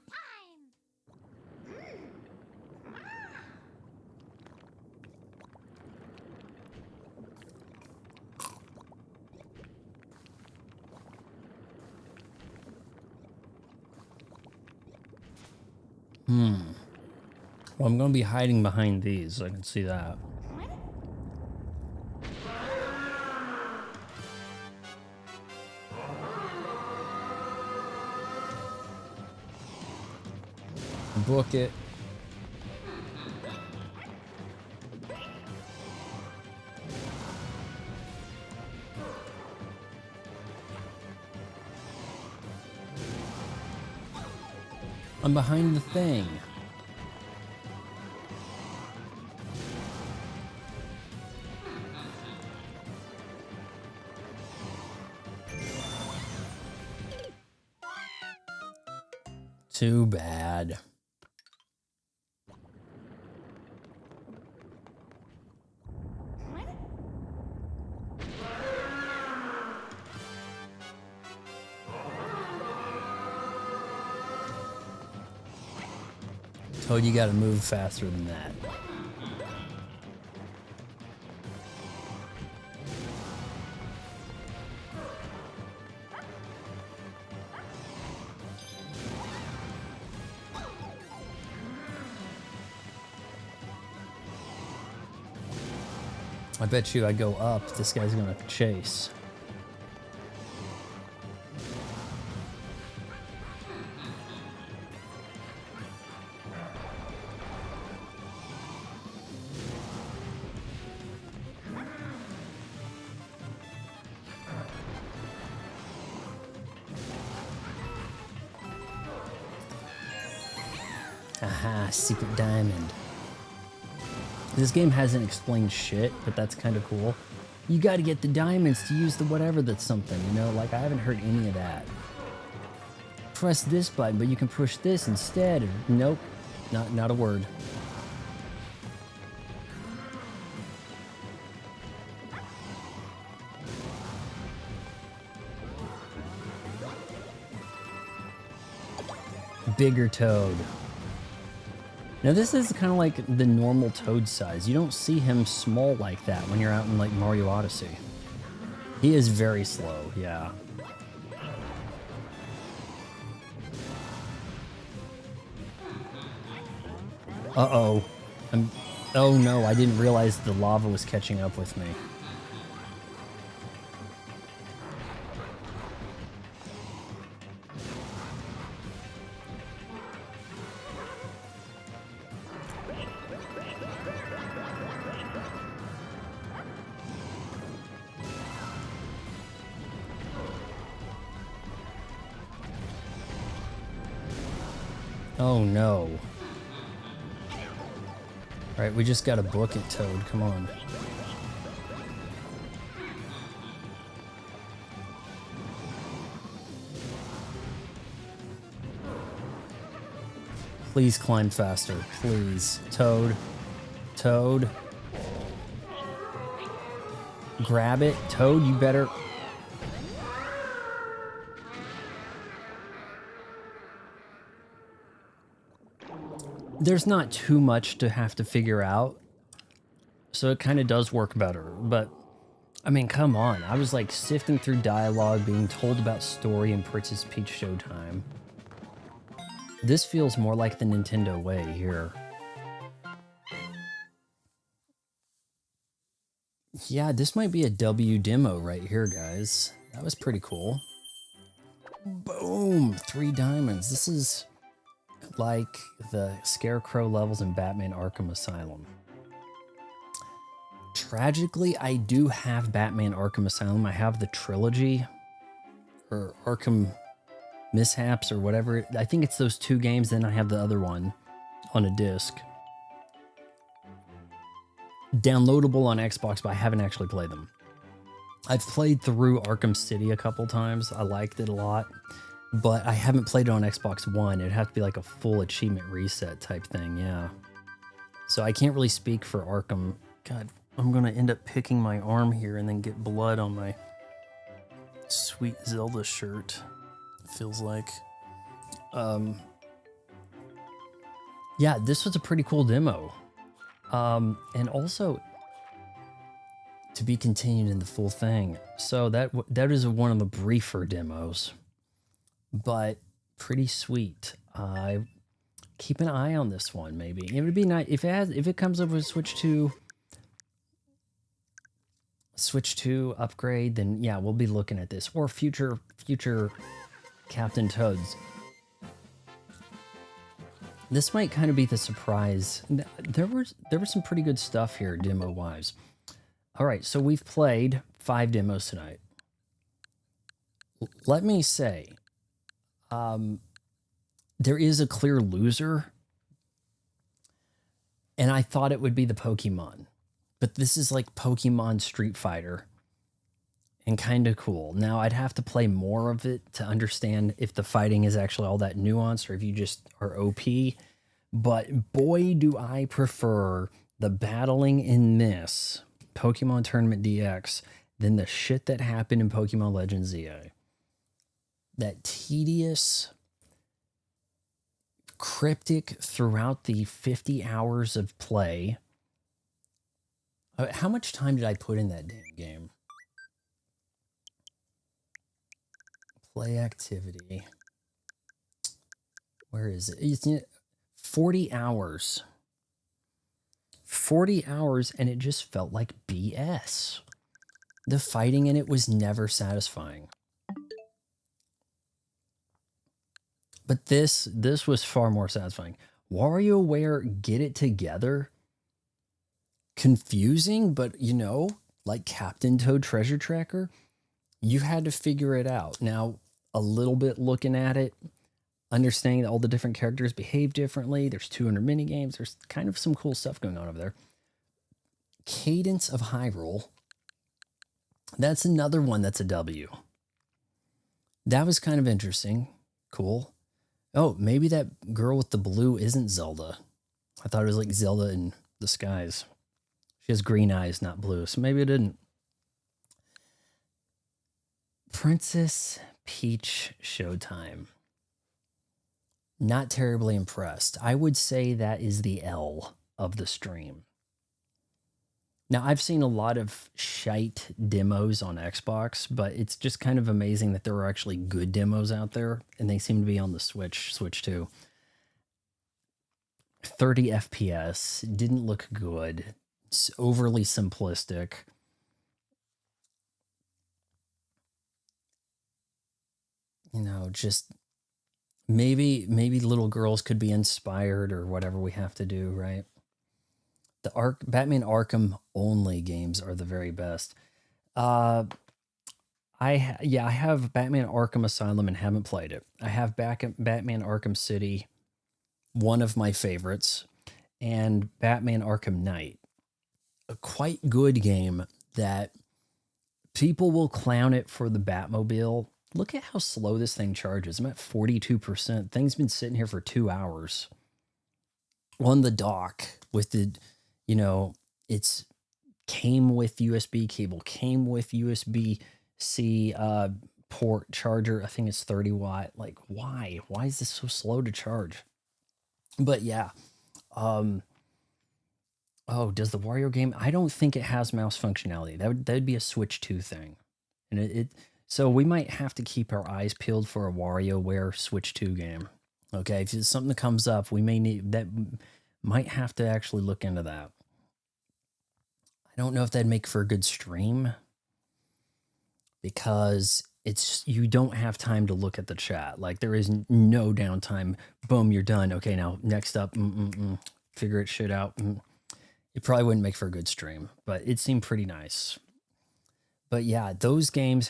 S1: Well, I'm going to be hiding behind these. I can see that. Book it. I'm behind the thing. Too bad. Toad, you gotta move faster than that. I bet you I go up, this guy's gonna chase. Aha, secret diamond. This game hasn't explained shit, but that's kind of cool. You gotta get the diamonds to use the whatever that's something, you know? Like, I haven't heard any of that. Press this button, but you can push this instead. Or, nope, not a word. Bigger Toad. Now this is kind of like the normal Toad size. You don't see him small like that when you're out in like Mario Odyssey. He is very slow, yeah. Uh-oh. Oh no, I didn't realize the lava was catching up with me. Oh no. Alright, we just gotta book it, Toad. Come on. Please climb faster. Please. Toad. Toad. Grab it. Toad, you better... There's not too much to have to figure out, so it kind of does work better. But, I mean, come on. I was like sifting through dialogue, being told about story and Princess Peach Showtime. This feels more like the Nintendo way here. Yeah, this might be a W demo right here, guys. That was pretty cool. Boom! 3 diamonds. This is... like the Scarecrow levels in Batman Arkham Asylum. Tragically, I do have Batman Arkham Asylum. I have the trilogy, or Arkham Mishaps, or whatever. I think it's those 2 games, then I have the other one on a disc. Downloadable on Xbox, but I haven't actually played them. I've played through Arkham City a couple times. I liked it a lot. But I haven't played it on Xbox One. It'd have to be like a full achievement reset type thing, yeah. So I can't really speak for Arkham. God, I'm gonna end up picking my arm here and then get blood on my sweet Zelda shirt. It feels like. Yeah, this was a pretty cool demo. And also, to be continued in the full thing. So that is one of the briefer demos. But pretty sweet. Keep an eye on this one. Maybe it would be nice if it comes up with Switch 2 upgrade. Then yeah, we'll be looking at this or future Captain Toads. This might kind of be the surprise. There was some pretty good stuff here demo wise. All right, so we've played 5 demos tonight. Let me say. There is a clear loser, and I thought it would be the Pokemon, but this is like Pokemon Street Fighter and kind of cool. Now I'd have to play more of it to understand if the fighting is actually all that nuanced or if you just are OP, but boy, do I prefer the battling in this Pokemon Tournament DX than the shit that happened in Pokemon Legends ZA. That tedious, cryptic throughout the 50 hours of play. How much time did I put in that damn game? Play activity. Where is it? It's 40 hours. 40 hours and it just felt like BS. The fighting in it was never satisfying. But this was far more satisfying. WarioWare Get It Together. Confusing, but you know, like Captain Toad Treasure Tracker, you had to figure it out. Now, a little bit looking at it, understanding that all the different characters behave differently. There's 200 mini games. There's kind of some cool stuff going on over there. Cadence of Hyrule. That's another one that's a W. That was kind of interesting. Cool. Oh, maybe that girl with the blue isn't Zelda. I thought it was like Zelda in the skies. She has green eyes, not blue, so maybe it didn't. Princess Peach Showtime. Not terribly impressed. I would say that is the L of the stream. Now, I've seen a lot of shite demos on Xbox, but it's just kind of amazing that there are actually good demos out there, and they seem to be on the Switch too. 30 FPS, didn't look good. It's overly simplistic. You know, just maybe little girls could be inspired or whatever we have to do, right? The Batman Arkham only games are the very best. I have Batman Arkham Asylum and haven't played it. I have Batman Arkham City, one of my favorites, and Batman Arkham Knight. A quite good game that people will clown it for the Batmobile. Look at how slow this thing charges. I'm at 42%. Thing's been sitting here for 2 hours on the dock with the, you know, it's came with USB cable, came with USB-C port charger. I think it's 30 watt. Like, why? Why is this so slow to charge? But yeah. Oh, does the Wario game? I don't think it has mouse functionality. That'd be a Switch 2 thing. And so we might have to keep our eyes peeled for a WarioWare Switch 2 game. Okay, if it's something that comes up, we might have to actually look into that. I don't know if that'd make for a good stream, because you don't have time to look at the chat. Like, there is no downtime. Boom, you're done. Okay, now next up, figure it shit out. It probably wouldn't make for a good stream, but it seemed pretty nice. But yeah, those games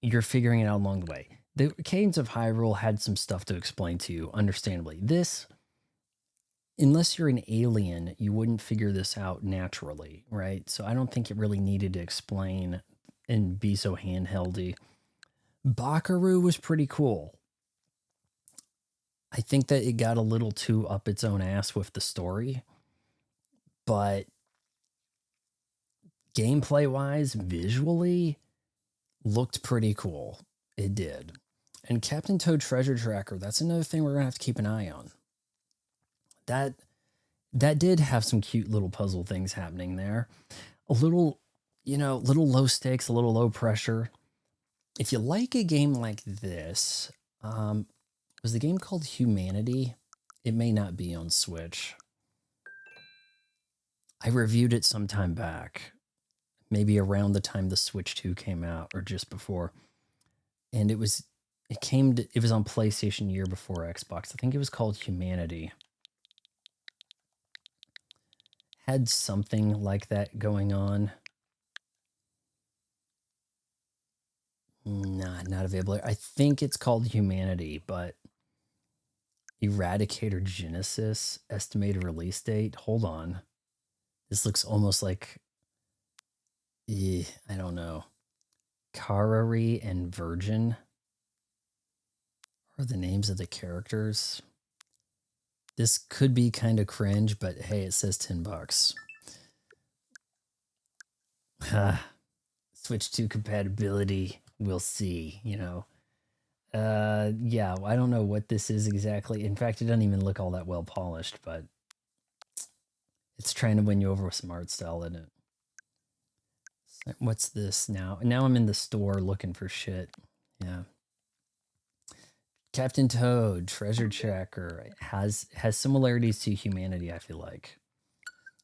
S1: you're figuring it out along the way. The Cadence of Hyrule had some stuff to explain to you, understandably. This, unless you're an alien, you wouldn't figure this out naturally, right? So I don't think it really needed to explain and be so handheldy. Bakaru was pretty cool. I think that it got a little too up its own ass with the story, but gameplay-wise, visually, looked pretty cool. It did. And Captain Toad Treasure Tracker, that's another thing we're going to have to keep an eye on. That did have some cute little puzzle things happening there. A little, little low stakes, a little low pressure. If you like a game like this, was the game called Humanity? It may not be on Switch. I reviewed it some time back, maybe around the time the Switch 2 came out or just before. And it was on PlayStation year before Xbox. I think it was called Humanity. Had something like that going on. Nah, not available. I think it's called Humanity, but Eradicator Genesis, estimated release date. Hold on. This looks almost like, I don't know. Karari and Virgin are the names of the characters. This could be kind of cringe, but hey, it says $10. Switch 2 compatibility, we'll see, Yeah, I don't know what this is exactly. In fact, it doesn't even look all that well polished, but it's trying to win you over with some art style, isn't it? What's this now? Now I'm in the store looking for shit. Yeah. Captain Toad, Treasure Tracker, has similarities to Humanity, I feel like.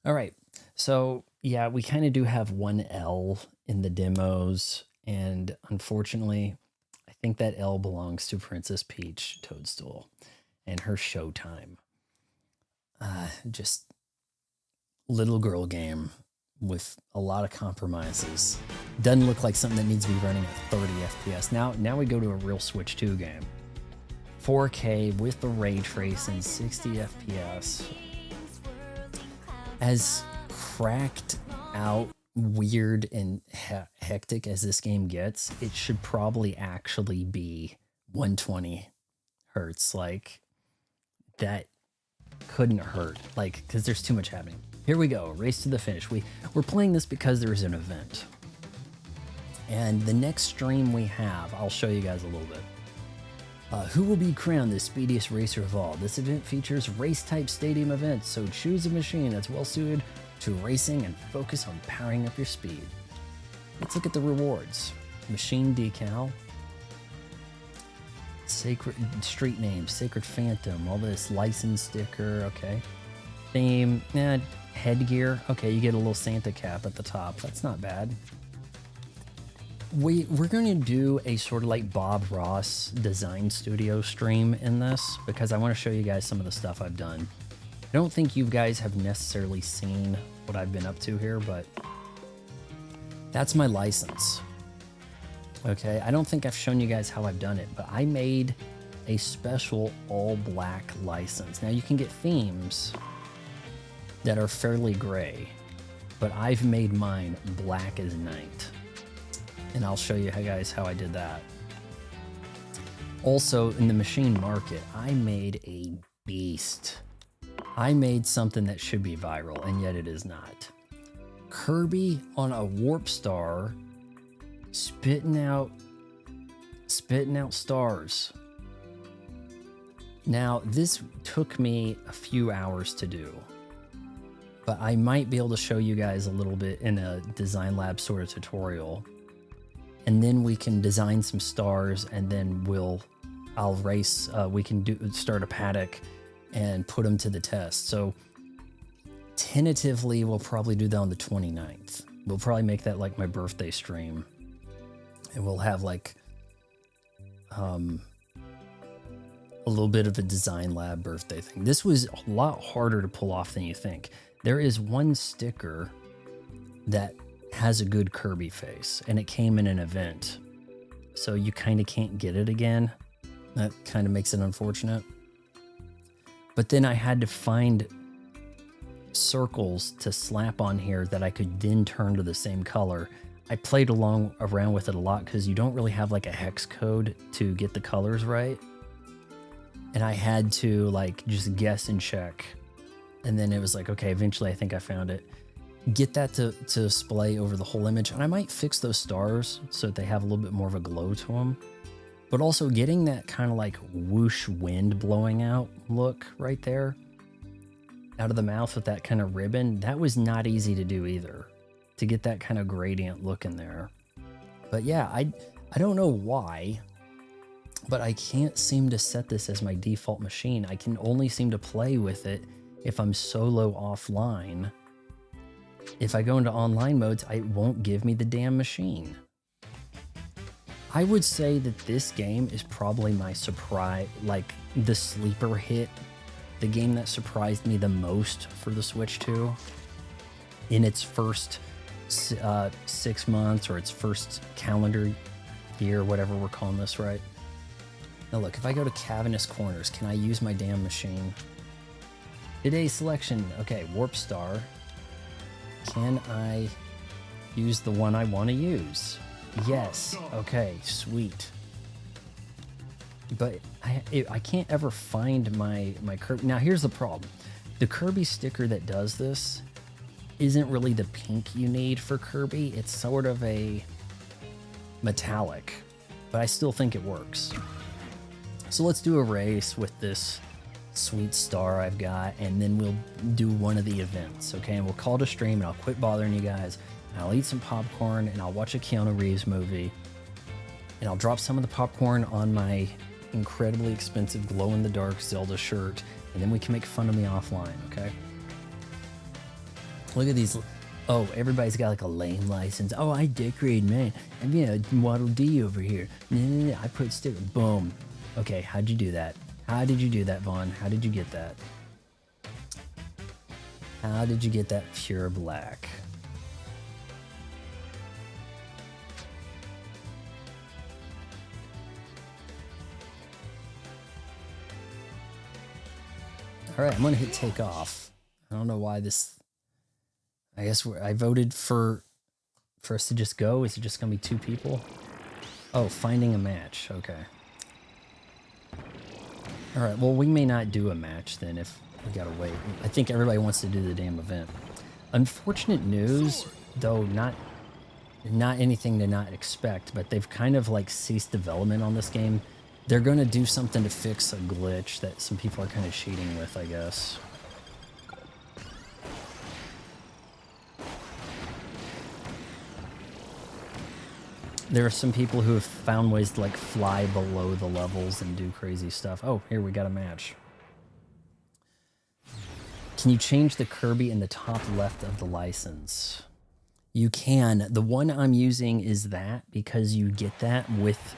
S1: All right. So, yeah, we kind of do have one L in the demos. And unfortunately, I think that L belongs to Princess Peach Toadstool and her Showtime. Just little girl game with a lot of compromises. Doesn't look like something that needs to be running at 30 FPS. Now we go to a real Switch 2 game. 4K with the ray tracing, 60 FPS. As cracked out, weird, and hectic as this game gets, it should probably actually be 120 hertz. Like, that couldn't hurt, like, because there's too much happening. Here we go, race to the finish. We're playing this because there's an event. And the next stream we have, I'll show you guys a little bit. Who will be crowned the speediest racer of all? This event features race-type stadium events, so choose a machine that's well-suited to racing and focus on powering up your speed. Let's look at the rewards. Machine decal. Sacred street name, Sacred Phantom, all this license sticker, okay. Theme, headgear, okay, you get a little Santa cap at the top. That's not bad. We're going to do a sort of like Bob Ross design studio stream in this because I want to show you guys some of the stuff I've done. I don't think you guys have necessarily seen what I've been up to here, but that's my license. Okay, I don't think I've shown you guys how I've done it, but I made a special all black license. Now you can get themes that are fairly gray, but I've made mine black as night. And I'll show you guys how I did that. Also, in the machine market, I made a beast. I made something that should be viral, and yet it is not. Kirby on a warp star, spitting out stars. Now, this took me a few hours to do, but I might be able to show you guys a little bit in a design lab sort of tutorial. And then we can design some stars, and then I'll race. We can start a paddock and put them to the test. So tentatively, we'll probably do that on the 29th. We'll probably make that like my birthday stream, and we'll have like a little bit of a design lab birthday thing. This was a lot harder to pull off than you think. There is one sticker that has a good Kirby face, and it came in an event, so you kind of can't get it again. That kind of makes it unfortunate. But then I had to find circles to slap on here that I could then turn to the same color. I played around with it a lot because you don't really have like a hex code to get the colors right, and I had to like just guess and check, and then it was like, okay, eventually I think I found it. Get that to display over the whole image, and I might fix those stars so that they have a little bit more of a glow to them. But also getting that kind of like whoosh wind blowing out look right there out of the mouth with that kind of ribbon, that was not easy to do either, to get that kind of gradient look in there. But yeah, I don't know why, but I can't seem to set this as my default machine. I can only seem to play with it if I'm solo offline. If I go into online modes, it won't give me the damn machine. I would say that this game is probably my surprise, like the sleeper hit, the game that surprised me the most for the Switch 2 in its first 6 months or its first calendar year, whatever we're calling this, right? Now look, if I go to Cavernous Corners, can I use my damn machine? Today's selection, okay, Warp Star. Can I use the one I want to use? Yes. Okay, sweet. But I can't ever find my Kirby. Now here's the problem. The Kirby sticker that does this isn't really the pink you need for Kirby. It's sort of a metallic, but I still think it works. So let's do a race with this sweet star I've got, and then we'll do one of the events, okay? And we'll call it a stream, and I'll quit bothering you guys, and I'll eat some popcorn, and I'll watch a Keanu Reeves movie, and I'll drop some of the popcorn on my incredibly expensive glow-in-the-dark Zelda shirt, and then we can make fun of me offline, okay? Look at these. Oh, everybody's got like a lane license. Oh, I decorate, man. And yeah, Waddle Dee over here. No, I put sticker. Boom. Okay, how'd you do that? How did you do that, Vaughn? How did you get that? How did you get that pure black? All right, I'm gonna hit take off. I don't know why this. I guess I voted for us to just go. Is it just gonna be 2 people? Oh, finding a match. Okay. All right. Well, we may not do a match then if we gotta wait. I think everybody wants to do the damn event. Unfortunate news, though. Not anything to not expect, but they've kind of like ceased development on this game. They're going to do something to fix a glitch that some people are kind of cheating with, I guess. There are some people who have found ways to like fly below the levels and do crazy stuff. Oh, here we got a match. Can you change the Kirby in the top left of the license? You can. The one I'm using is that because you get that with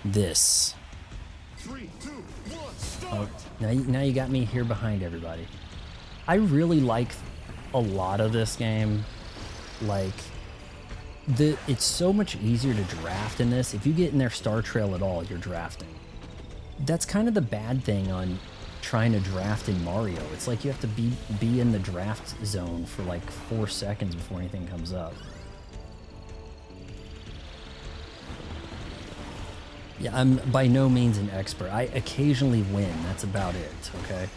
S1: this.
S4: 3, 2, 1, start.
S1: Oh, now you got me here behind everybody. I really like a lot of this game. Like, it's so much easier to draft in this. If you get in their Star Trail at all, you're drafting. That's kind of the bad thing on trying to draft in Mario. It's like you have to be in the draft zone for like 4 seconds before anything comes up. Yeah, I'm by no means an expert. I occasionally win. That's about it, okay?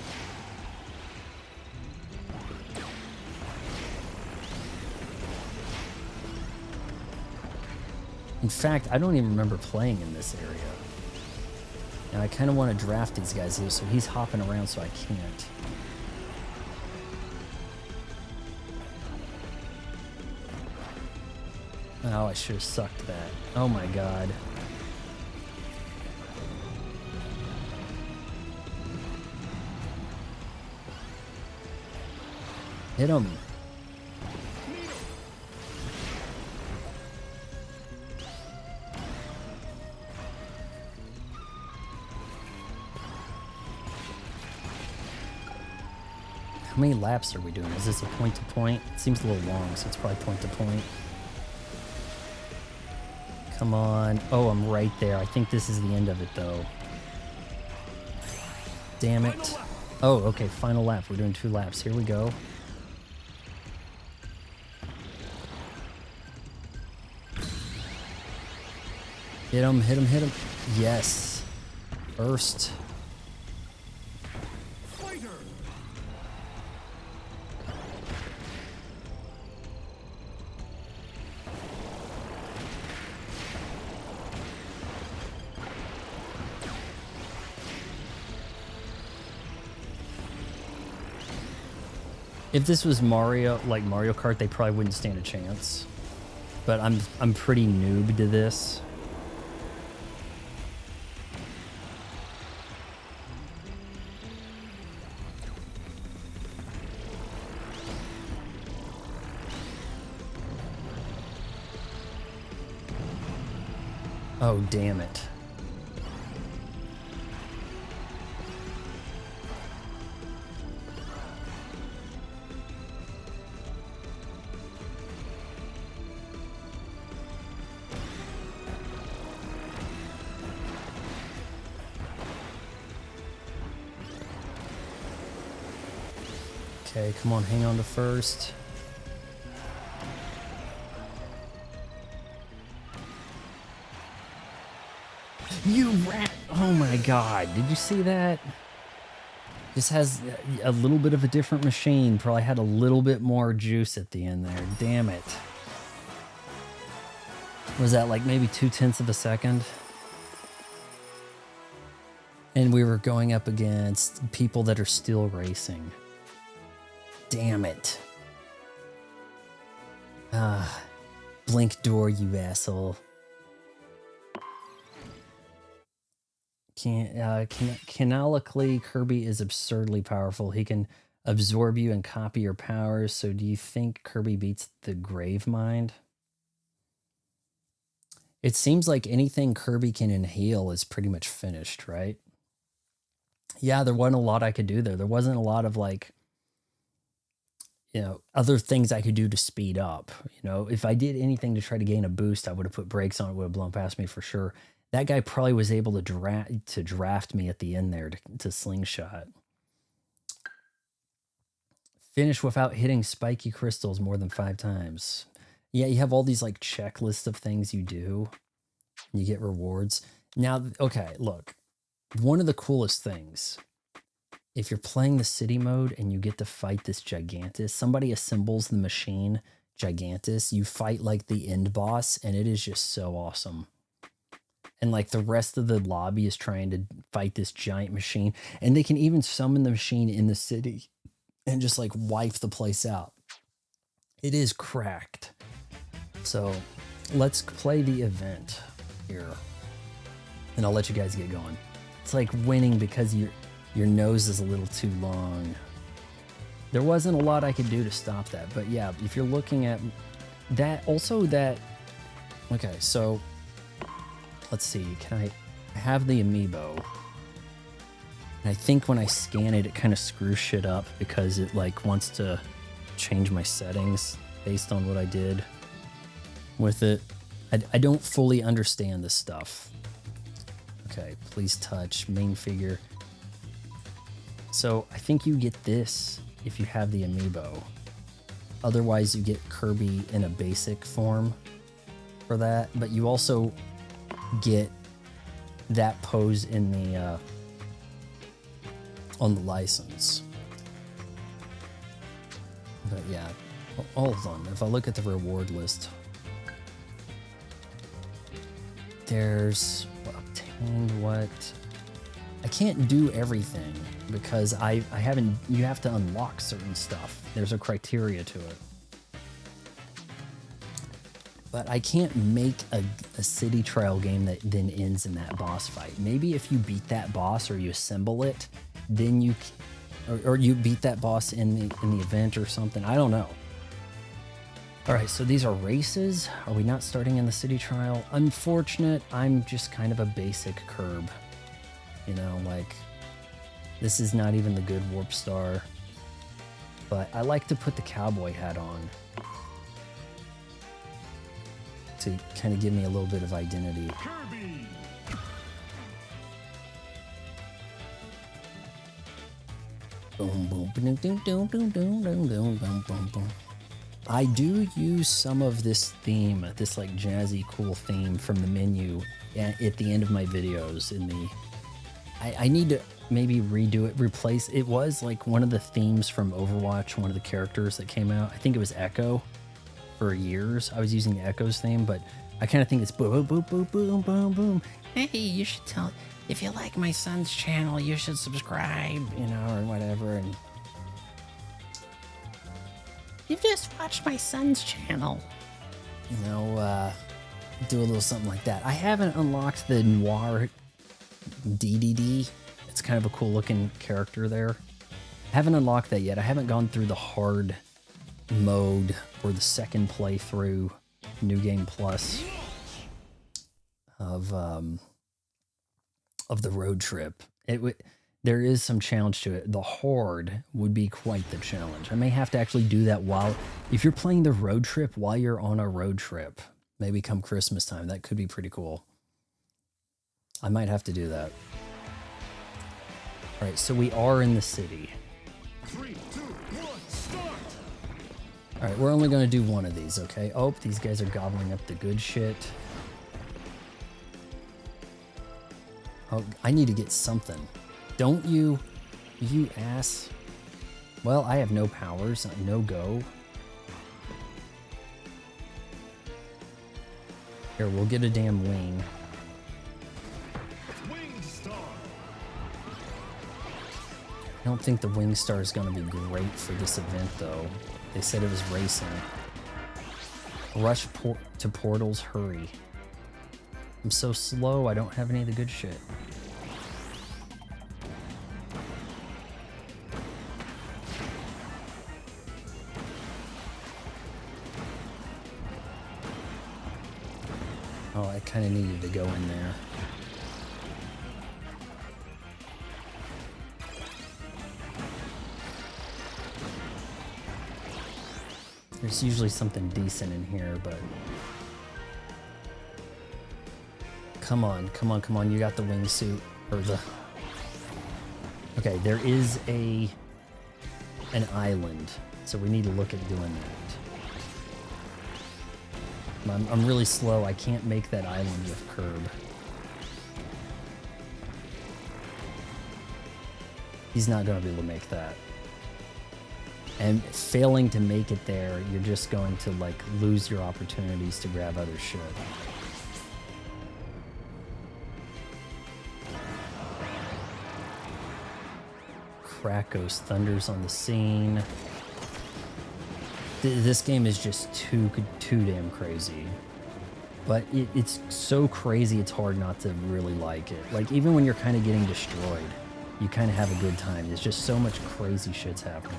S1: In fact, I don't even remember playing in this area. And I kind of want to draft these guys here, so he's hopping around so I can't. Oh, I should have sucked that. Oh my god. Hit him. How many laps are we doing? Is this a point to point? It seems a little long, so it's probably point to point. Come on. Oh, I'm right there. I think this is the end of it, though. Damn it. Oh, okay, final lap. We're doing 2 laps. Here we go. Hit him, hit him, hit him. Yes. First.
S4: Fighter.
S1: If this was Mario, like Mario Kart, they probably wouldn't stand a chance. But I'm pretty noob to this. Oh, damn it. Okay, come on, hang on to first. You rat! Oh my god, did you see that? This has a little bit of a different machine. Probably had a little bit more juice at the end there. Damn it. Was that like maybe 0.2 of a second? And we were going up against people that are still racing. Damn it. Ah, blink door, you asshole. Canonically, Kirby is absurdly powerful. He can absorb you and copy your powers. So do you think Kirby beats the Grave Mind? It seems like anything Kirby can inhale is pretty much finished, right? Yeah, there wasn't a lot I could do there. There wasn't a lot of like, you know, other things I could do to speed up. You know, if I did anything to try to gain a boost, I would have put brakes on it, would have blown past me for sure. That guy probably was able to draft me at the end there to slingshot. Finish without hitting spiky crystals more than 5 times. Yeah, you have all these like checklists of things you do. You get rewards. Now, okay, look. One of the coolest things, if you're playing the city mode and you get to fight this Gigantus, somebody assembles the machine Gigantus, you fight like the end boss, and it is just so awesome. And like the rest of the lobby is trying to fight this giant machine, and they can even summon the machine in the city and just like wipe the place out. It is cracked. So let's play the event here, and I'll let you guys get going. It's like winning because your nose is a little too long. There wasn't a lot I could do to stop that, but yeah, if you're looking at that, also that, okay, so let's see, I have the amiibo, and I think when I scan it, it kind of screws shit up because it like wants to change my settings based on what I did with it. I don't fully understand this stuff. Okay, please touch main figure. So I think you get this if you have the amiibo. Otherwise you get Kirby in a basic form for that, but you also get that pose in the on the license. But yeah, hold on. If I look at the reward list, there's obtained what? I can't do everything because I haven't. You have to unlock certain stuff. There's a criteria to it. But I can't make a city trial game that then ends in that boss fight. Maybe if you beat that boss or you assemble it, then you, or you beat that boss in the event or something. I don't know. All right, so these are races. Are we not starting in the city trial? Unfortunate. I'm just kind of a basic Curb. You know, like this is not even the good Warp Star. But I like to put the cowboy hat on to kind of give me a little bit of identity.
S4: Kirby!
S1: Boom, boom, boom, boom, boom, boom, boom, boom, boom, boom, boom. I do use some of this theme, this like jazzy, cool theme from the menu at the end of my videos. I need to maybe redo it, replace. It was like one of the themes from Overwatch, one of the characters that came out. I think it was Echo. For years, I was using the Echo's theme, but I kind of think it's boom, boom, boom, boom, boom, boom. Hey, you should tell, if you like my son's channel, you should subscribe, you know, or whatever. And you've just watched my son's channel. You know, do a little something like that. I haven't unlocked the Noir DDD. It's kind of a cool looking character there. I haven't unlocked that yet. I haven't gone through the hard mode or the second playthrough New Game Plus of the road trip. There is some challenge to it. The horde would be quite the challenge. I may have to actually do that if you're playing the road trip while you're on a road trip, maybe come Christmas time. That could be pretty cool. I might have to do that. All right, so we are in the city.
S4: 3, 2, 1, start!
S1: All right, we're only going to do one of these, okay? Oh, these guys are gobbling up the good shit. Oh, I need to get something. Don't you ass. Well, I have no powers, no go. Here, we'll get a damn wing.
S4: Wing Star!
S1: I don't think the wing star is going to be great for this event, though. They said it was racing. Rush to portals, hurry. I'm so slow, I don't have any of the good shit. Oh, I kind of needed to go in there. There's usually something decent in here, but... Come on, come on, come on. You got the wingsuit. Or the... Okay, there is an island. So we need to look at doing that. I'm really slow. I can't make that island with curb. He's not going to be able to make that. And failing to make it there, you're just going to like lose your opportunities to grab other shit. Krakos thunders on the scene. This game is just too damn crazy. But it's so crazy it's hard not to really like it. Like even when you're kind of getting destroyed, you kind of have a good time. There's just so much crazy shit's happening.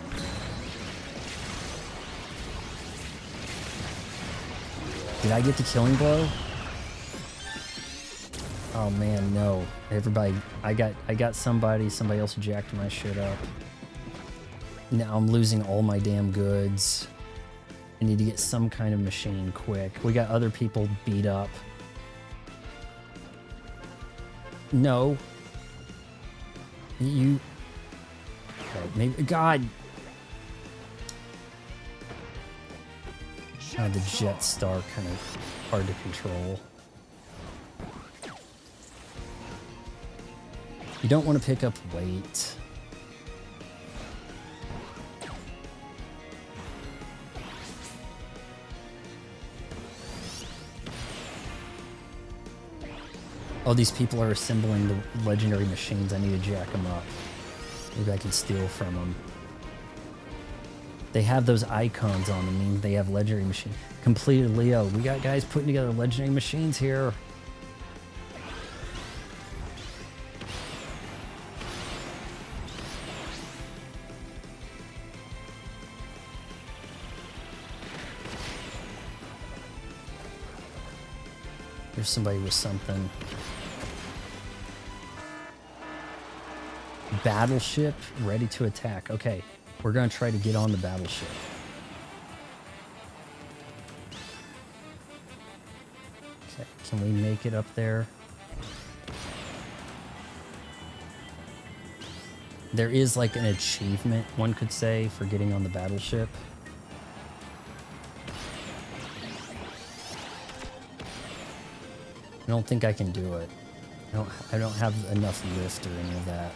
S1: Did I get the killing blow? Oh man, no. Everybody, I got somebody else jacked my shit up. Now I'm losing all my damn goods. I need to get some kind of machine quick. We got other people beat up. No. You... Okay, maybe... God! The jet star kind of hard to control. You don't want to pick up weight. Oh, these people are assembling the legendary machines. I need to jack them up. Maybe I can steal from them. They have those icons on them, meaning they have legendary machine. Completed Leo. We got guys putting together legendary machines here. There's somebody with something. Battleship ready to attack. Okay. We're going to try to get on the battleship. Okay, can we make it up there? There is like an achievement, one could say, for getting on the battleship. I don't think I can do it. I don't have enough lift or any of that.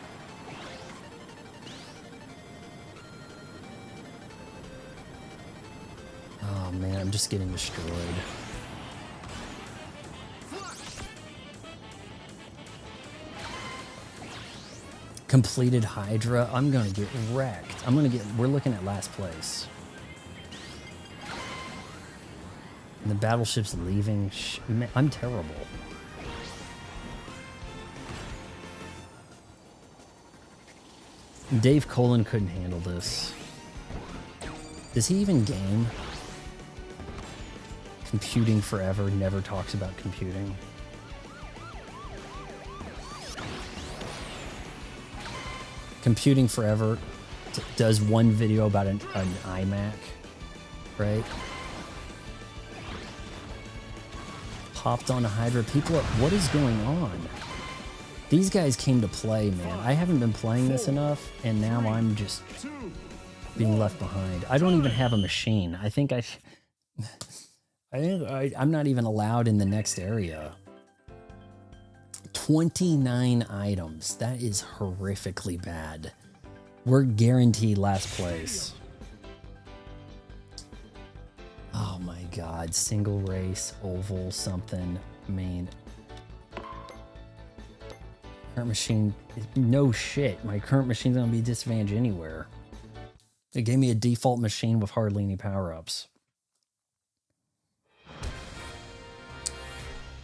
S1: Oh man, I'm just getting destroyed. Completed Hydra. I'm gonna get wrecked. We're looking at last place. And the battleship's leaving. Man, I'm terrible. Dave Colin couldn't handle this. Does he even game? Computing forever, never talks about computing. Computing forever does one video about an iMac, right? Popped on a Hydra. People are, what is going on? These guys came to play, man. I haven't been playing this enough, and now I'm just being left behind. I don't even have a machine. I think I'm not even allowed in the next area. 29 items. That is horrifically bad. We're guaranteed last place. Oh my god. Single race, oval, something. Main. Current machine. No shit. My current machine's gonna be disadvantaged anywhere. It gave me a default machine with hardly any power-ups.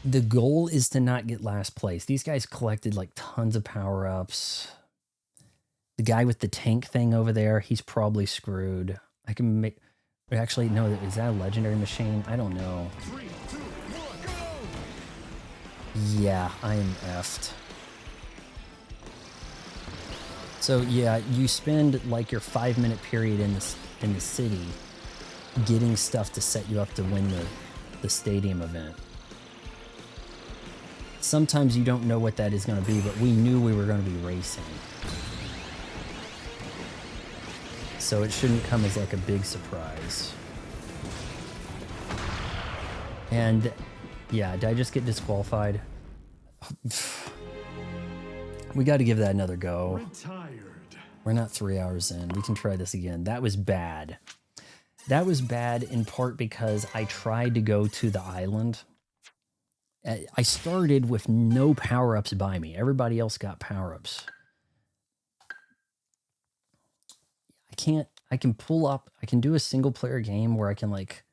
S1: The goal is to not get last place. These guys collected like tons of power-ups. The guy with the tank thing over there, he's probably screwed. I can make... Actually, no, is that a legendary machine? I don't know.
S4: 3, 2, 1, go!
S1: Yeah, I am effed. So yeah, you spend like your 5-minute period in the city getting stuff to set you up to win the stadium event. Sometimes you don't know what that is going to be, but we knew we were going to be racing. So it shouldn't come as like a big surprise. And yeah, did I just get disqualified? We got to give that another go.
S4: Retired.
S1: We're not 3 hours in. We can try this again. That was bad. That was bad in part because I tried to go to the island. I started with no power-ups by me. Everybody else got power-ups. I can pull up, I can do a single-player game where I can, like,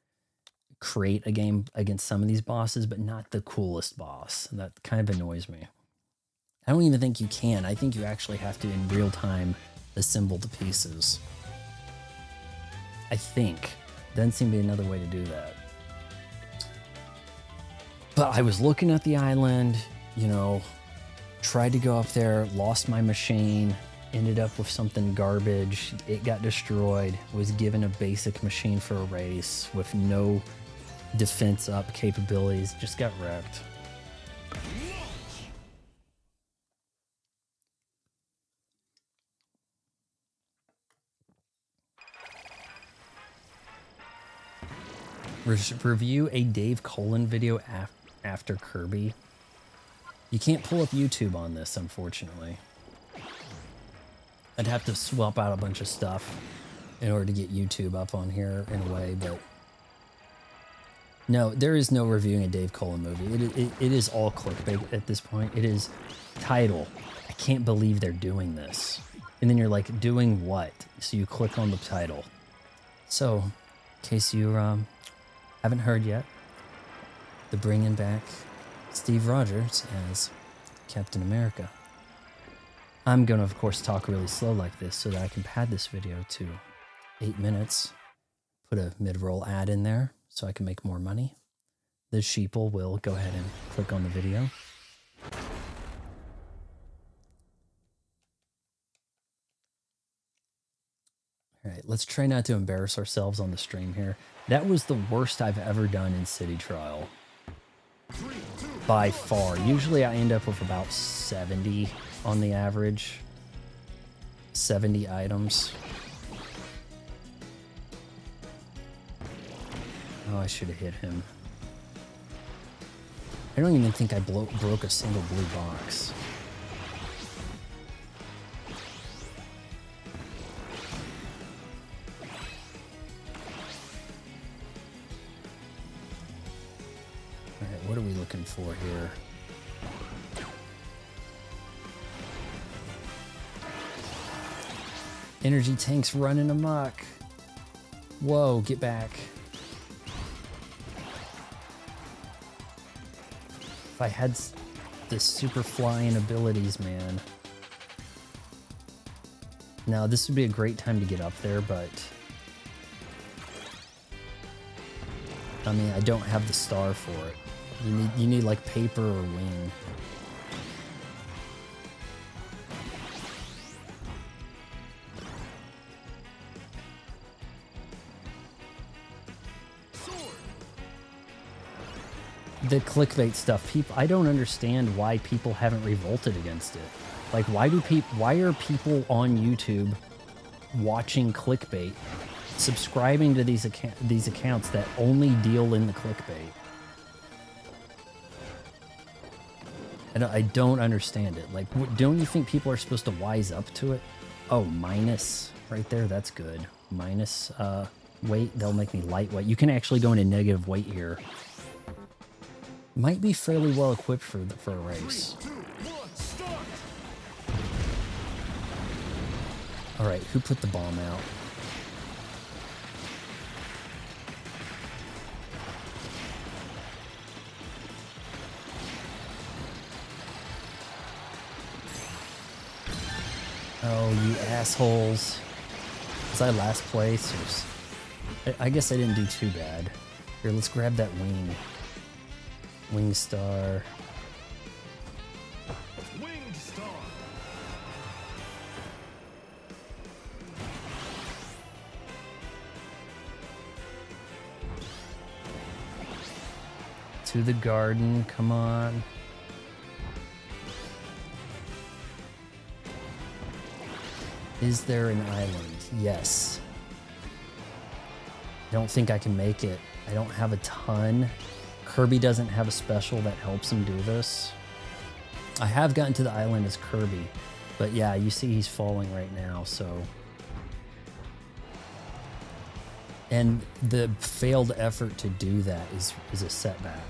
S1: create a game against some of these bosses, but not the coolest boss. That kind of annoys me. I don't even think you can. I think you actually have to, in real time, assemble the pieces. I think. Doesn't seem to be another way to do that. But I was looking at the island, you know, tried to go up there, lost my machine, ended up with something garbage. It got destroyed, was given a basic machine for a race with no defense up capabilities, just got wrecked. Review a Dave Colin video after Kirby. You can't pull up YouTube on this, unfortunately. I'd have to swap out a bunch of stuff in order to get YouTube up on here in a way, but no, there is no reviewing a Dave Colin movie. It is all clickbait at this point. It is title. I can't believe they're doing this. And then you're like, doing what? So you click on the title. So, in case you haven't heard yet, they're bringing back Steve Rogers as Captain America. I'm going to, of course, talk really slow like this so that I can pad this video to 8 minutes. Put a mid-roll ad in there so I can make more money. The sheeple will go ahead and click on the video. All right, let's try not to embarrass ourselves on the stream here. That was the worst I've ever done in City Trial. By far. Usually I end up with about 70 on the average. 70 items. Oh, I should have hit him. I don't even think I broke a single blue box. What are we looking for here? Energy tank's running amok. Whoa, get back. If I had the super flying abilities, man. Now, this would be a great time to get up there, but I mean, I don't have the star for it. You need like paper or wing. The clickbait stuff, I don't understand why people haven't revolted against it. Like, why are people on YouTube watching clickbait, subscribing to these accounts that only deal in the clickbait? I don't understand it. Like, don't you think people are supposed to wise up to it? Oh, minus right there. That's good. Minus weight. They'll make me lightweight. You can actually go into negative weight here. Might be fairly well equipped for a race.
S4: 3, 2, 1, start.
S1: All right, who put the bomb out? Oh, you assholes. Was I last place? I guess I didn't do too bad. Here, let's grab that wing. Wing star.
S4: star.
S1: To the garden, come on. Is there an island? Yes. Don't think I can make it. I don't have a ton. Kirby doesn't have a special that helps him do this. I have gotten to the island as Kirby, but yeah, you see he's falling right now, so. And the failed effort to do that is a setback.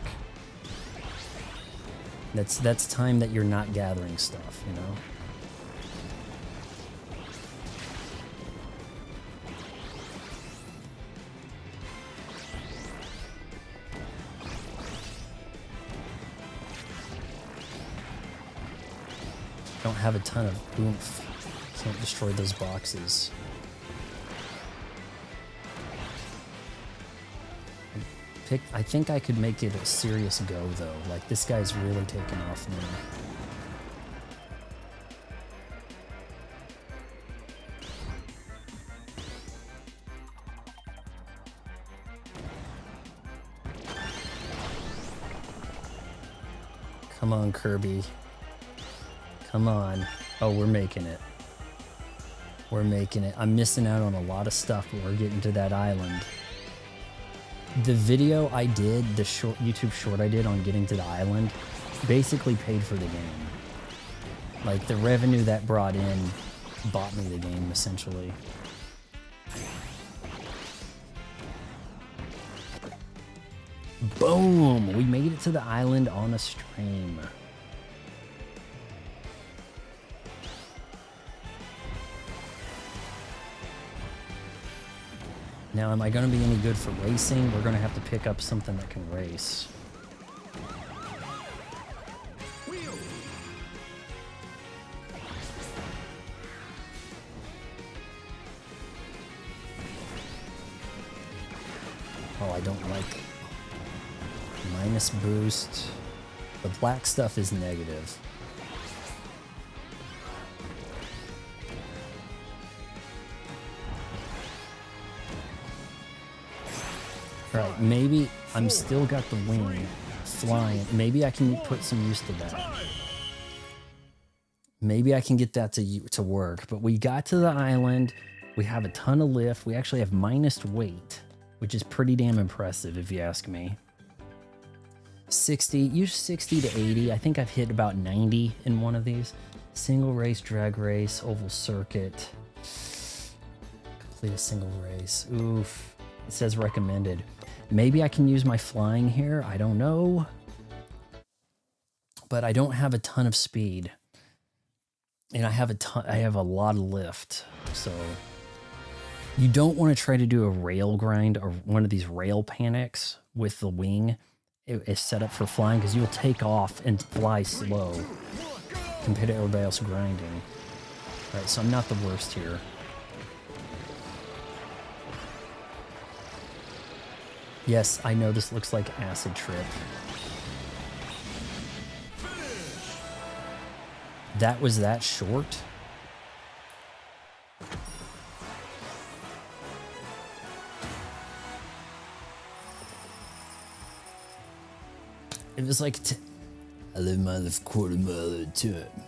S1: That's time that you're not gathering stuff, you know? Don't have a ton of oomph. Can't destroy those boxes. I think I could make it a serious go though. Like this guy's really taking off now. Come on, Kirby. Come on. Oh, we're making it. We're making it. I'm missing out on a lot of stuff, but we're getting to that island. The video I did, the YouTube short I did on getting to the island, basically paid for the game. Like, the revenue that brought in bought me the game, essentially. Boom! We made it to the island on a stream. Now, am I going to be any good for racing? We're going to have to pick up something that can race. Oh, I don't like minus boost. The black stuff is negative. Right, maybe I'm still got the wing flying. Maybe I can put some use to that. Maybe I can get that to work. But we got to the island. We have a ton of lift. We actually have minus weight, which is pretty damn impressive if you ask me. 60, use 60 to 80. I think I've hit about 90 in one of these. Single race, drag race, oval circuit. Complete a single race. Oof. It says recommended. Maybe I can use my flying here. I don't know. But I don't have a ton of speed. And I have a lot of lift. So you don't want to try to do a rail grind or one of these rail panics with the wing. It is set up for flying because you'll take off and fly slow compared to everybody else grinding. All right, so I'm not the worst here. Yes, I know this looks like acid trip. That was that short? It was like, I live my life quarter mile at a time.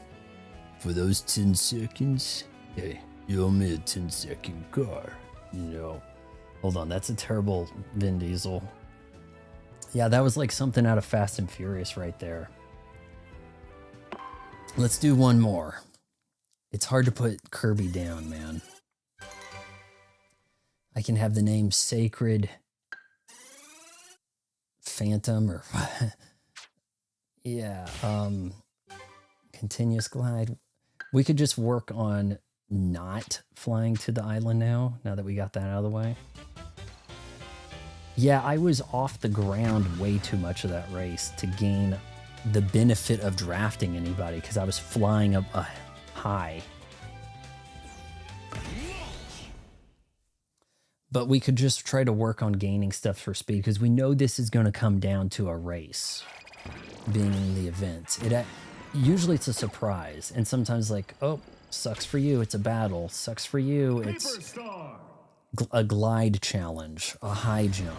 S1: For those 10 seconds, hey, you owe me a 10-second car, you know. Hold on, that's a terrible Vin Diesel. Yeah, that was like something out of Fast and Furious right there. Let's do one more. It's hard to put Kirby down, man. I can have the name Sacred Phantom or... yeah, continuous glide. We could just work on not flying to the island now that we got that out of the way. Yeah, I was off the ground way too much of that race to gain the benefit of drafting anybody because I was flying up high. But we could just try to work on gaining stuff for speed because we know this is going to come down to a race being in the event. usually it's a surprise, and sometimes like, oh, sucks for you, it's a battle. Sucks for you, it's a glide challenge, a high jump.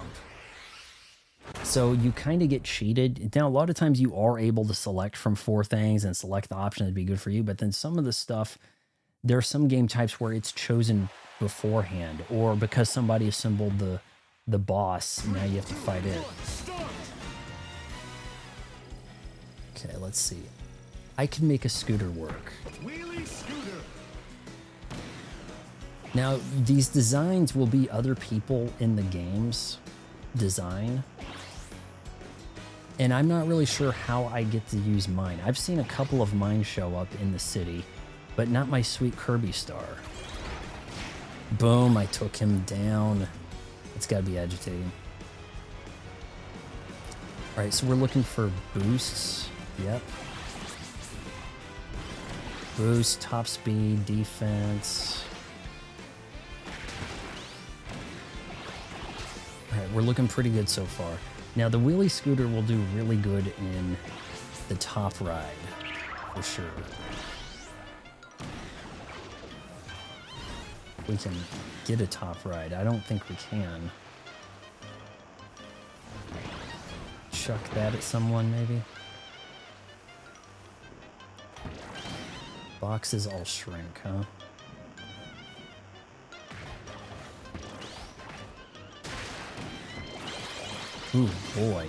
S1: So you kind of get cheated. Now, a lot of times you are able to select from 4 things and select the option that'd be good for you, but then some of the stuff, there are some game types where it's chosen beforehand, or because somebody assembled the boss, now you have to fight it. Okay, let's see. I can make a scooter work. Now, these designs will be other people in the game's design. And I'm not really sure how I get to use mine. I've seen a couple of mine show up in the city, but not my sweet Kirby star. Boom, I took him down. It's gotta be agitating. All right, so we're looking for boosts. Yep. Boost, top speed, defense. All right, we're looking pretty good so far. Now, the wheelie scooter will do really good in the top ride, for sure. We can get a top ride. I don't think we can. Chuck that at someone, maybe? Boxes all shrink, huh? Ooh, boy.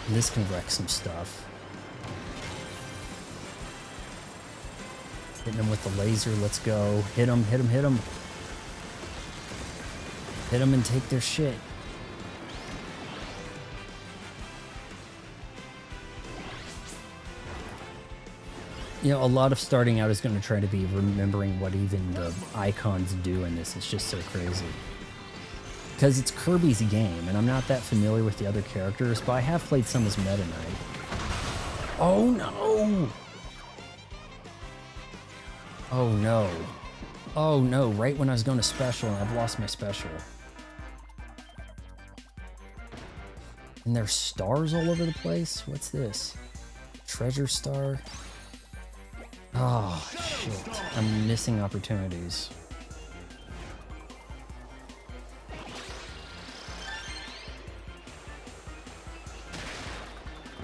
S1: This can wreck some stuff. Hitting him with the laser, let's go. Hit him, hit him, hit him. Hit them and take their shit. You know, a lot of starting out is going to try to be remembering what even the icons do in this. It's just so crazy. Because it's Kirby's game, and I'm not that familiar with the other characters, but I have played some as Meta Knight. Oh no! Oh no. Oh no, right when I was going to special, and I've lost my special. And there's stars all over the place? What's this? Treasure star? Oh, shit. I'm missing opportunities.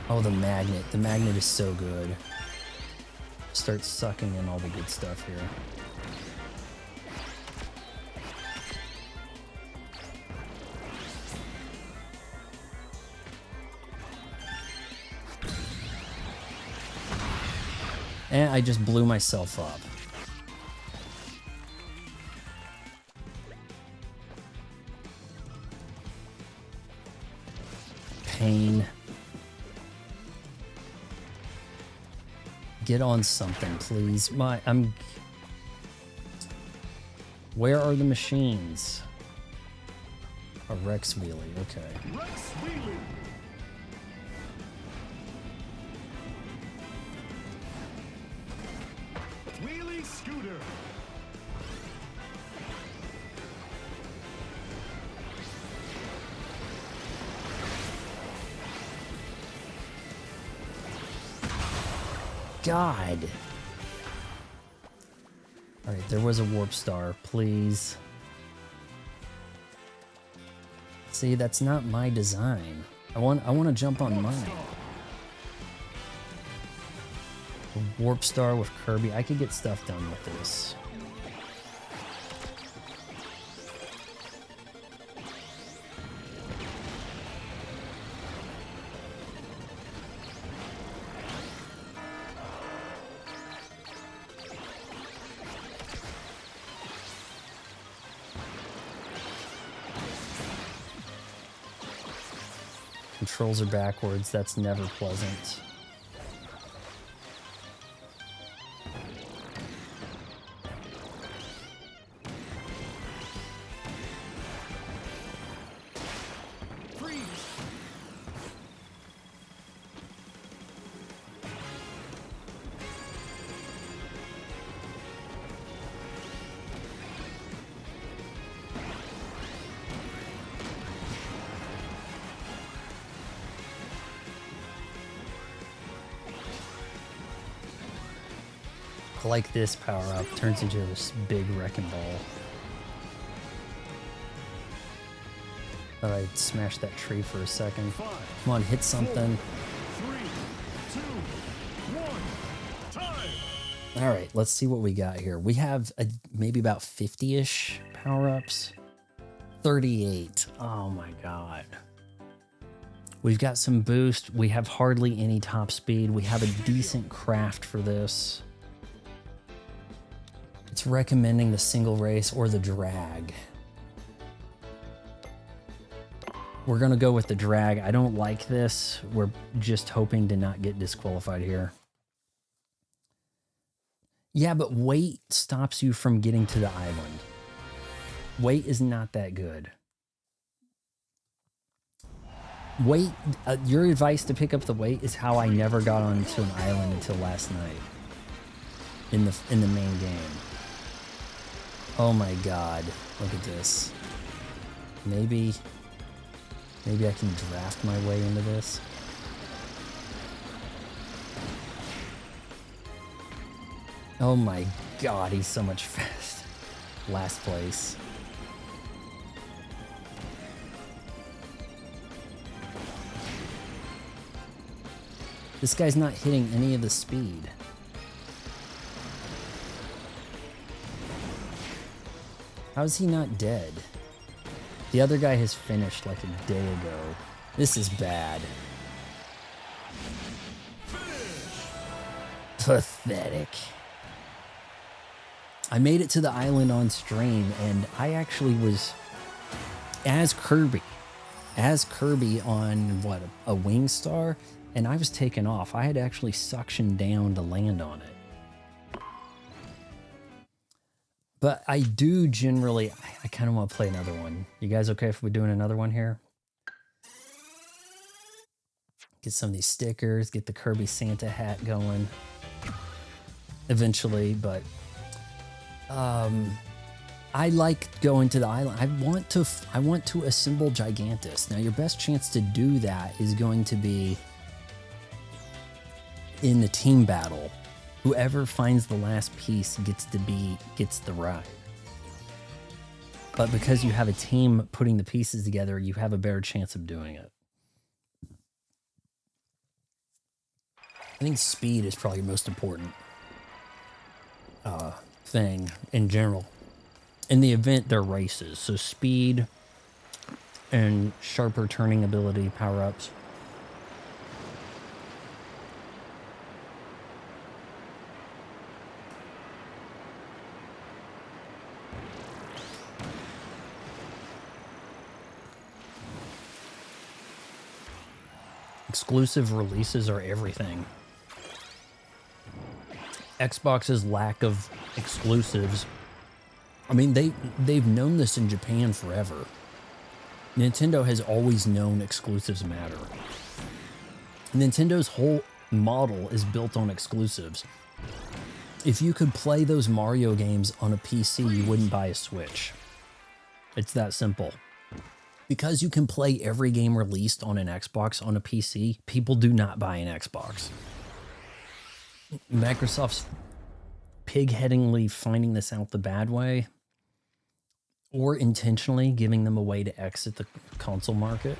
S1: Oh, the magnet. The magnet is so good. Start sucking in all the good stuff here. And I just blew myself up. Pain. Get on something, please. Where are the machines? A Rex Wheelie, okay.
S4: Rex Wheelie. Wheelie scooter.
S1: God. All right, there was a warp star, please. See, that's not my design. I want to jump on mine. A warp star with Kirby. I could get stuff done with this. Controls are backwards. That's never pleasant. I like this power up. Turns into this big wrecking ball. Thought I'd smash that tree for a second. Come on, hit something.
S4: 3, 2, 1, time!
S1: All right, let's see what we got here. We have maybe about 50-ish power-ups. 38. Oh my god. We've got some boost. We have hardly any top speed. We have a decent craft for this. It's recommending the single race or the drag. We're gonna go with the drag. I don't like this. We're just hoping to not get disqualified here. Yeah, but weight stops you from getting to the island. Weight is not that good. Weight, your advice to pick up the weight is how I never got onto an island until last night. In the main game. Oh my god, look at this. Maybe I can draft my way into this. Oh my god, he's so much fast. Last place. This guy's not hitting any of the speed. How is he not dead? The other guy has finished like a day ago. This is bad. Pathetic. I made it to the island on stream, and I actually was as Kirby on what, a wing star, and I was taken off. I had actually suctioned down to land on it. But I do generally, I kind of want to play another one. You guys okay if we're doing another one here? Get some of these stickers, get the Kirby Santa hat going eventually, but I like going to the island. I want to assemble Gigantus. Now your best chance to do that is going to be in the team battle. Whoever finds the last piece gets the ride. But because you have a team putting the pieces together, you have a better chance of doing it. I think speed is probably the most important thing in general. In the event, they're races, so speed and sharper turning ability power-ups. Exclusive releases are everything. Xbox's lack of exclusives. I mean, they've known this in Japan forever. Nintendo has always known exclusives matter. Nintendo's whole model is built on exclusives. If you could play those Mario games on a PC, you wouldn't buy a Switch. It's that simple. Because you can play every game released on an Xbox on a PC, people do not buy an Xbox. Microsoft's pig-headingly finding this out the bad way, or intentionally giving them a way to exit the console market.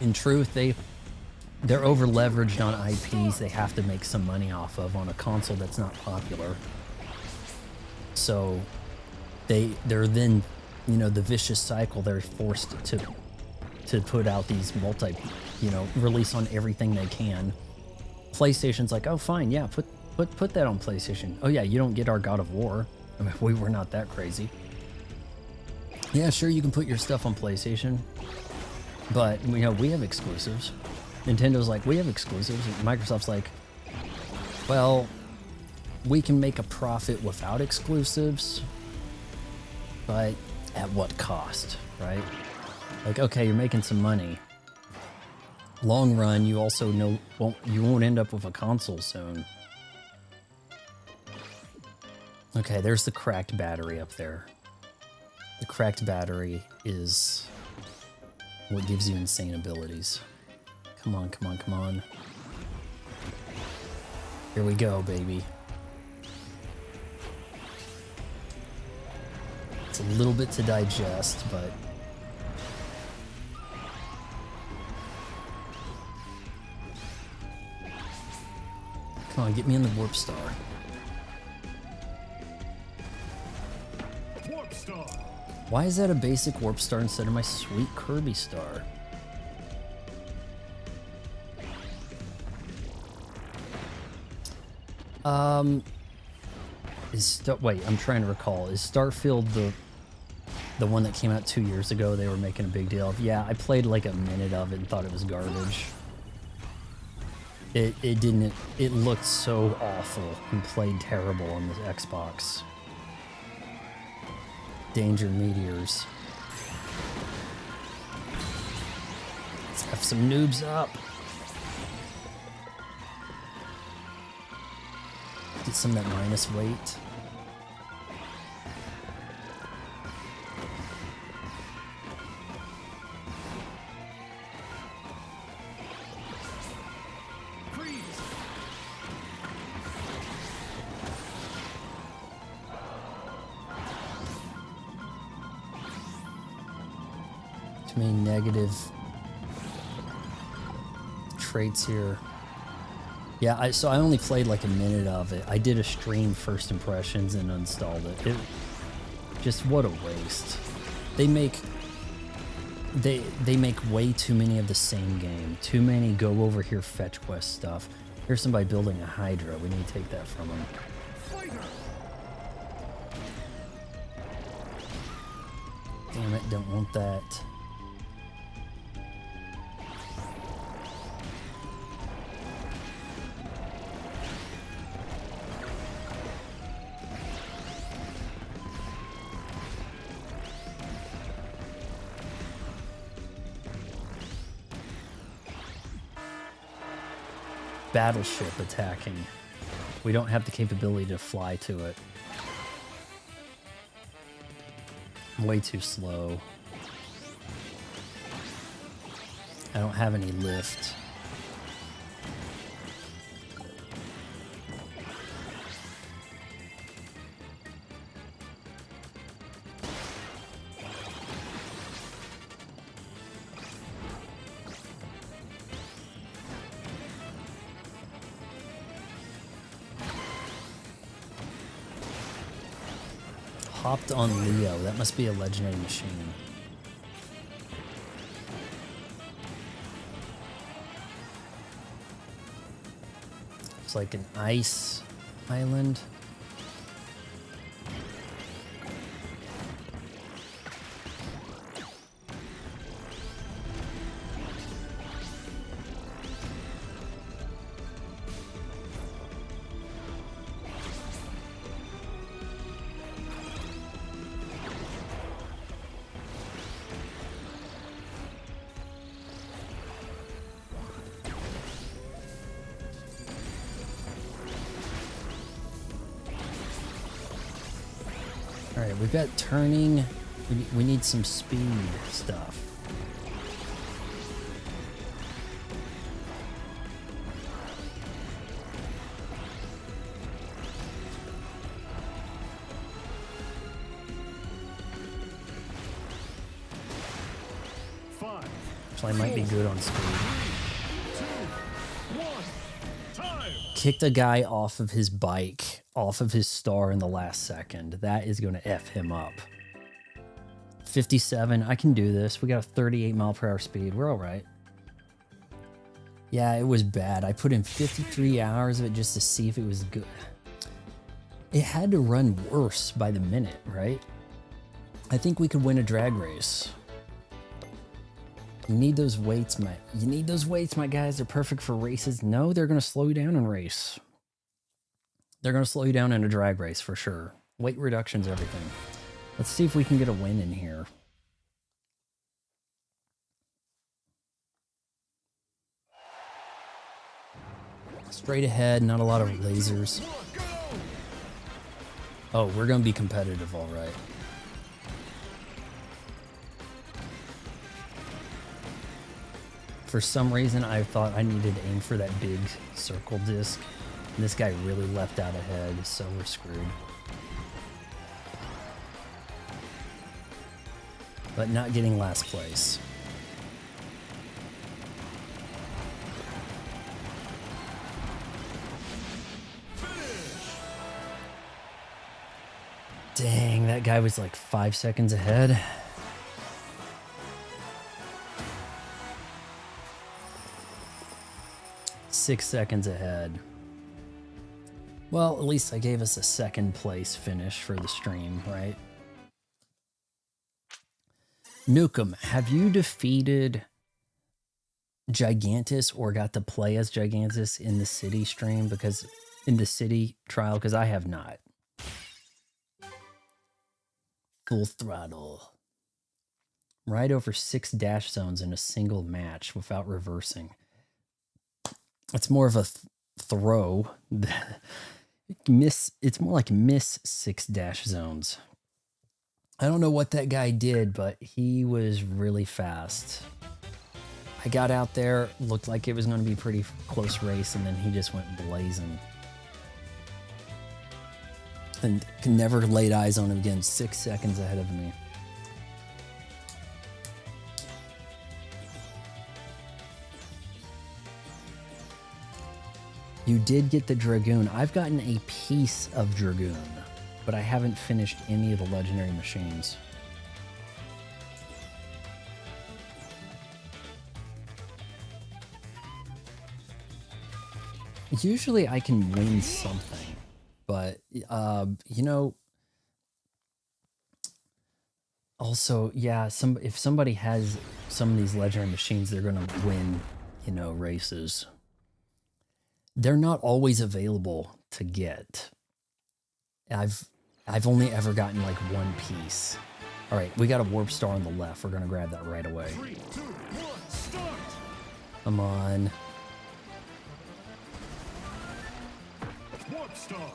S1: In truth, they're over-leveraged on IPs they have to make some money off of on a console that's not popular. So they're then, you know, the vicious cycle, they're forced to put out these release on everything they can. PlayStation's like, oh fine, yeah, put that on PlayStation. Oh yeah, you don't get our God of War. I mean, we were not that crazy. Yeah, sure, you can put your stuff on PlayStation, but we have exclusives. Nintendo's like, we have exclusives. And Microsoft's like, well, we can make a profit without exclusives, but at what cost, right? Like, okay, you're making some money. Long run, you also you won't end up with a console soon. Okay, there's the cracked battery up there. The cracked battery is what gives you insane abilities. Come on, come on, come on. Here we go, baby. It's a little bit to digest, but come on, get me in the warp star.
S4: Warp star.
S1: Why is that a basic warp star instead of my sweet Kirby star? Wait, I'm trying to recall. Is Starfield the one that came out 2 years ago they were making a big deal of? Yeah, I played like a minute of it and thought it was garbage. It didn't, it looked so awful and played terrible on the Xbox. Danger meteors. Let's F some noobs up. Get some of that minus weight. Too many negative traits here. Yeah, so I only played like a minute of it. I did a stream first impressions and uninstalled it. Just what a waste. They make way too many of the same game. Too many go over here fetch quest stuff. Here's somebody building a Hydra. We need to take that from them. Damn it, don't want that. Battleship attacking. We don't have the capability to fly to it. I'm way too slow. I don't have any lift. Hopped on Leo. That must be a legendary machine. It's like an ice island. Alright, we've got turning. We need some speed stuff. Actually, I might be good on speed.
S4: 3, 2, 1, time!
S1: Kicked a guy off of his bike, off of his star in the last second. That is going to F him up. 57, I can do this. We got a 38 mile per hour speed. We're all right. Yeah, it was bad. I put in 53 hours of it just to see if it was good. It had to run worse by the minute, right? I think we could win a drag race. You need those weights, my guys. They're perfect for races. No, they're going to slow you down in race. They're going to slow you down in a drag race for sure. Weight reduction's everything. Let's see if we can get a win in here. Straight ahead, not a lot of lasers. Oh, we're going to be competitive, all right. For some reason, I thought I needed to aim for that big circle disc. And this guy really left out ahead, so we're screwed. but not getting last place. Dang, that guy was like 5 seconds ahead. Six seconds ahead. Well, at least I gave us a second place finish for the stream, right? Nukem, have you defeated Gigantus or got to play as Gigantus in the city stream? Because in the city trial, because I have not. Full throttle. Ride over 6 dash zones in a single match without reversing. It's more of a throw. It's more like miss 6 dash zones. I don't know what that guy did, but he was really fast. I got out there, looked like it was going to be a pretty close race, and then he just went blazing. And never laid eyes on him again, 6 seconds ahead of me. You did get the Dragoon. I've gotten a piece of Dragoon, but I haven't finished any of the legendary machines. Usually I can win something, but, you know, also, yeah, if somebody has some of these legendary machines, they're going to win, you know, races. They're not always available to get. I've only ever gotten like one piece. All right, we got a warp star on the left. We're going to grab that right away.
S4: 3, 2, 1, start!
S1: Come on.
S4: Warp star!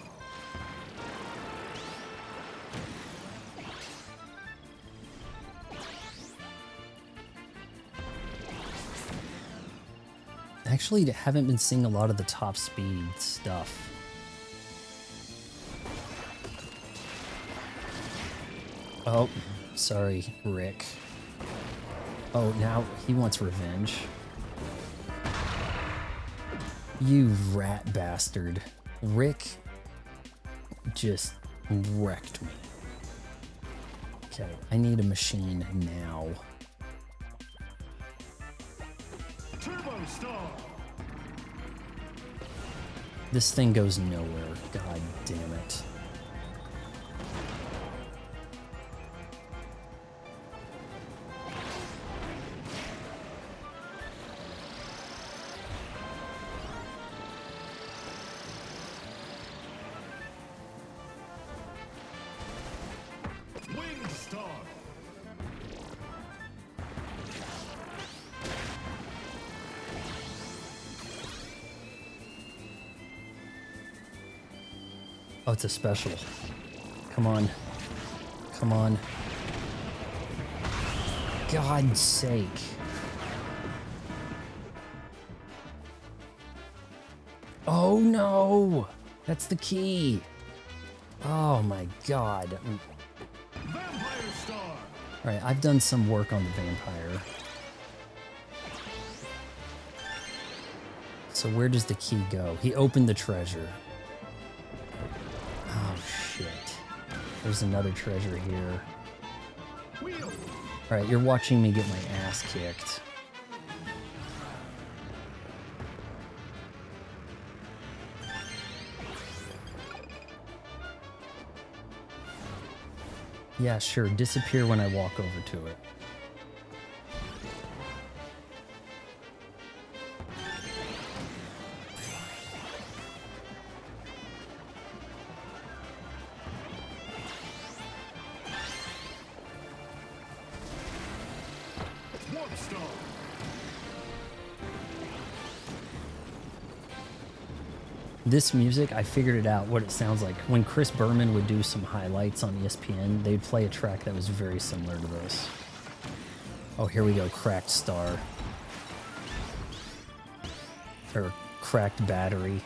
S1: Actually, I haven't been seeing a lot of the top speed stuff. Oh, sorry, Rick. Oh, now he wants revenge. You rat bastard. Rick just wrecked me. Okay, I need a machine now.
S4: Turbo star!
S1: This thing goes nowhere. God damn it.
S4: Wing star!
S1: Oh, it's a special. Come on. Come on. God's sake. Oh no! That's the key. Oh my god.
S4: Vampire star!
S1: Alright, I've done some work on the vampire. So where does the key go? He opened the treasure. Oh shit. There's another treasure here.
S4: Wheel!
S1: Alright, you're watching me get my ass kicked. Yeah, sure. Disappear when I walk over to it.
S4: Warp star!
S1: This music, I figured it out what it sounds like. When Chris Berman would do some highlights on ESPN, they'd play a track that was very similar to this. Oh, here we go. Cracked star. Or cracked battery.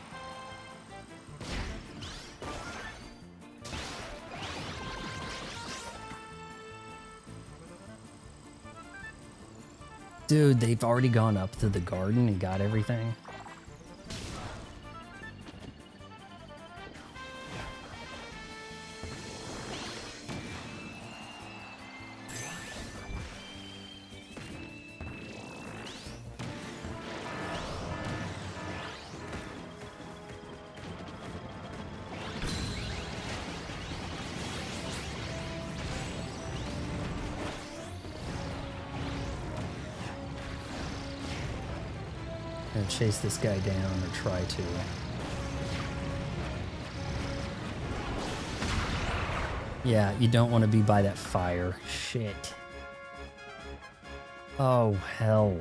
S1: Dude, they've already gone up to the garden and got everything. Gonna chase this guy down, or try to. Yeah, you don't want to be by that fire. Shit. Oh, hell.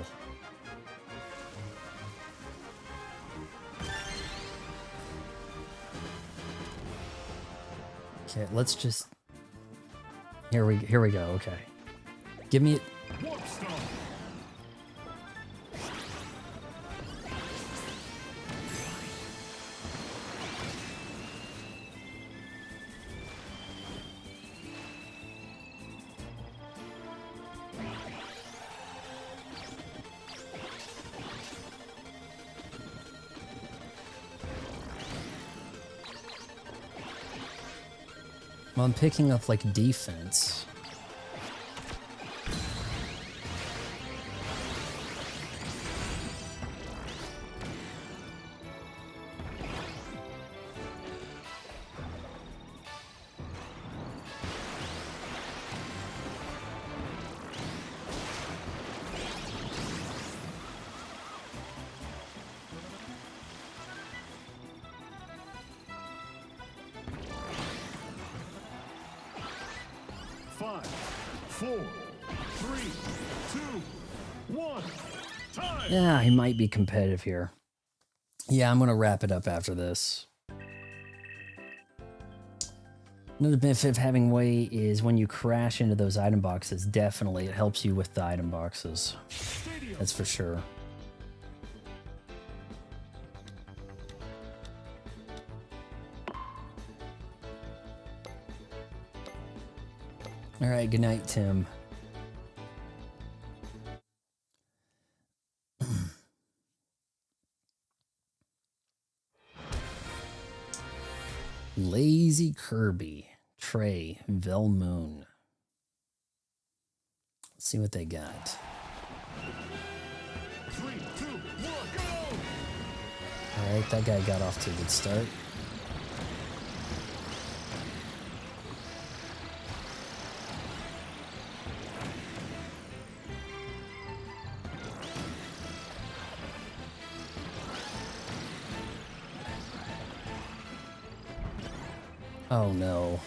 S1: Okay, let's just... Here we go, okay. Give me...
S4: Warp Star.
S1: Well, I'm picking up, like, defense.
S4: Five, four, three, two, one. Time.
S1: Yeah, he might be competitive here. Yeah, I'm gonna wrap it up after this. Another benefit of having Way is when you crash into those item boxes, definitely it helps you with the item boxes. That's for sure. All right, good night, Tim. Lazy Kirby, Trey, Velmoon. Let's see what they got.
S4: 3, 2, 1, go!
S1: All right, that guy got off to a good start. Oh no.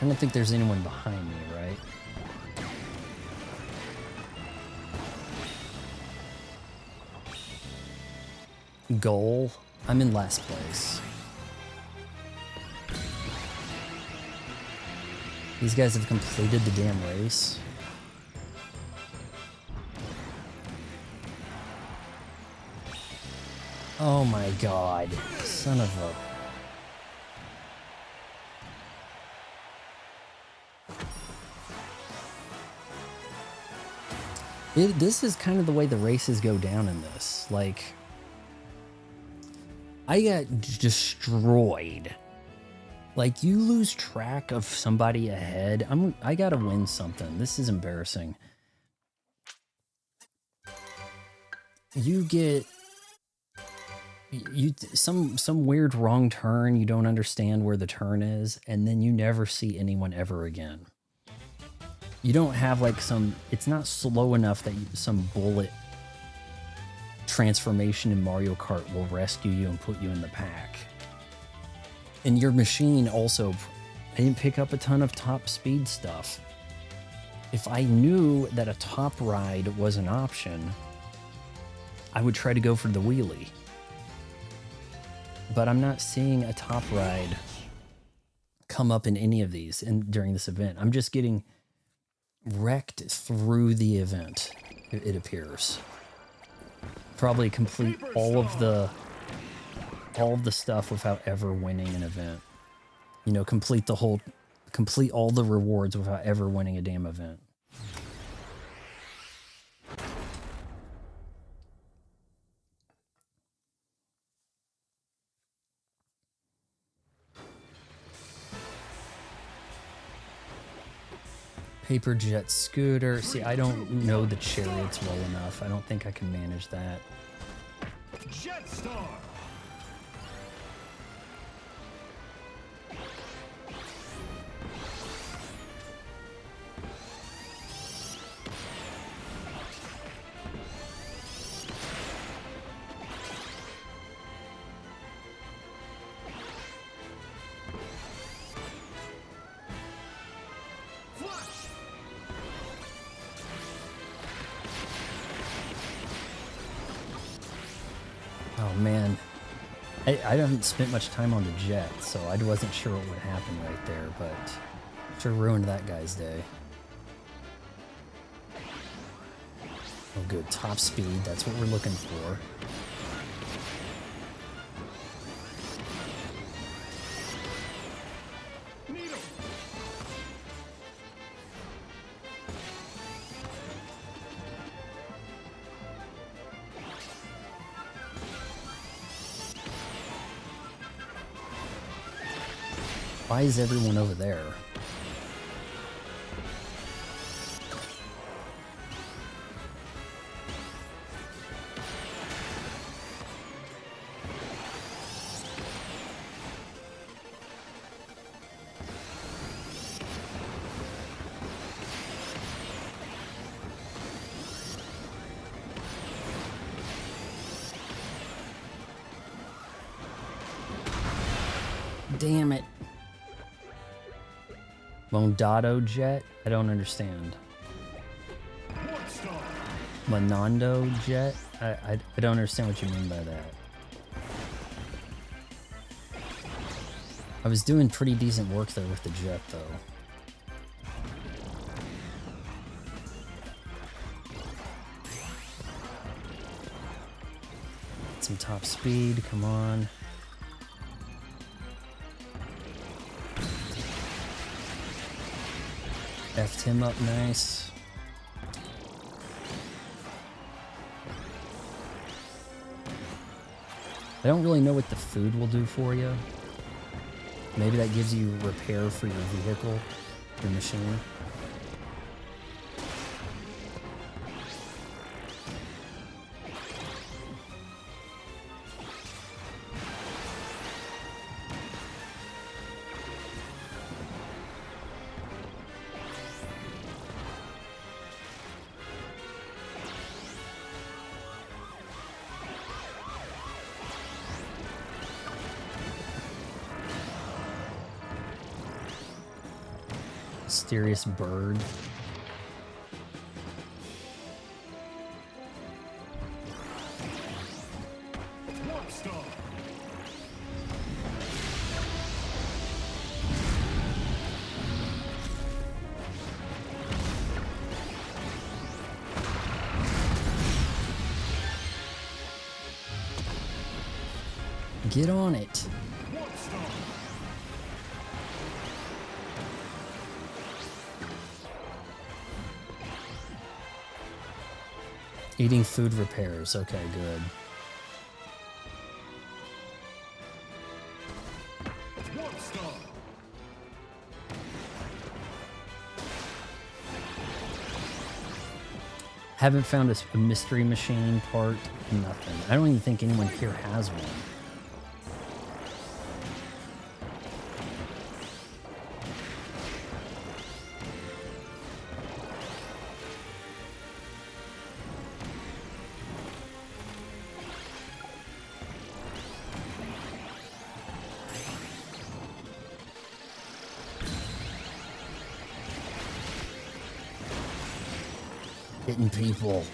S1: I don't think there's anyone behind me, right? Goal? I'm in last place. These guys have completed the damn race. Oh my god. Son of a... This is kind of the way the races go down in this. Like, I got destroyed. Like, you lose track of somebody ahead. I gotta win something. This is embarrassing. You get some weird wrong turn. You don't understand where the turn is, and then you never see anyone ever again. You don't have like it's not slow enough that some bullet transformation in Mario Kart will rescue you and put you in the pack. And your machine also, I didn't pick up a ton of top speed stuff. If I knew that a top ride was an option, I would try to go for the wheelie. But I'm not seeing a top ride come up in any of these during this event. I'm just getting wrecked through the event, it appears. Probably complete all of the stuff without ever winning an event. You know, complete all the rewards without ever winning a damn event. Paper jet scooter. See, I don't know the chariots well enough. I don't think I can manage that.
S4: Jet Star.
S1: Oh man, I haven't spent much time on the jet, so I wasn't sure what would happen right there, but sure ruined that guy's day. Oh good, top speed, that's what we're looking for. Why is everyone over there? Damn it. Mondado jet? I don't understand. Monando jet? I don't understand what you mean by that. I was doing pretty decent work there with the jet, though. Some top speed, come on. F'd him up nice. I don't really know what the food will do for you. Maybe that gives you repair for your vehicle, your machine. Mysterious bird. Get on it. Eating food repairs. Okay, good. Haven't found a mystery machine part. Nothing. I don't even think anyone here has one. Hitting people.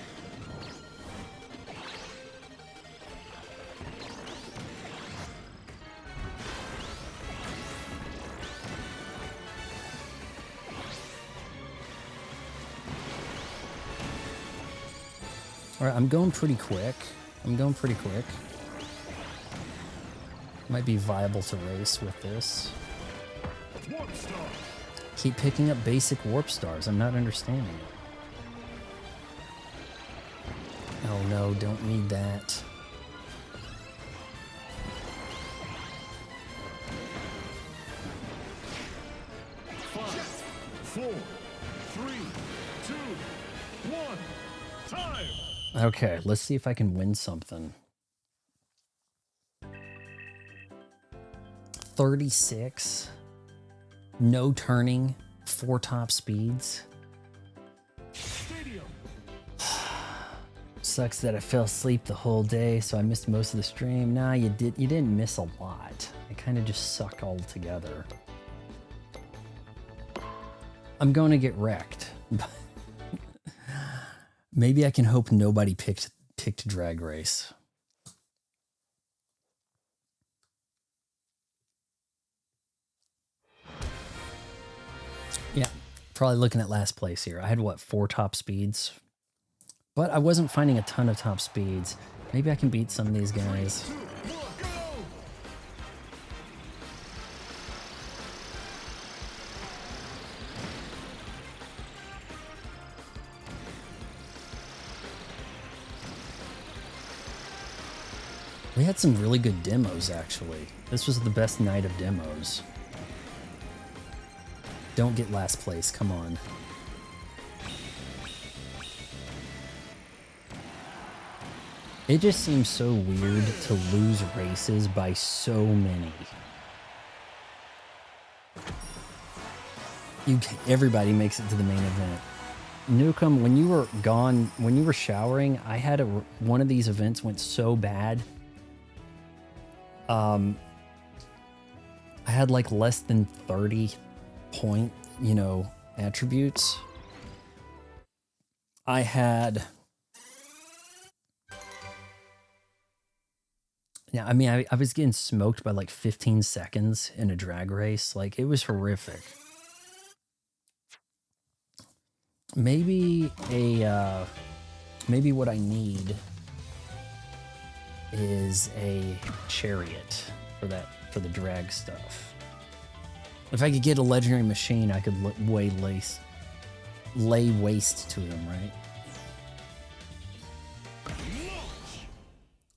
S1: All right, I'm going pretty quick. Might be viable to race with this.
S4: Warp Star.
S1: Keep picking up basic warp stars. I'm not understanding it. Oh no, don't need that.
S4: Five, 4, 3, 2, 1. Time.
S1: Okay, let's see if I can win something. 36. No turning. 4 top speeds.
S4: Stadium.
S1: Sucks that I fell asleep the whole day, so I missed most of the stream. Nah, you didn't miss a lot. I kind of just suck all together. I'm going to get wrecked. Maybe I can hope nobody picked Drag Race. Yeah, probably looking at last place here. I had, what, 4 top speeds? But I wasn't finding a ton of top speeds. Maybe I can beat some of these guys. We had some really good demos, actually. This was the best night of demos. Don't get last place, come on. It just seems so weird to lose races by so many. Everybody makes it to the main event. Newcomb, when you were gone, when you were showering, I had one of these events went so bad. I had like less than 30 point, attributes. I had... Yeah, I mean, I was getting smoked by like 15 seconds in a drag race. Like, it was horrific. Maybe maybe what I need is a chariot for the drag stuff. If I could get a legendary machine, I could lay waste to them, right?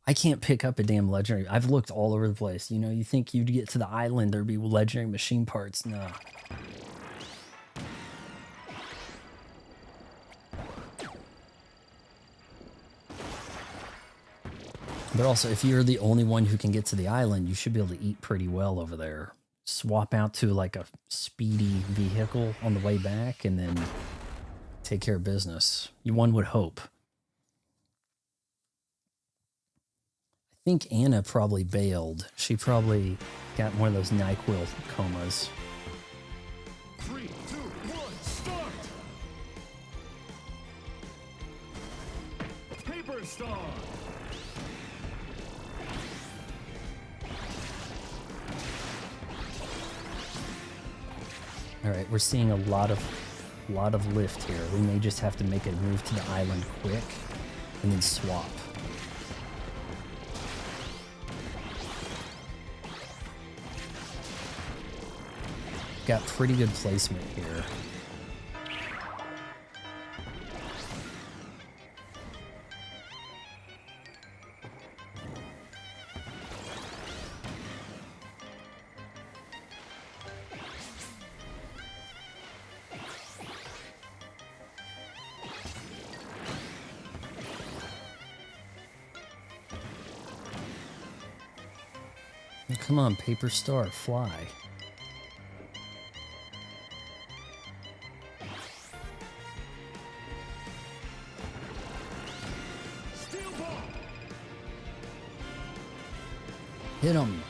S1: I can't pick up a damn legendary. I've looked all over the place. You think you'd get to the island, there'd be legendary machine parts. No. But also, if you're the only one who can get to the island, you should be able to eat pretty well over there. Swap out to like a speedy vehicle on the way back and then take care of business. One would hope. I think Anna probably bailed. She probably got one of those NyQuil comas.
S4: 3, 2, 1, start! Paper Star!
S1: All right, we're seeing a lot of lift here. We may just have to make a move to the island quick and then swap. Got pretty good placement here. Come on, Paper Star, fly. Hit him.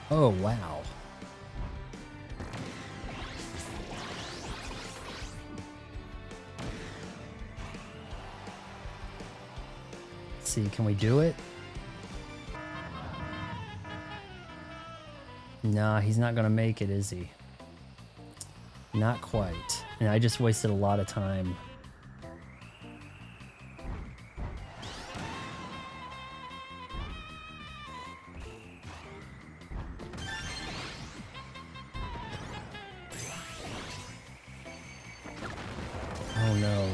S1: Oh, wow. see, can we do it? Nah, he's not gonna make it, is he? Not quite. And I just wasted a lot of time. Oh no.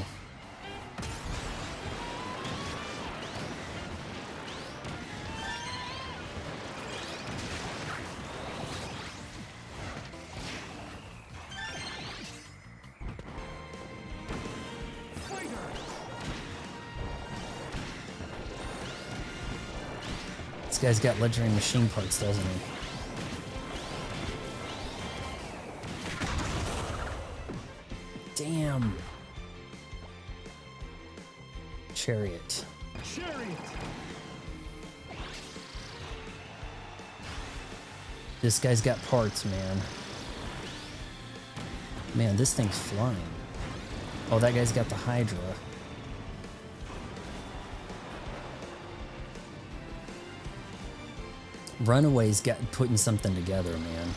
S1: This guy's got legendary machine parts, doesn't he? Damn. Chariot.
S4: Chariot.
S1: This guy's got parts, man. Man, this thing's flying. Oh, that guy's got the Hydra. Runaway's got putting something together, man.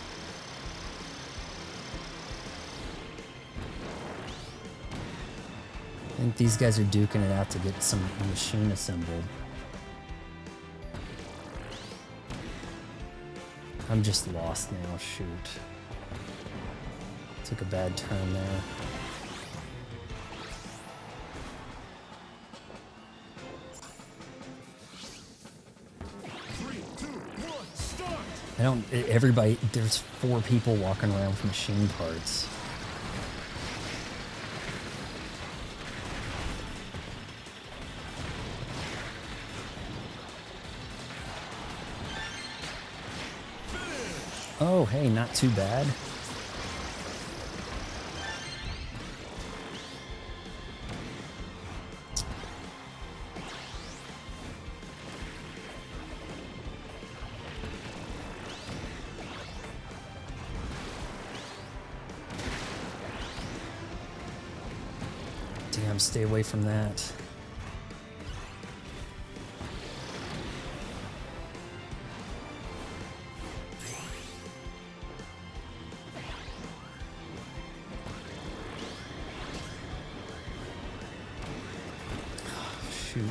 S1: I think these guys are duking it out to get some machine assembled. I'm just lost now, shoot. Took a bad turn there. I don't, everybody, there's 4 people walking around with machine parts. Oh, hey, not too bad. Damn, stay away from that. Shoot.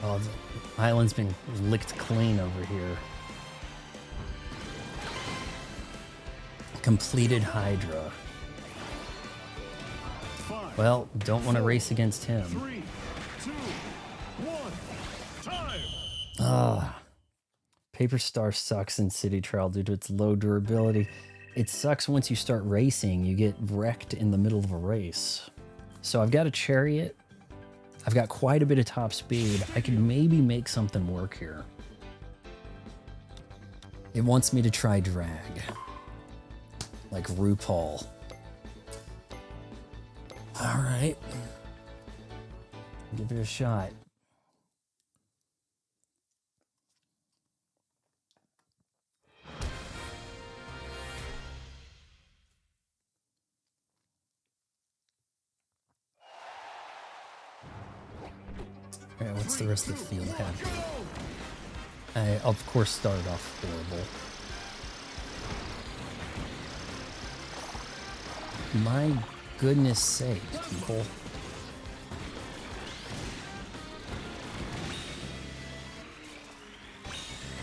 S1: Oh, the island's been licked clean over here. Completed Hydra. Well, don't want to race against him.
S4: 3, 2, 1, time.
S1: Ah, Paper Star sucks in City Trial due to its low durability. It sucks once you start racing, you get wrecked in the middle of a race. So I've got a chariot. I've got quite a bit of top speed. I could maybe make something work here. It wants me to try drag. Like RuPaul. All right. Give it a shot. All right, what's the rest of the field have? I, of course, started off horrible. My goodness sake, people.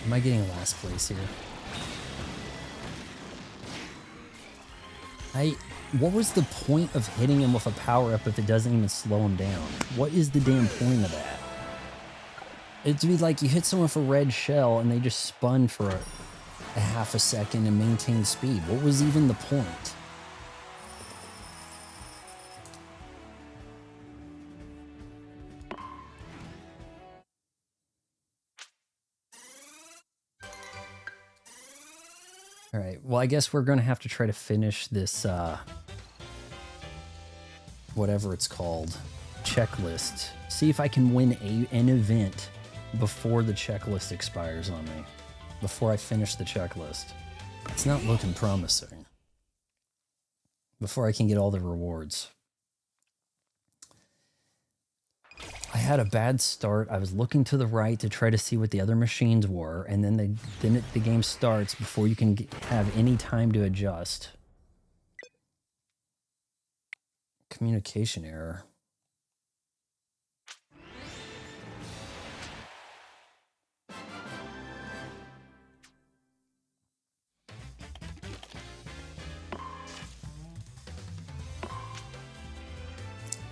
S1: Am I getting last place here? What was the point of hitting him with a power-up if it doesn't even slow him down? What is the damn point of that? It'd be like you hit someone with a red shell and they just spun for a half a second and maintained speed. What was even the point? All right. Well, I guess we're going to have to try to finish this, whatever it's called, checklist. See if I can win an event before the checklist expires on me. Before I finish the checklist. It's not looking promising. Before I can get all the rewards. I had a bad start. I was looking to the right to try to see what the other machines were, and then the game starts before you can have any time to adjust. Communication error.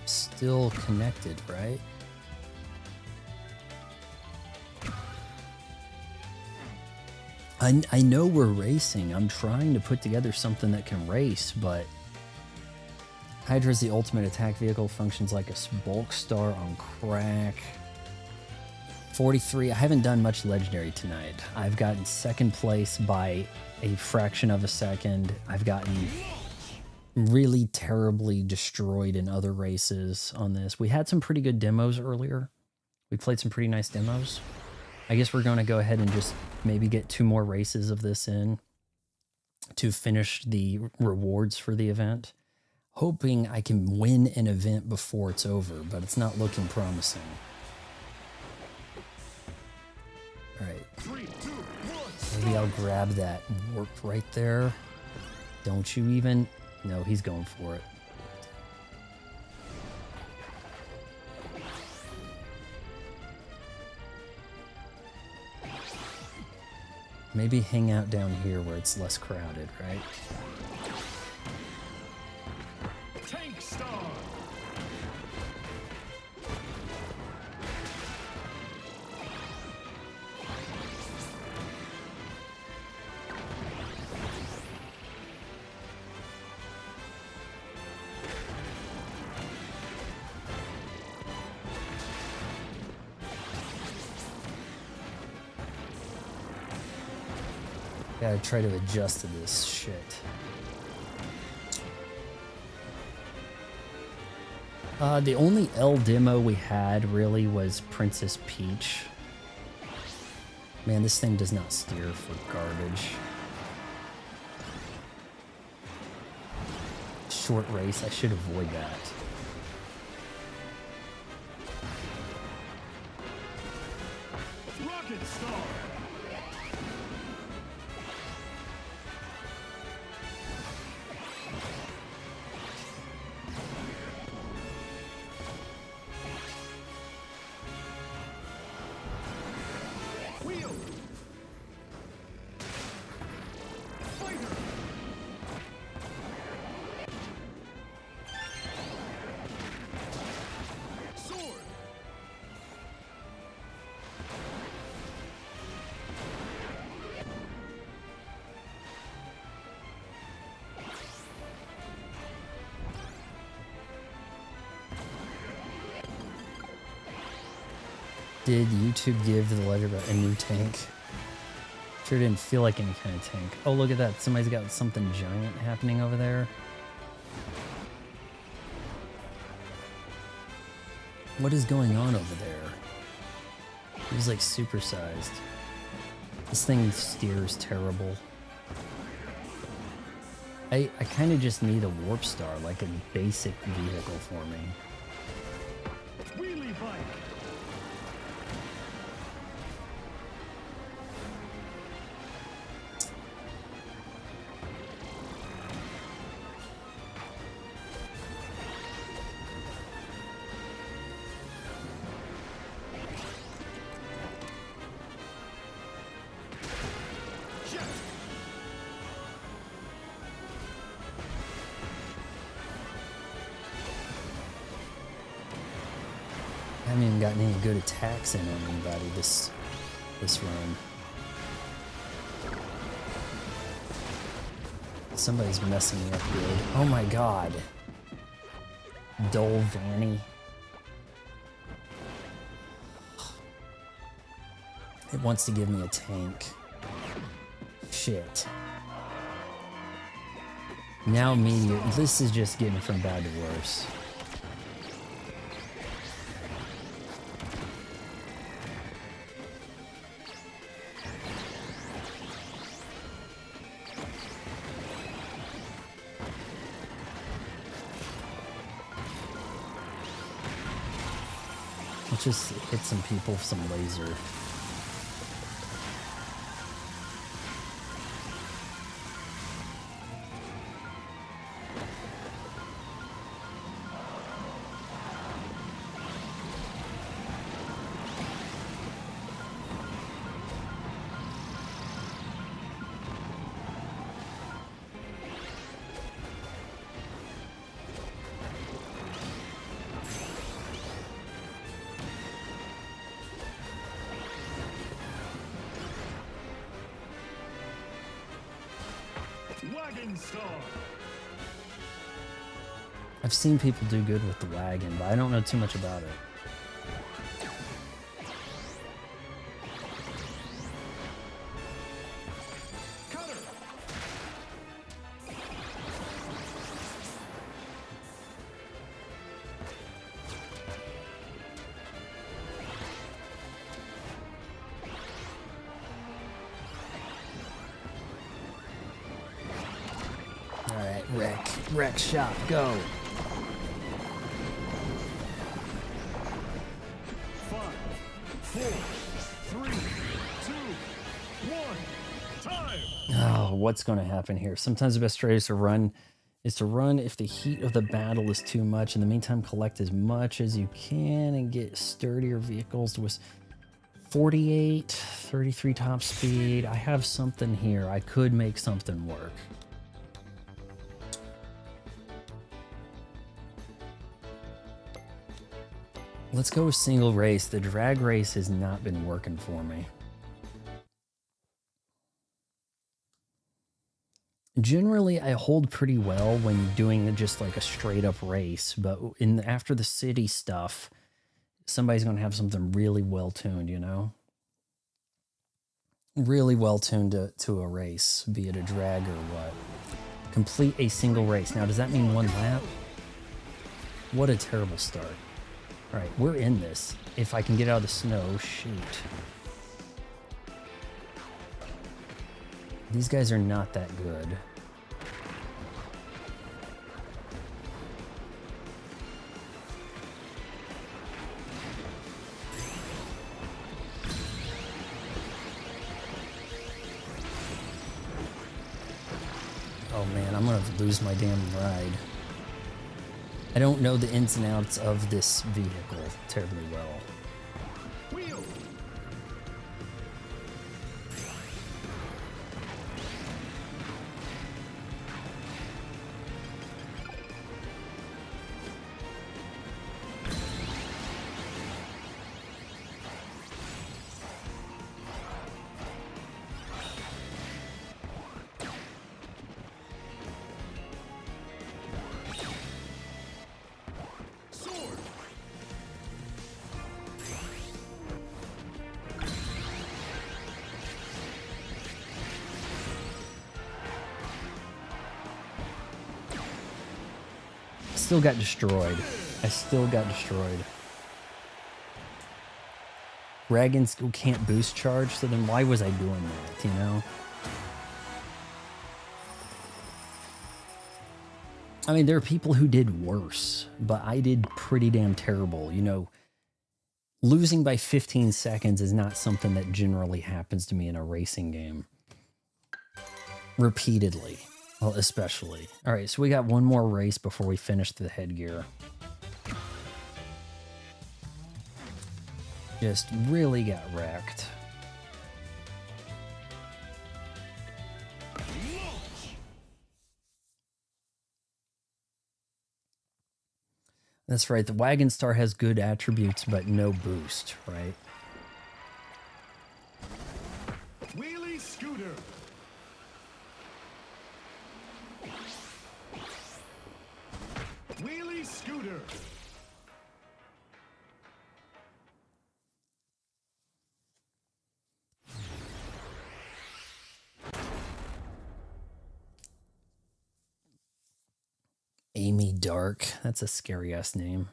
S1: Still connected, right? I know we're racing. I'm trying to put together something that can race, but Hydra is the ultimate attack vehicle, functions like a bulk star on crack. 43. I haven't done much legendary tonight. I've gotten second place by a fraction of a second. I've gotten really terribly destroyed in other races on this. We had some pretty good demos earlier. We played some pretty nice demos. I guess we're going to go ahead and just maybe get 2 more races of this in to finish the rewards for the event. Hoping I can win an event before it's over, but it's not looking promising. All right.
S4: 3, 2, 1.
S1: Maybe I'll grab that warp right there. Don't you even... No, he's going for it. Maybe hang out down here where it's less crowded, right?
S4: Tank Star.
S1: Gotta try to adjust to this shit. The only L demo we had really was Princess Peach. Man, this thing does not steer for garbage. Short race, I should avoid that.
S4: Rocket Star. Wheel. Fighter. Sword.
S1: Did YouTube give the letter a new tank? Sure didn't feel like any kind of tank. Oh, look at that. Somebody's got something giant happening over there. What is going on over there? He's like supersized. This thing steers terrible. I kind of just need a warp star, like a basic vehicle for me.
S4: Wheelie bike. Jet.
S1: I haven't even gotten any good attacks in on anybody this run. Somebody's messing me up good. Oh my god. Dole Vanny. It wants to give me a tank. Shit. Now meteor. This is just getting from bad to worse. Let's just hit some people with some laser.
S4: Wagon Star.
S1: I've seen people do good with the wagon, but I don't know too much about it.
S4: Cutter.
S1: Alright, wreck shop, go.
S4: 5, 4, 3, 2, 1. Time.
S1: Oh, what's going to happen here? Sometimes the best strategy is to run if the heat of the battle is too much. In the meantime, collect as much as you can and get sturdier vehicles with 48, 33 top speed. I have something here. I could make something work. Let's go with single race. The drag race has not been working for me. Generally, I hold pretty well when doing just like a straight up race, but after the city stuff, somebody's going to have something really well tuned, you know? Really well tuned to a race, be it a drag or what. Complete a single race. Now, does that mean one lap? What a terrible start. All right, we're in this. If I can get out of the snow, shoot. These guys are not that good. Oh man, I'm gonna lose my damn ride. I don't know the ins and outs of this vehicle terribly well.
S4: Wheel. Sword.
S1: Still got destroyed. I still got destroyed. Dragons can't boost charge, so then why was I doing that, you know? I mean, there are people who did worse, but I did pretty damn terrible. You know, losing by 15 seconds is not something that generally happens to me in a racing game. Repeatedly, well, especially. All right, so we got one more race before we finish the headgear. Just really got wrecked. That's right, the Wagon Star has good attributes, but no boost, right?
S4: Wheelie Scooter. Wheelie Scooter.
S1: Amy Dark. That's a scary ass name.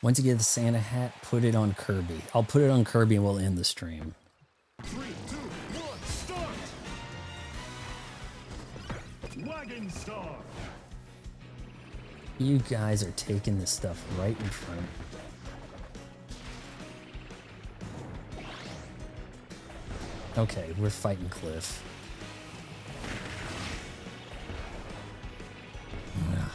S1: Once you get the Santa hat, put it on Kirby. I'll put it on Kirby and we'll end the stream.
S4: 3, 2, 1, start! Wagon Star!
S1: You guys are taking this stuff right in front. Okay, we're fighting Cliff. Ugh.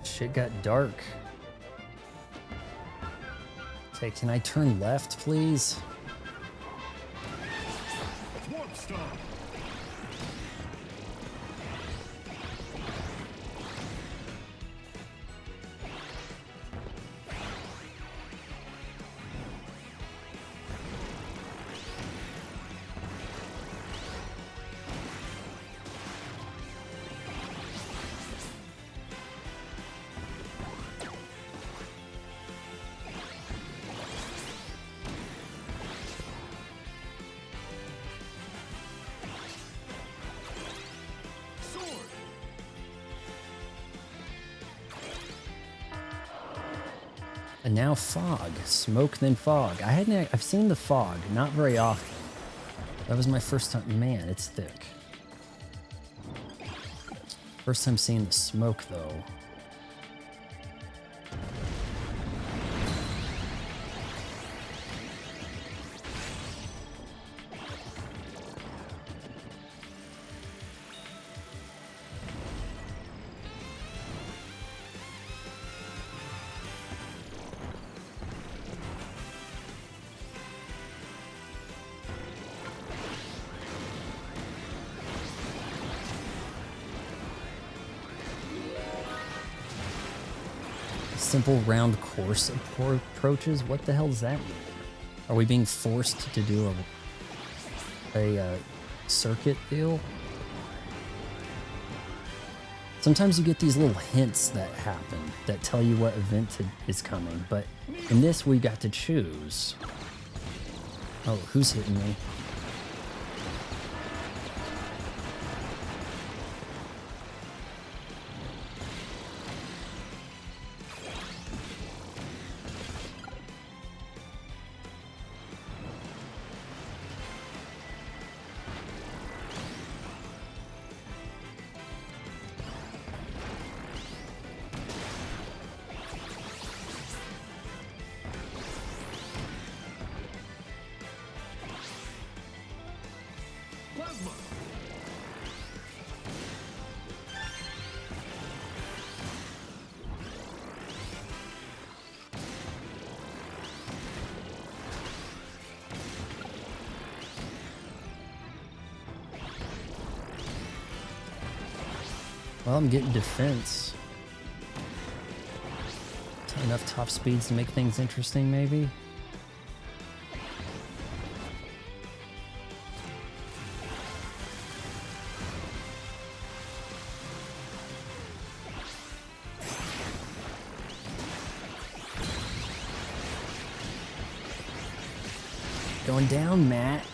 S1: Shit got dark. Okay, can I turn left, please?
S4: Warp Star!
S1: And now fog. Smoke, then fog. I've seen the fog, not very often. That was my first time. Man, it's thick. First time seeing the smoke, though. Simple round course approaches? What the hell does that mean? Are we being forced to do a circuit deal? Sometimes you get these little hints that happen that tell you what event is coming, but in this we got to choose. Oh, who's hitting me?
S4: Plasma!
S1: Well, I'm getting defense. Enough top speeds to make things interesting, maybe? Going down, Matt.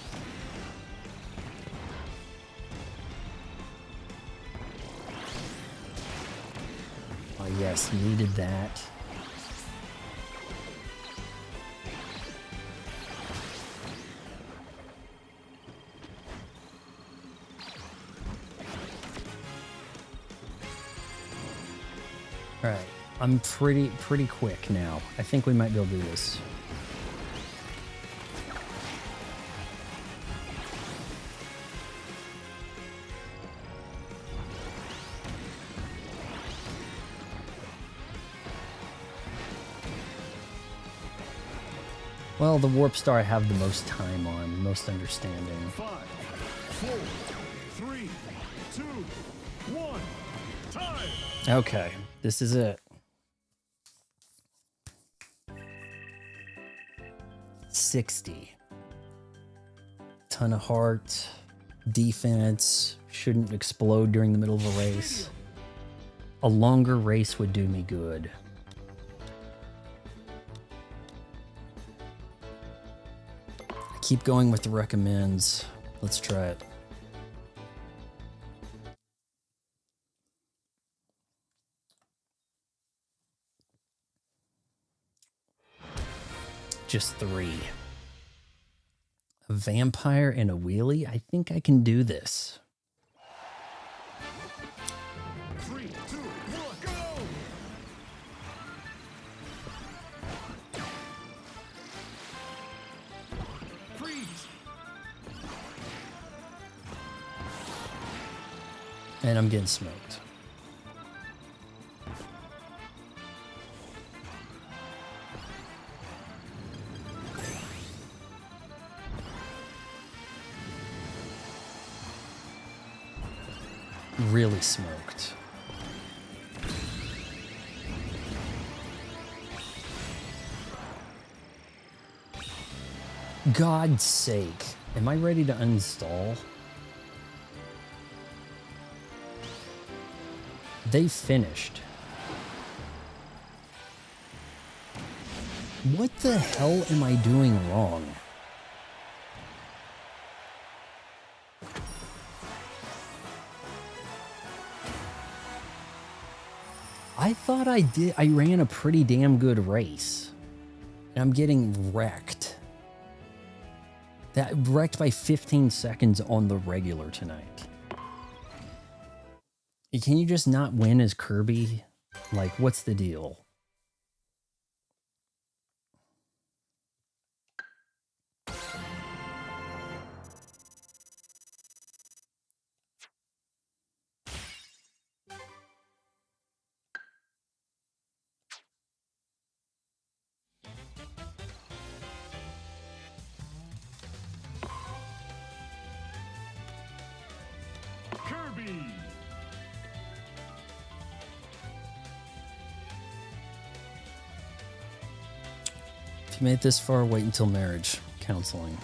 S1: Oh yes, needed that. All right, I'm pretty quick now. I think we might be able to do this. Well, the warp star I have the most time on, most understanding.
S4: 5, 4, 3, 2, 1. Time.
S1: Okay, this is it. 60. Ton of heart, defense, shouldn't explode during the middle of a race. A longer race would do me good. I keep going with the recommends. Let's try it. Just 3. A vampire and a wheelie? I think I can do this.
S4: 3, 2, 1, go! Freeze!
S1: And I'm getting smoked. Really smoked. God's sake. Am I ready to uninstall? They finished. What the hell am I doing wrong? I thought I ran a pretty damn good race. And I'm getting wrecked. That wrecked by 15 seconds on the regular tonight. Can you just not win as Kirby? Like, what's the deal?
S4: Kirby!
S1: If you made it this far, wait until marriage counseling.